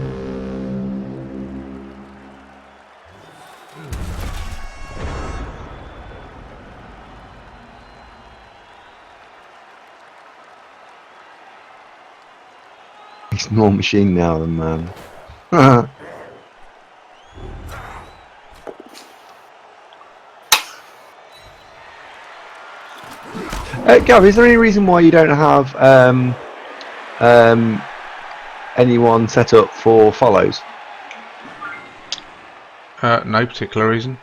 He's more machine now than man. Gav, is there any reason why you don't have anyone set up for follows? No particular reason.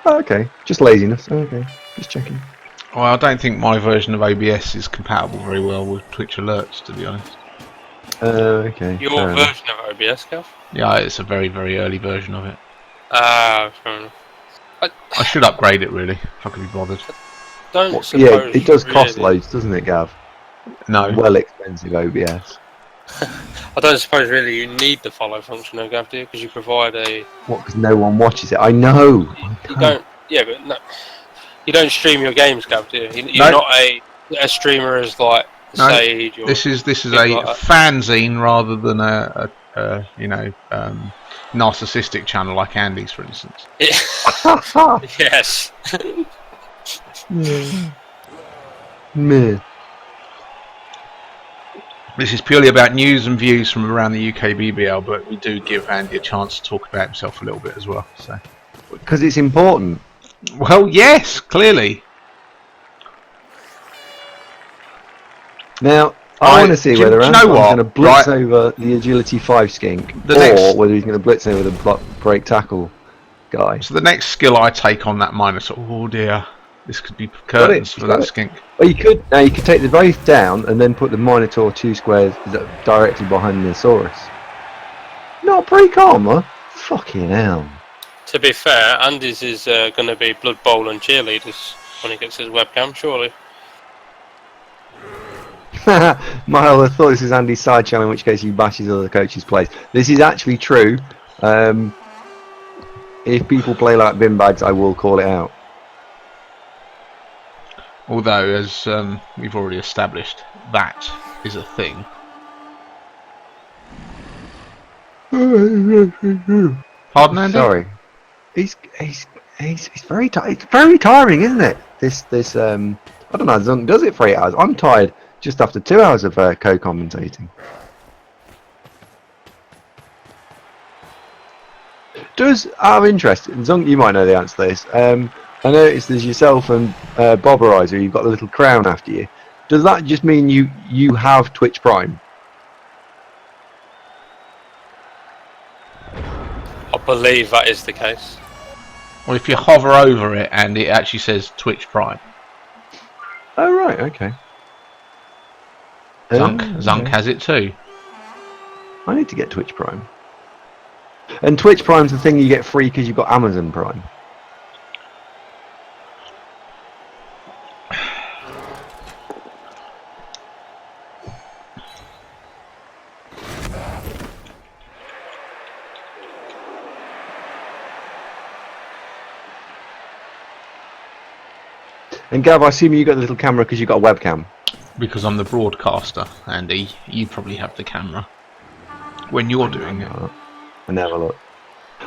Oh, okay, just laziness. Oh, okay, just checking. Well, I don't think my version of OBS is compatible very well with Twitch alerts, to be honest. Okay. Your fair enough. version of OBS, Gav? Yeah, it's a very, very early version of it. Fair enough. I should upgrade it, really, if I could be bothered. Don't suppose Yeah, it does cost really- loads, doesn't it, Gav? No. Well expensive OBS. I don't suppose really you need the follow function, though, Gav, do you? Because you provide a. What? Because no one watches it. I know. You don't. Yeah, but no. You don't stream your games, Gav, do you? No. You're not a streamer as like No, Sage or. This is a things like that. fanzine rather than a narcissistic channel like Andy's, for instance. Yes. Meh. This is purely about news and views from around the UKBBL, but we do give Andy a chance to talk about himself a little bit as well. So, Because it's important. well, yes, clearly. Now, I want to see do you whether know Anton's what? going to blitz Right. over the agility 5 skink, The or next- whether he's going to blitz over the break tackle guy. So the next skill I take on that Minotaur, oh dear, this could be curtains for that skink. Well, you could take the both down and then put the Minotaur 2 squares directly behind the Saurus. Not pre-karma? Fucking hell. To be fair, Andy's is going to be Blood Bowl and cheerleaders when he gets his webcam, surely. Mile, I thought this is Andy's side channel, in which case he bashes other coaches' plays. This is actually true. If people play like bin bags, I will call it out. Although, as we've already established, that is a thing. Pardon, Andy? Sorry. He's very tired. It's very tiring, isn't it? This I don't know. Zunk does it for 8 hours. I'm tired just after 2 hours of co-commentating. Does, out of interest, Zunk, you might know the answer to this. I noticed there's yourself and Bob Ariser. You've got a little crown after you. Does that just mean you have Twitch Prime? I believe that is the case. Well, if you hover over it and it actually says Twitch Prime. Oh right, okay. Zunk Okay. has it too. I need to get Twitch Prime. And Twitch Prime's the thing you get free because you've got Amazon Prime. And Gav, I assume you got the little camera because you got a webcam. Because I'm the broadcaster, Andy. You probably have the camera when you're doing it. I never look.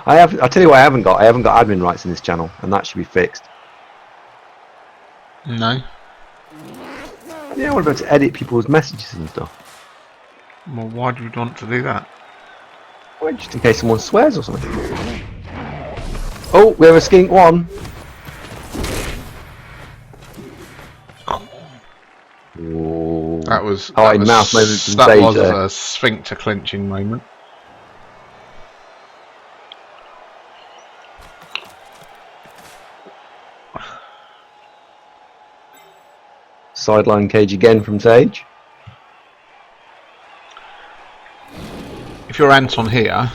I'll tell you what I haven't got. I haven't got admin rights in this channel, and that should be fixed. No. Yeah, what about to edit people's messages and stuff? Well, why do you want to do that? Well, just in case someone swears or something. Oh, we have a skink one. Ooh. That was mouth moment from Sage was there. a sphincter clenching moment. Sideline cage again from Sage. If you're Anton here,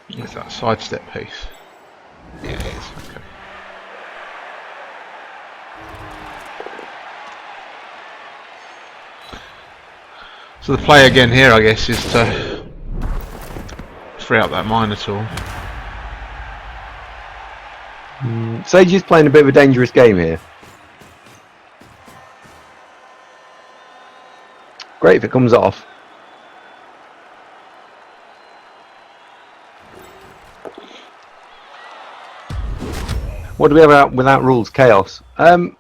is that sidestep piece? Yeah, it is. Okay. So the play again here, I guess, is to free up that Minotaur. Sage is playing a bit of a dangerous game here. Great if it comes off. What do we have without rules? Chaos. That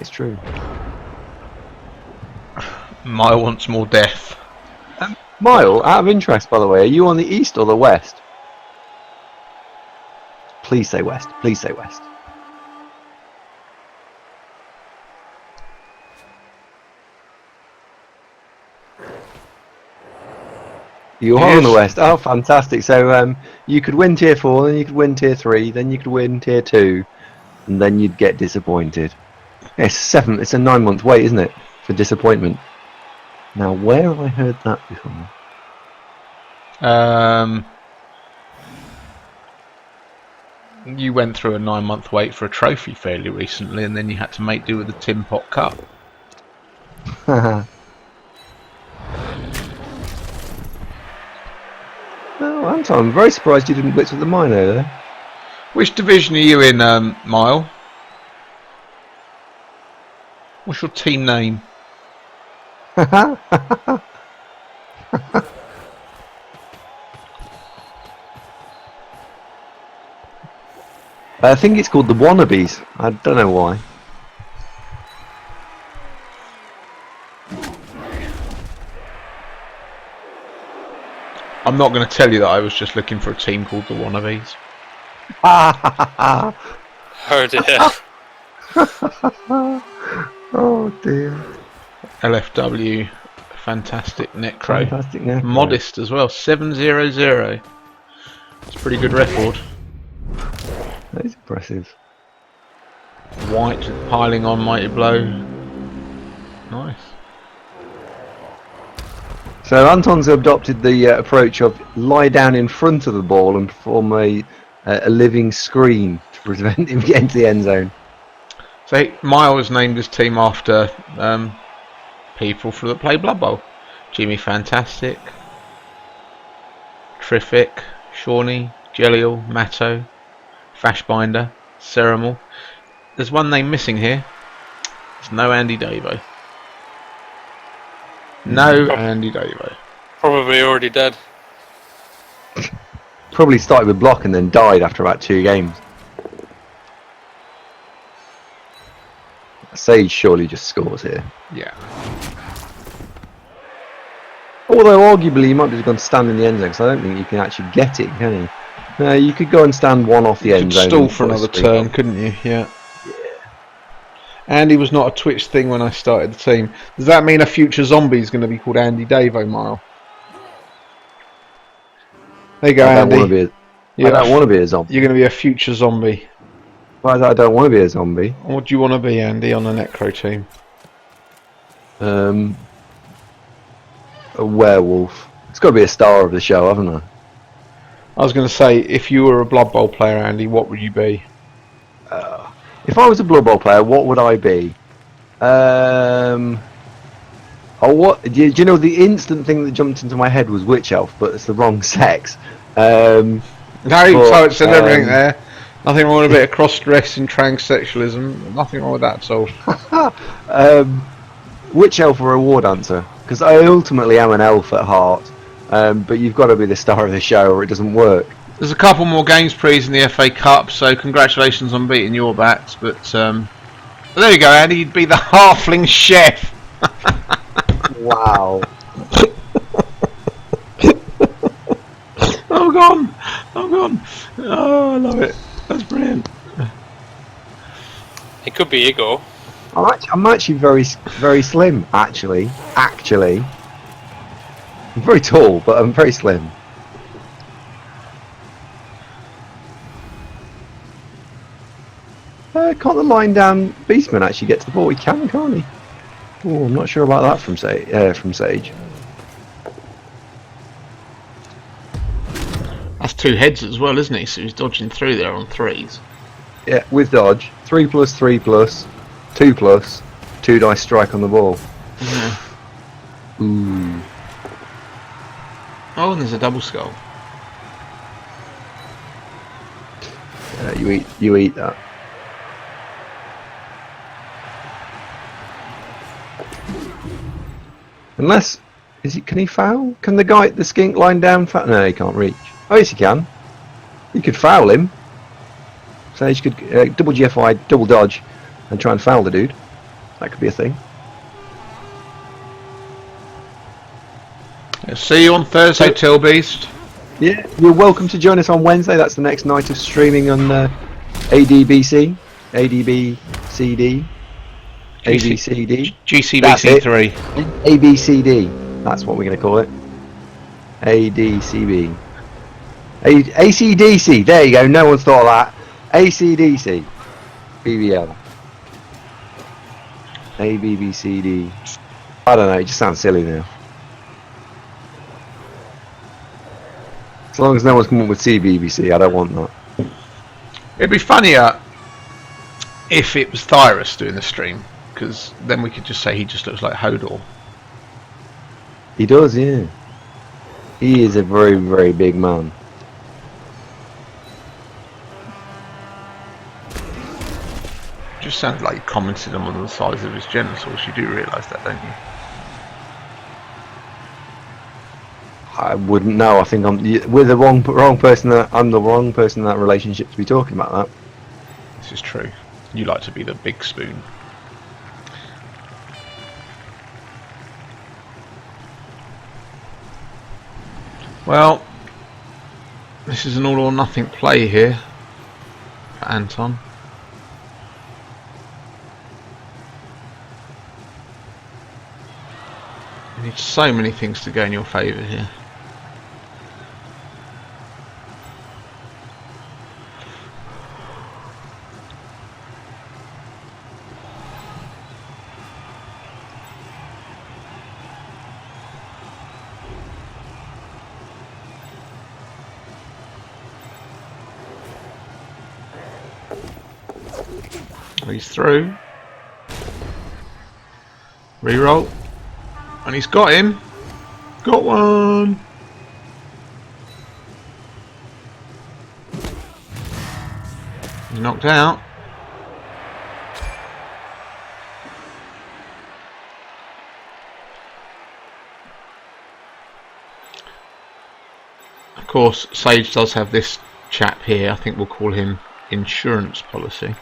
is true. Mile wants more death. Mile, out of interest, by the way, are you on the east or the west? Please say west. Please say west. You are on the west. Oh, fantastic! So you could win tier 4, then you could win tier 3, then you could win tier 2, and then you'd get disappointed. It's a 9-month wait, isn't it, for disappointment? Now, where have I heard that before? You went through a 9-month wait for a trophy fairly recently, and then you had to make do with the Tin Pot Cup. Oh, Anton, I'm very surprised you didn't blitz with the Mino there. Which division are you in, Mile? What's your team name? I think it's called the Wannabes. I don't know why. I'm not going to tell you that I was just looking for a team called the Wannabes. Oh dear. Oh dear. LFW, fantastic Necro. Fantastic Necro. Modest as well, 7-0-0. It's a pretty good record. That is impressive. White piling on Mighty Blow. Nice. So Anton's adopted the approach of lie down in front of the ball and perform a living screen to prevent him getting to the end zone. So Miles named his team after people that play Blood Bowl. Jimmy Fantastic, Triffic, Shawnee, Jelliel, Matto, Fashbinder, Ceremal. There's one name missing here. There's no Andy Davo. No Andy Davo. Probably already dead. Probably started with block and then died after about 2 games. Sage surely just scores here. Yeah. Although arguably you might be going to stand in the end zone, because I don't think you can actually get it, can you? No, you could go and stand one off the end You could zone. stall for another turn, couldn't you? Yeah. Andy was not a Twitch thing when I started the team. Does that mean a future zombie is going to be called Andy Davo, Mile? There you go, I don't Andy. want to be I don't want to be a zombie. You're going to be a future zombie. I don't want to be a zombie. What do you want to be, Andy, on the Necro team? A werewolf. It's got to be a star of the show, haven't I? I was going to say, if you were a Blood Bowl player, Andy, what would you be? If I was a Blood Bowl player, what would I be? What? Do you know the instant thing that jumped into my head was Witch Elf, but it's the wrong sex. No, so it said everything there. Nothing wrong with a bit of cross-dressing, transsexualism. Nothing wrong with that at all. Which elf are a war dancer? Because I ultimately am an elf at heart, but you've got to be the star of the show or it doesn't work. There's a couple more games prees in the FA Cup, so congratulations on beating your bats. But there you go, Andy. You'd be the halfling chef. Wow. I'm gone. Oh, I love it. That's brilliant. It could be Igor. I'm actually very slim. Actually, I'm very tall, but I'm very slim. Can't the line down beastman actually get to the ball? He can, can't he? Oh, I'm not sure about that from Sage. That's 2 heads as well, isn't he? So he's dodging through there on 3s. Yeah, with dodge, 3+3+, 2+, 2 dice strike on the ball. Yeah. Ooh. Oh, and there's a double skull. You eat that. Unless, can he foul? Can the skink line down? No, he can't reach. Oh, yes, he can. You could foul him. Sage could double GFI, double dodge, and try and foul the dude. That could be a thing. See you on Thursday, Tilbeast. Yeah, you're welcome to join us on Wednesday. That's the next night of streaming on ADBC, ADBCD, ABCD, GCBC 3. ABCD. That's what we're going to call it. ADCB. ACDC. There you go. No one's thought of that. ACDC. BBL. ABBCD. I don't know. It just sounds silly now. As long as no one's come up with CBBC, I don't want that. It'd be funnier if it was Thyrus doing the stream, because then we could just say he just looks like Hodor. He does, yeah. He is a very, very big man. Just sounded like you commented on the size of his genitals. You do realise that, don't you? I wouldn't know. I think we're the wrong person. I'm the wrong person in that relationship to be talking about that. This is true. You like to be the big spoon. Well, this is an all or nothing play here for Anton. You need so many things to go in your favour here. He's through. Reroll. And he's got him. Got one. He's knocked out. Of course, Sage does have this chap here. I think we'll call him Insurance Policy.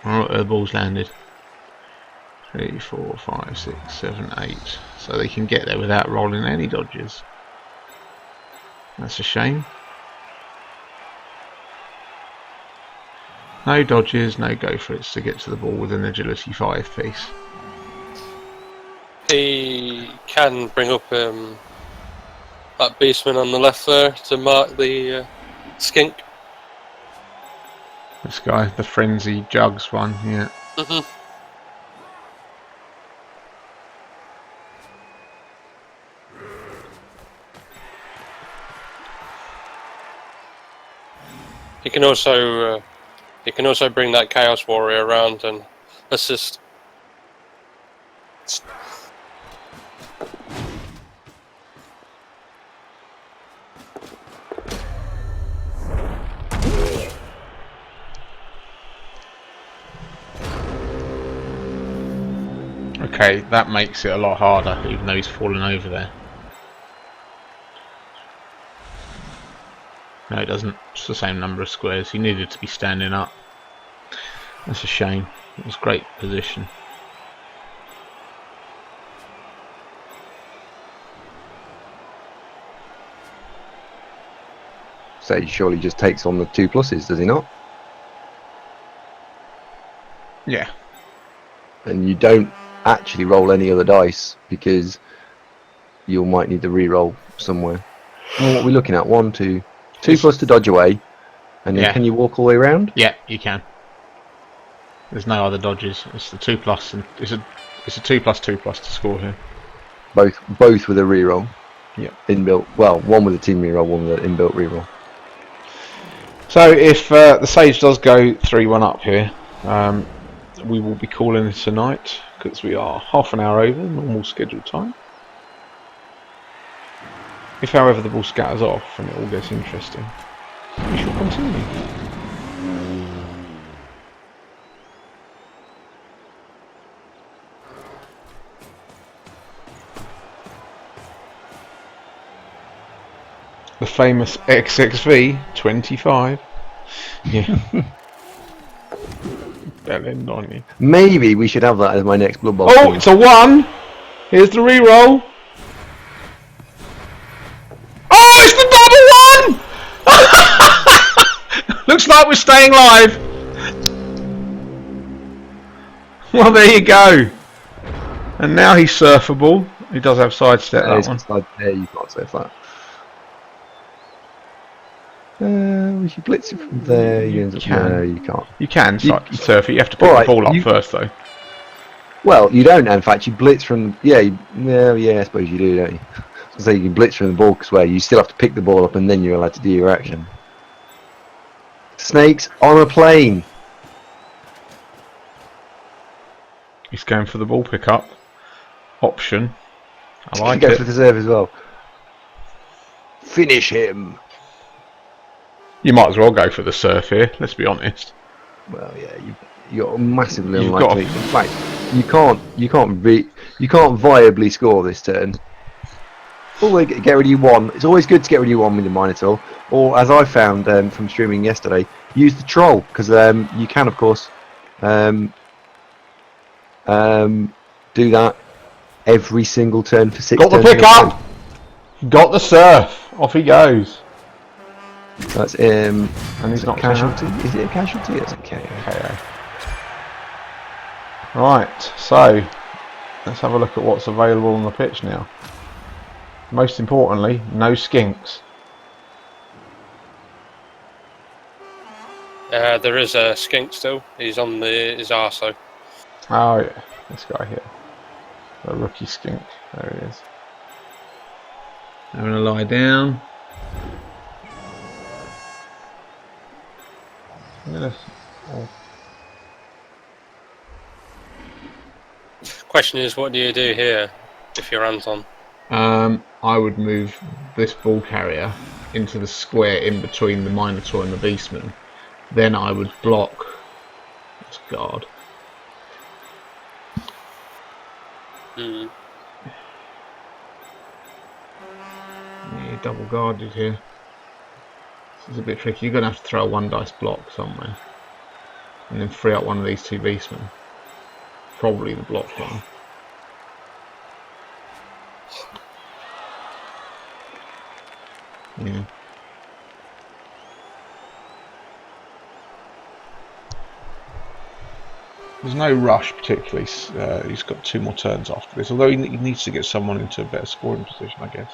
Alright, the ball's landed. 3, 4, 5, 6, 7, 8. So they can get there without rolling any dodges. That's a shame. No dodges, no go for it to get to the ball with an agility 5 piece. He can bring up that beastman on the left there to mark the skink. This guy, the frenzy jugs one, yeah. He can also bring that Chaos Warrior around and assist. Okay, that makes it a lot harder, even though he's fallen over there. No, it doesn't. It's the same number of squares. He needed to be standing up. That's a shame. It was great position. So he surely just takes on the 2 pluses, does he not? Yeah. And you don't actually roll any other dice because you might need to re-roll somewhere. Well, what are we looking at? 1, 2, 2 plus to dodge away, and then can you walk all the way around? Yeah, you can. There's no other dodges. It's the 2 plus, and it's a 2 plus 2 plus to score here. Both with a re-roll. Yeah. Inbuilt. Well, one with a team re-roll, one with an inbuilt re-roll. So if the Sage does go 3-1 up here, we will be calling it tonight because we are half an hour over normal scheduled time. If, however, the ball scatters off and it all gets interesting, we shall continue. The famous XXV 25. Yeah. Bell end on you. Maybe we should have that as my next Blood Bowl. Oh, it's a 1! Here's the re-roll. Oh, it's the double 1! Looks like we're staying live. Well, there you go. And now he's surfable. He does have sidestep, that one. There, you can't surf that. We should blitz it from there. You can. No, you can't. You can surf it. You have to pick the ball up first, though. Well, you don't. In fact, you blitz from. Yeah, I suppose you do, don't you? So you can blitz from the ball where you still have to pick the ball up, and then you're allowed to do your action. Snakes on a plane. He's going for the ball pickup option. I like Go it. for the serve as well. Finish him. You might as well go for the surf here. Let's be honest. Well, yeah, you're massively unlikely. In fact, you can't viably score this turn. Always get rid of your 1. It's always good to get rid of your 1 with the Minotaur. Or, as I found from streaming yesterday, use the Troll because you can, of course, do that every single turn for 6 turns. Got the pick up. Got the surf. Off he goes. That's and he's not casualty. Is it a casualty? It's a KO. Right, so let's have a look at what's available on the pitch now. Most importantly, no skinks. There is a skink still. He's on his arso. Oh yeah, this guy here, the rookie skink. There he is. Having a lie down. Question is, what do you do here if you're Anton? I would move this ball carrier into the square in between the Minotaur and the Beastman. Then I would block this guard. Yeah, double guarded here. This is a bit tricky. You're going to have to throw a 1 dice block somewhere. And then free up one of these 2 beastmen. Probably the block one. Yeah. There's no rush particularly. He's got 2 more turns after this. Although he needs to get someone into a better scoring position, I guess.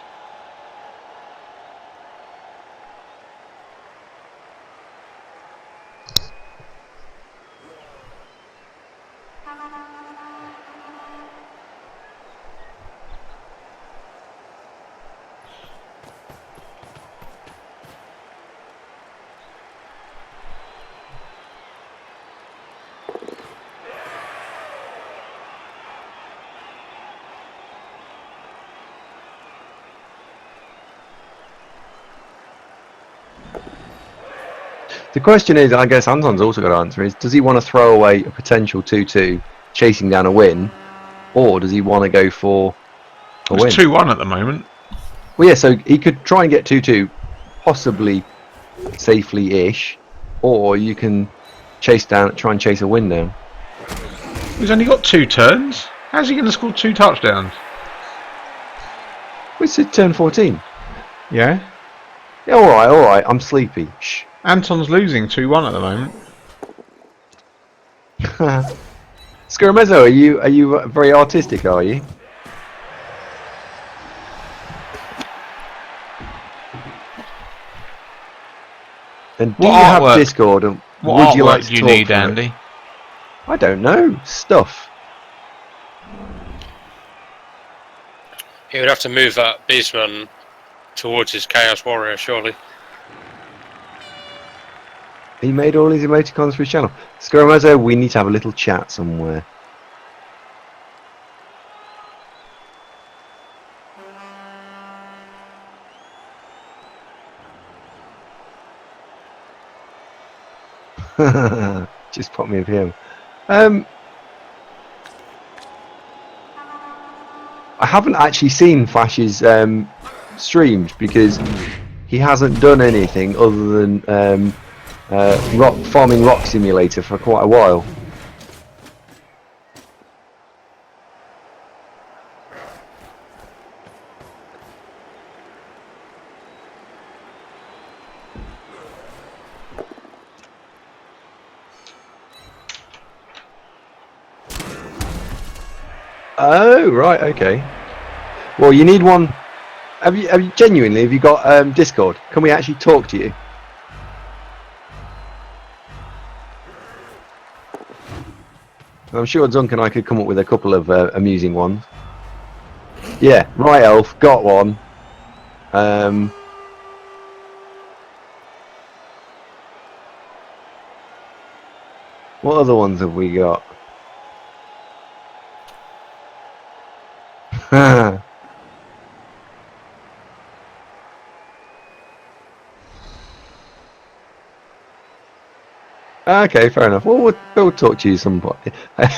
The question is, I guess Anton's also got to answer, is does he want to throw away a potential 2-2 chasing down a win, or does he want to go for a win? It's 2-1 at the moment. Well, yeah, so he could try and get 2-2, possibly safely-ish, or you can try and chase a win down. He's only got 2 turns. How's he going to score 2 touchdowns? We said turn 14. Yeah. Yeah, all right. I'm sleepy. Shh. Anton's losing 2-1 at the moment. Scaramezzo, are you very artistic? Are you? And do What you have artwork? Discord? And What would you artwork like to do you talk need, from it? Andy? I don't know. Stuff. He would have to move that Beastman towards his Chaos Warrior, surely. He made all his emoticons for his channel. Scaramezzo, we need to have a little chat somewhere. Just pop me a PM. I haven't actually seen Flash's streams because he hasn't done anything other than farming rock simulator for quite a while. Oh right, okay. Well, you need one. Have you genuinely? Have you got Discord? Can we actually talk to you? I'm sure Dunk and I could come up with a couple of amusing ones. Yeah, right, Elf, got one. What other ones have we got? Okay, fair enough. Well, we'll talk to you some point.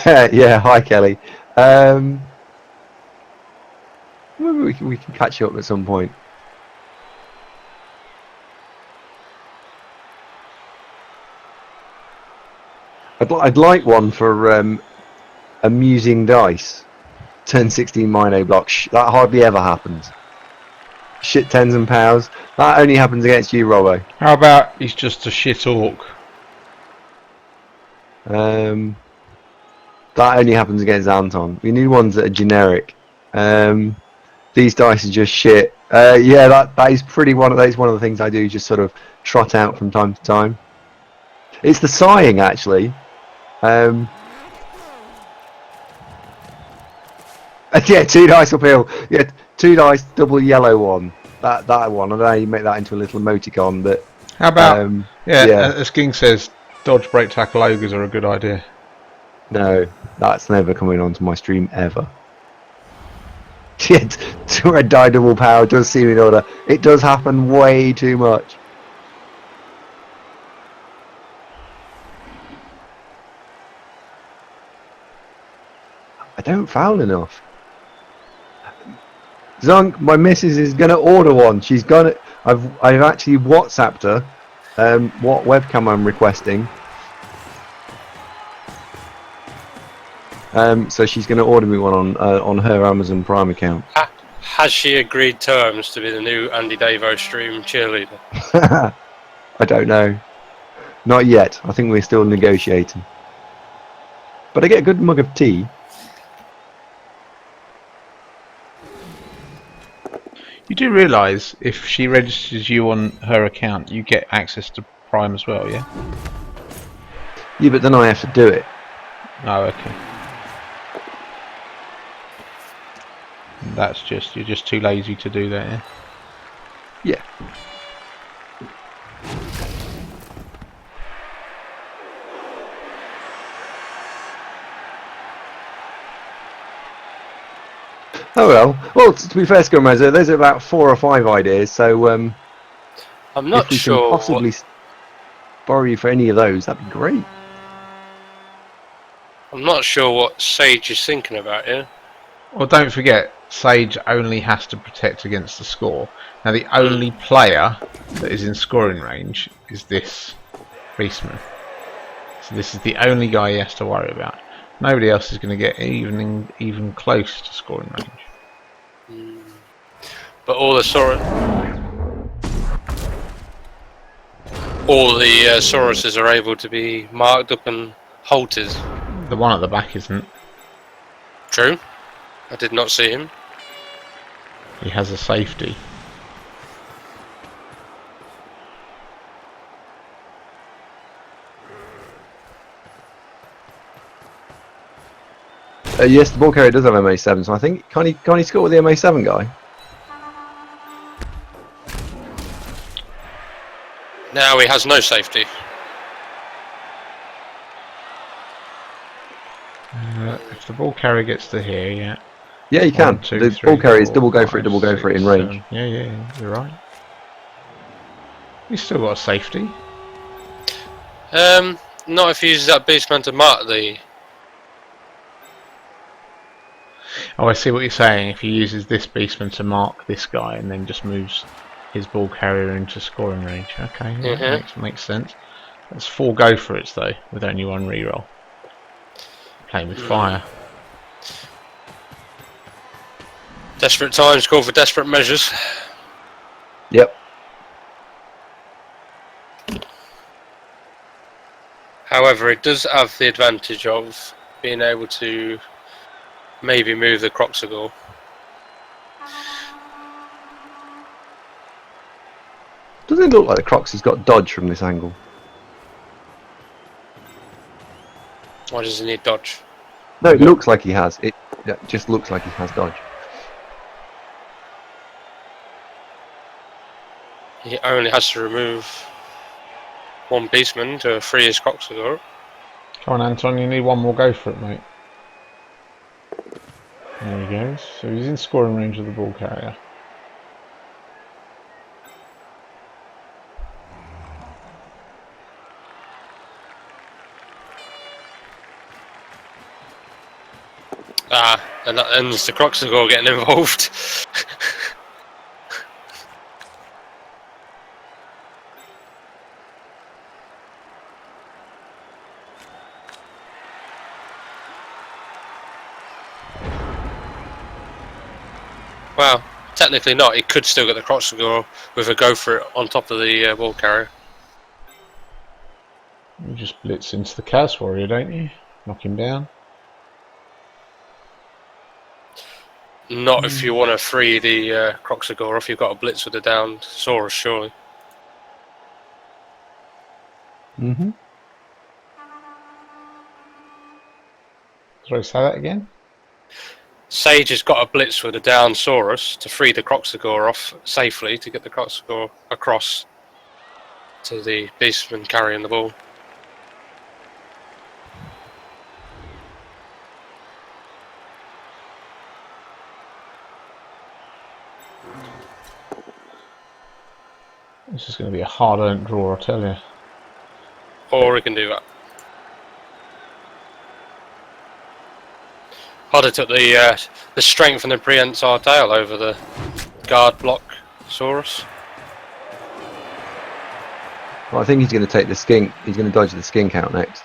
Yeah, hi Kelly. Maybe we can catch you up at some point. I'd like one for amusing dice. Turn 16 Mino block. That hardly ever happens. Shit tens and pows. That only happens against you, Robbo. How about he's just a shit orc? That only happens against Anton. We need ones that are generic. These dice are just shit. Yeah, that is pretty one of the things I do. Just sort of trot out from time to time. It's the sighing actually. Yeah, 2 dice uphill. Yeah, 2 dice, double yellow one. That one. I know you make that into a little emoticon, but How about yeah. as King says, dodge, break, tackle ogres are a good idea. No, that's never coming onto my stream ever. Shit, red die double power does seem in order. It does happen way too much. I don't foul enough. Zunk, my missus is gonna order one. She's gonna. I've actually WhatsApped her what webcam I'm requesting. So she's going to order me one on her Amazon Prime account. Has she agreed terms to be the new Andy Davo stream cheerleader? I don't know. Not yet. I think we're still negotiating. But I get a good mug of tea. You do realise if she registers you on her account, you get access to Prime as well, yeah? Yeah, but then I have to do it. Oh, okay. That's just, you're just too lazy to do that, yeah? Yeah. Oh well. Well, to be fair, Scumrazzer, there's about 4 or 5 ideas, so I'm not if we sure. can possibly borrow you for any of those, that'd be great. I'm not sure what Sage is thinking about here. Well, don't forget, Sage only has to protect against the score. Now, the only player that is in scoring range is this Beastman. So this is the only guy he has to worry about. Nobody else is going to get even close to scoring range. But all the Sauruses are able to be marked up and halted. The one at the back isn't. True. I did not see him. He has a safety. Yes, the ball carrier does have MA7, so I think can't he score with the MA7 guy? Now he has no safety. If the ball carrier gets to here, yeah. Yeah, you can. 1, 2, The 3, ball carrier is 4, double go for 5, it, double go for it in 6, range. 7. Yeah, you're right. He's still got a safety. Not if he uses that beastman to mark the. Oh, I see what you're saying. If he uses this beastman to mark this guy and then just moves his ball carrier into scoring range. Okay, yeah, makes sense. That's 4 go for it though, with only 1 reroll. Playing with fire. Desperate times call for desperate measures. Yep. However, it does have the advantage of being able to maybe move the Croxagore. Doesn't it look like the Crocs has got dodge from this angle? Why does he need dodge? No, it looks like he has. It just looks like he has dodge. He only has to remove 1 beastman to free his Croxagore. Come on, Anton, you need 1 more go for it, mate. There he goes. So he's in scoring range of the ball carrier. And that ends the Croxagore getting involved. Well, technically not. He could still get the Croxagore with a go for it on top of the ball carrier. You just blitz into the Cas Warrior, don't you? Knock him down. Not if you want to free the Croxagore off. You've got a blitz with a downed Saurus, surely. Sorry, say that again? Sage has got a blitz with a down Saurus to free the Croxagore off safely to get the Croxagore across to the beastman carrying the ball. This is going to be a hard-earned draw, I tell you. Or he can do that. Hodder took the strength and the prehensile tail over the guard block Saurus. Well, I think he's going to take the skink. He's going to dodge the skink out next.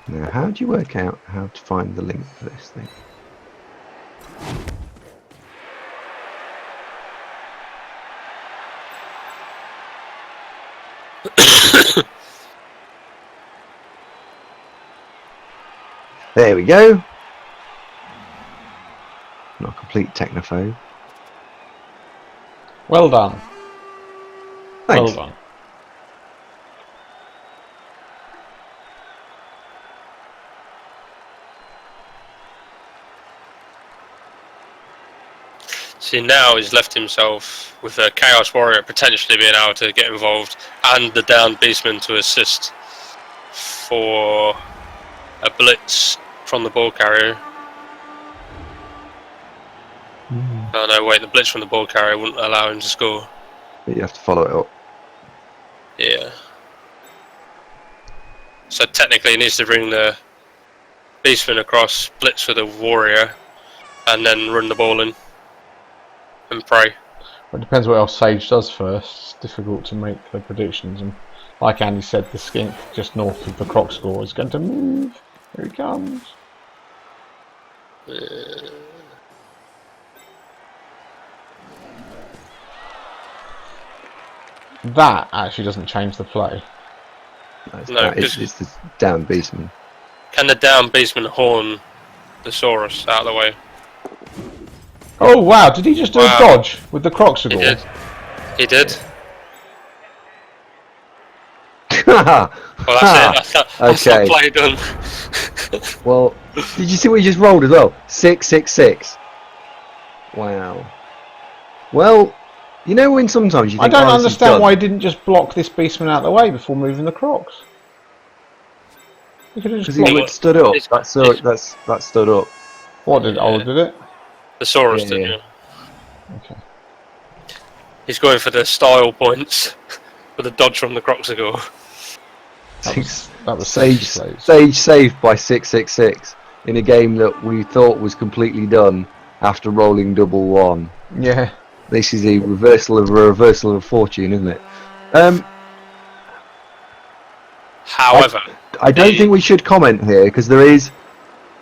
Now, how do you work out how to find the link for this thing? There we go. Not a complete technophobe. Well done. Thanks. Well done. See, now he's left himself with a Chaos Warrior potentially being able to get involved and the down Beastman to assist for a blitz from the ball carrier. Oh no, wait, the blitz from the ball carrier wouldn't allow him to score. But you have to follow it up. Yeah. So technically he needs to bring the Beastman across, blitz for the Warrior, and then run the ball in and pray. It depends what else Sage does first. It's difficult to make the predictions. And like Andy said, the skink just north of the Croc score is going to move. Here he comes. That actually doesn't change the play. No, It's the damn Beastman. Can the down Beastman horn the Saurus out of the way? Oh wow, did he just do a dodge with the Croc He score? did. He did. Well, that's it. That's Okay. not play done. Well, did you see what he just rolled as well? 666. Wow. Well, you know when sometimes you I think, don't oh, this is understand done. why he didn't just block this Beastman out of the way before moving the Crocs. He could have Because just he blocked. stood up. It's- That stood up. What did? Oh, did it? The Saurus Yeah, did, yeah. yeah. Okay. He's going for the style points with a dodge from the Croxicle. That was Sage Sage's plays. Sage saved by 666 in a game that we thought was completely done after rolling double one. Yeah. This is a reversal of fortune, isn't it? However, I don't think we should comment here because there is.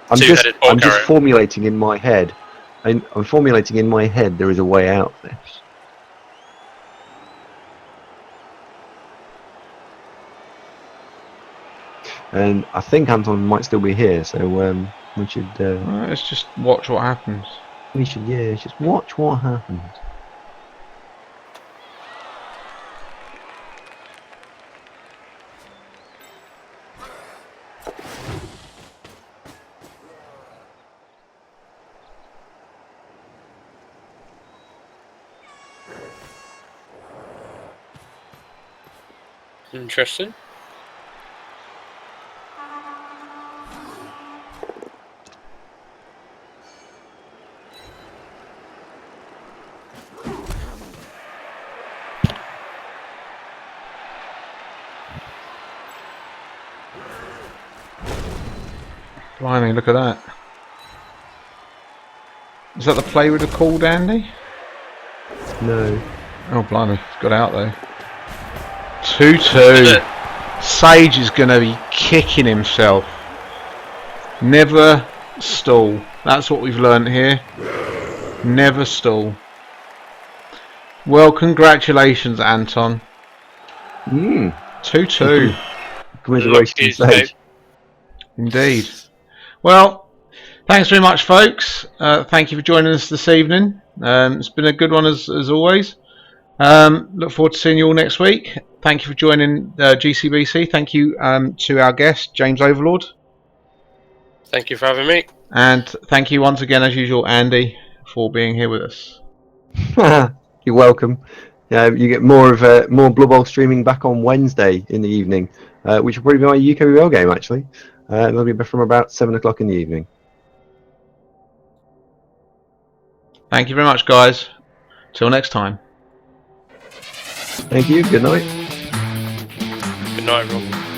I'm just Two-headed ball carrier. formulating in my head. I'm formulating in my head there is a way out of this. And I think Anton might still be here, so we should. Alright, let's just watch what happens. We should, yeah, just watch what happens. interesting. Blimey, look at that. Is that the play we'd have called, Andy? No. Oh, blimey, it's got out though. 2-2. Sage is going to be kicking himself. Never stall. That's what we've learned here. Never stall. Well, congratulations, Anton. 2-2. Commiserations, Sage. Indeed. Well, thanks very much, folks. Thank you for joining us this evening. It's been a good one as always. Look forward to seeing you all next week. Thank you for joining GCBC. Thank you to our guest, James Overlord. Thank you for having me. And thank you once again, as usual, Andy, for being here with us. You're welcome. You get more Blood Bowl streaming back on Wednesday in the evening, which will probably be my UKBBL game actually. It'll be from about 7 o'clock in the evening. Thank you very much, guys. Till next time. Thank you. Good night. Good night, everyone.